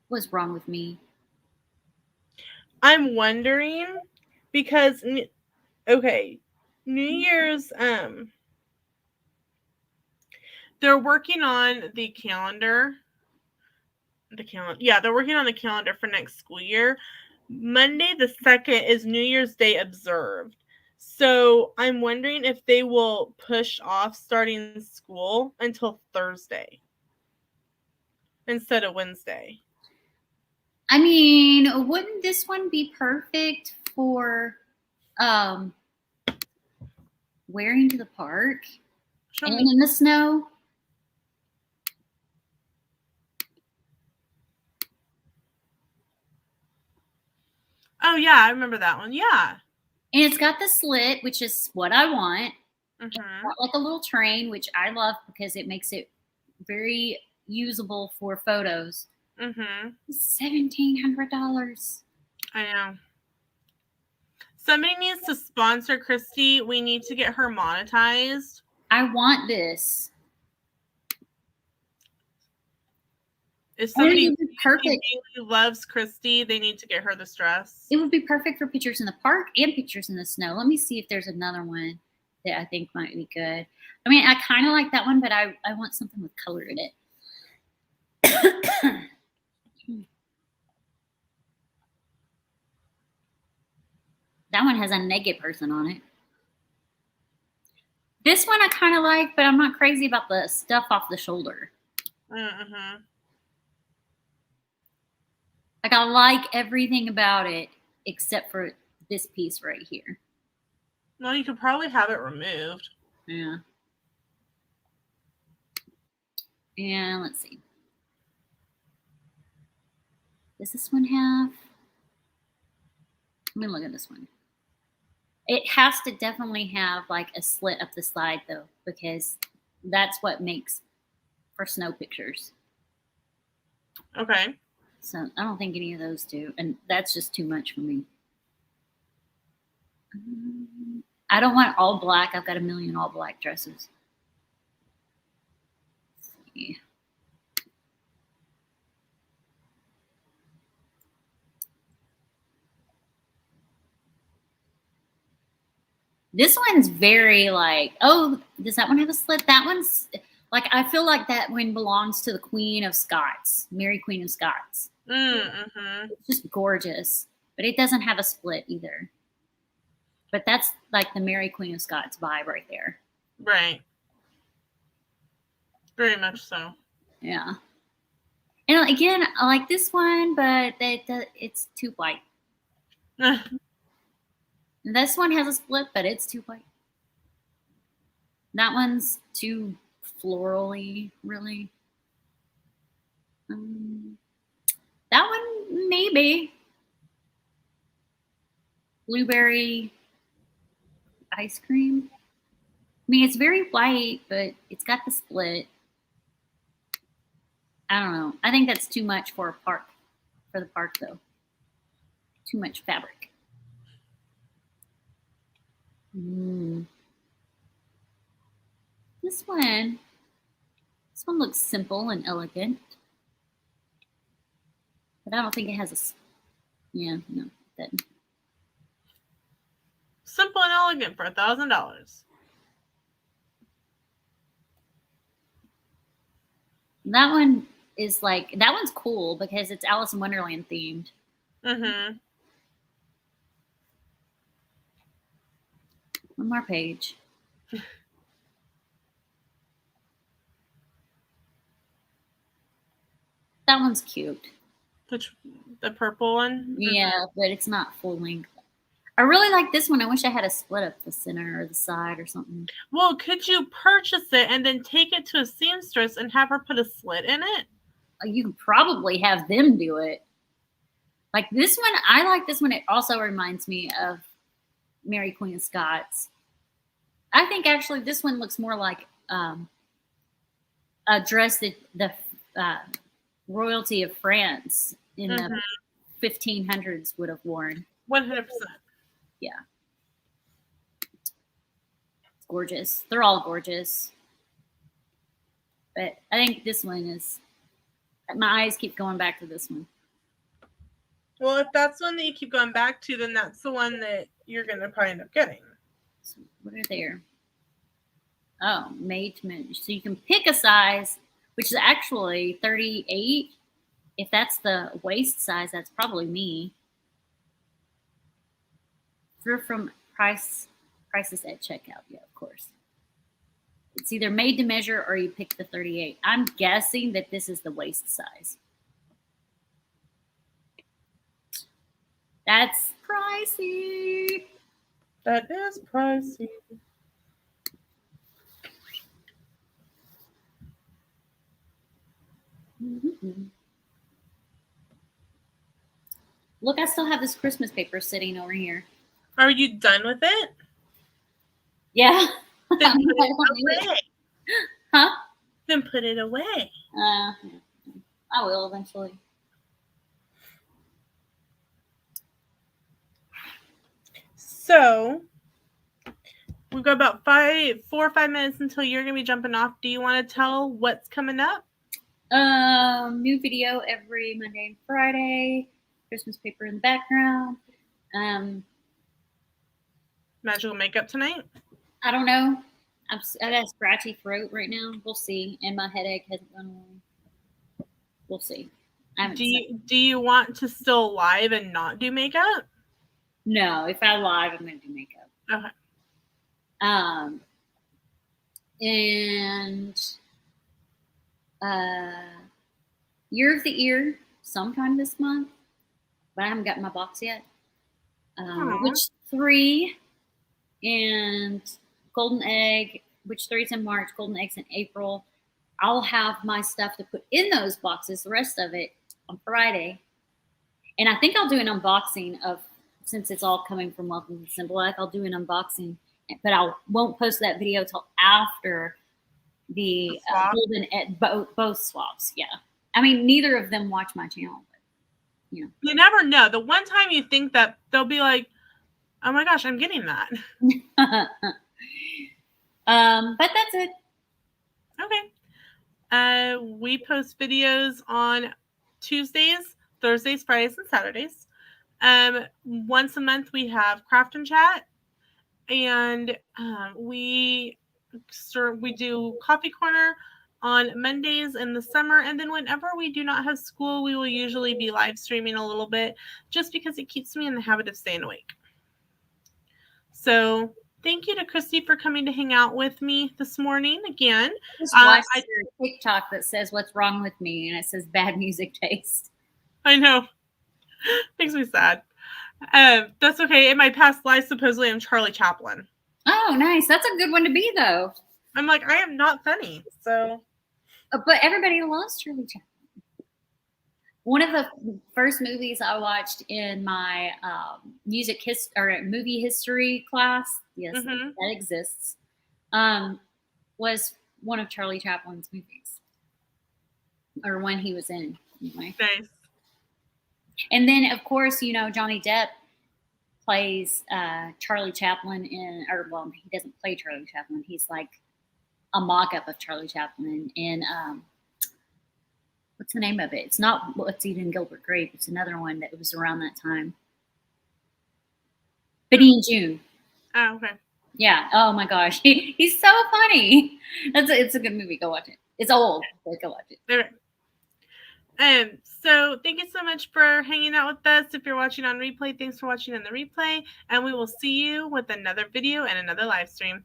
What's wrong with me? I'm wondering because New Year's they're working on the calendar. They're working on the calendar for next school year. Monday the 2nd is New Year's Day observed. So I'm wondering if they will push off starting school until Thursday instead of Wednesday. I mean, wouldn't this one be perfect for wearing to the park and in the snow? Oh, yeah, I remember that one. Yeah. And it's got the slit, which is what I want. Mm-hmm. It's got like a little train, which I love because it makes it very usable for photos. Mm-hmm. $1,700. I know. Somebody needs to sponsor Christy. We need to get her monetized. I want this. If somebody would be perfect. really loves Christy, they need to get her this dress. It would be perfect for pictures in the park and pictures in the snow. Let me see if there's another one that I think might be good. I mean, I kind of like that one, but I want something with color in it. That one has a naked person on it. This one I kind of like, but I'm not crazy about the stuff off the shoulder. Mm-hmm. Like, I like everything about it except for this piece right here. Well, you could probably have it removed. Yeah. And let's see. Does this one have? Let me look at this one. It has to definitely have like a slit up the side though, because that's what makes for snow pictures. Okay. So I don't think any of those do, and that's just too much for me. I don't want all black. I've got a million all black dresses. Let's see. This one's very like, oh, does that one have a slit? That one's like, I feel like that one belongs to the Queen of Scots, Mary Queen of Scots. Mm-hmm. It's just gorgeous, but it doesn't have a split either. But that's like the Mary Queen of Scots vibe right there. Right. Very much so. Yeah. And again, I like this one, but it's too white. This one has a split, but it's too white. That one's too florally, really. That one, maybe. Blueberry ice cream. I mean, it's very white, but it's got the split. I don't know. I think that's too much for a park, for the park, though. Too much fabric. This one looks simple and elegant. But I don't think it has a, yeah, no, it doesn't. Simple and elegant for $1,000. That one is like, that one's cool because it's Alice in Wonderland themed. Mm-hmm. One more page. That one's cute. Which, the purple one? Yeah, but it's not full length. I really like this one. I wish I had a split up the center or the side or something. Well, could you purchase it and then take it to a seamstress and have her put a slit in it? You could probably have them do it. Like this one, I like this one. It also reminds me of Mary Queen of Scots. I think actually this one looks more like a dress that the royalty of France in the 1500s would have worn. 100%. Yeah. It's gorgeous. They're all gorgeous. But I think this one is, my eyes keep going back to this one. Well, if that's one that you keep going back to, then that's the one that you're going to probably end up getting. So what are there? Oh, made to measure. So you can pick a size, which is actually 38. If that's the waist size, that's probably me. Through from prices at checkout. Yeah, of course. It's either made to measure or you pick the 38. I'm guessing that this is the waist size. That's pricey. That is pricey. Mm-hmm. Look, I still have this Christmas paper sitting over here. Are you done with it? Yeah. Then put I it don't need it. away. Huh? Then put it away. I will eventually. So we've got about 4 or 5 minutes until you're gonna be jumping off. Do you want to tell what's coming up? New video every Monday and Friday. Christmas paper in the background. Magical makeup tonight? I don't know. I got a scratchy throat right now. We'll see. And my headache hasn't gone away. We'll see. Do you want to still live and not do makeup? No, if I live, I'm going to do makeup. Okay. And Year of the Ear sometime this month, but I haven't gotten my box yet. Which 3 and Golden Egg, which 3's in March, Golden Egg's in April. I'll have my stuff to put in those boxes, the rest of it, on Friday. And I think I'll do an unboxing of, since it's all coming from Welcome to Simple Life, I'll do an unboxing, but I won't post that video till after the Golden Egg, both swaps. Yeah. I mean, neither of them watch my channel, but you never know. The one time you think that they'll be like, oh my gosh, I'm getting that. But that's it. Okay. We post videos on Tuesdays, Thursdays, Fridays, and Saturdays. Once a month we have Craft and Chat, and we do Coffee Corner on Mondays in the summer, and then whenever we do not have school, we will usually be live streaming a little bit, just because it keeps me in the habit of staying awake. So thank you to Krispie for coming to hang out with me this morning again. Just watched your TikTok that says what's wrong with me, and it says bad music taste. I know. Makes me sad. That's okay. In my past life, supposedly I'm Charlie Chaplin. Oh, nice. That's a good one to be, though. I'm like, I am not funny, so. But everybody loves Charlie Chaplin. One of the first movies I watched in my movie history class, yes, that exists, was one of Charlie Chaplin's movies, or one he was in, anyway. Nice. And then, of course, Johnny Depp plays Charlie Chaplin he doesn't play Charlie Chaplin. He's like a mock-up of Charlie Chaplin in what's the name of it? It's not What's Eating Gilbert Grape. It's another one that was around that time. Benny and June. Oh, okay. Yeah. Oh my gosh, he's so funny. It's a good movie. Go watch it. It's old, but go watch it. Okay. So thank you so much for hanging out with us. If you're watching on replay, thanks for watching on the replay, and we will see you with another video and another live stream.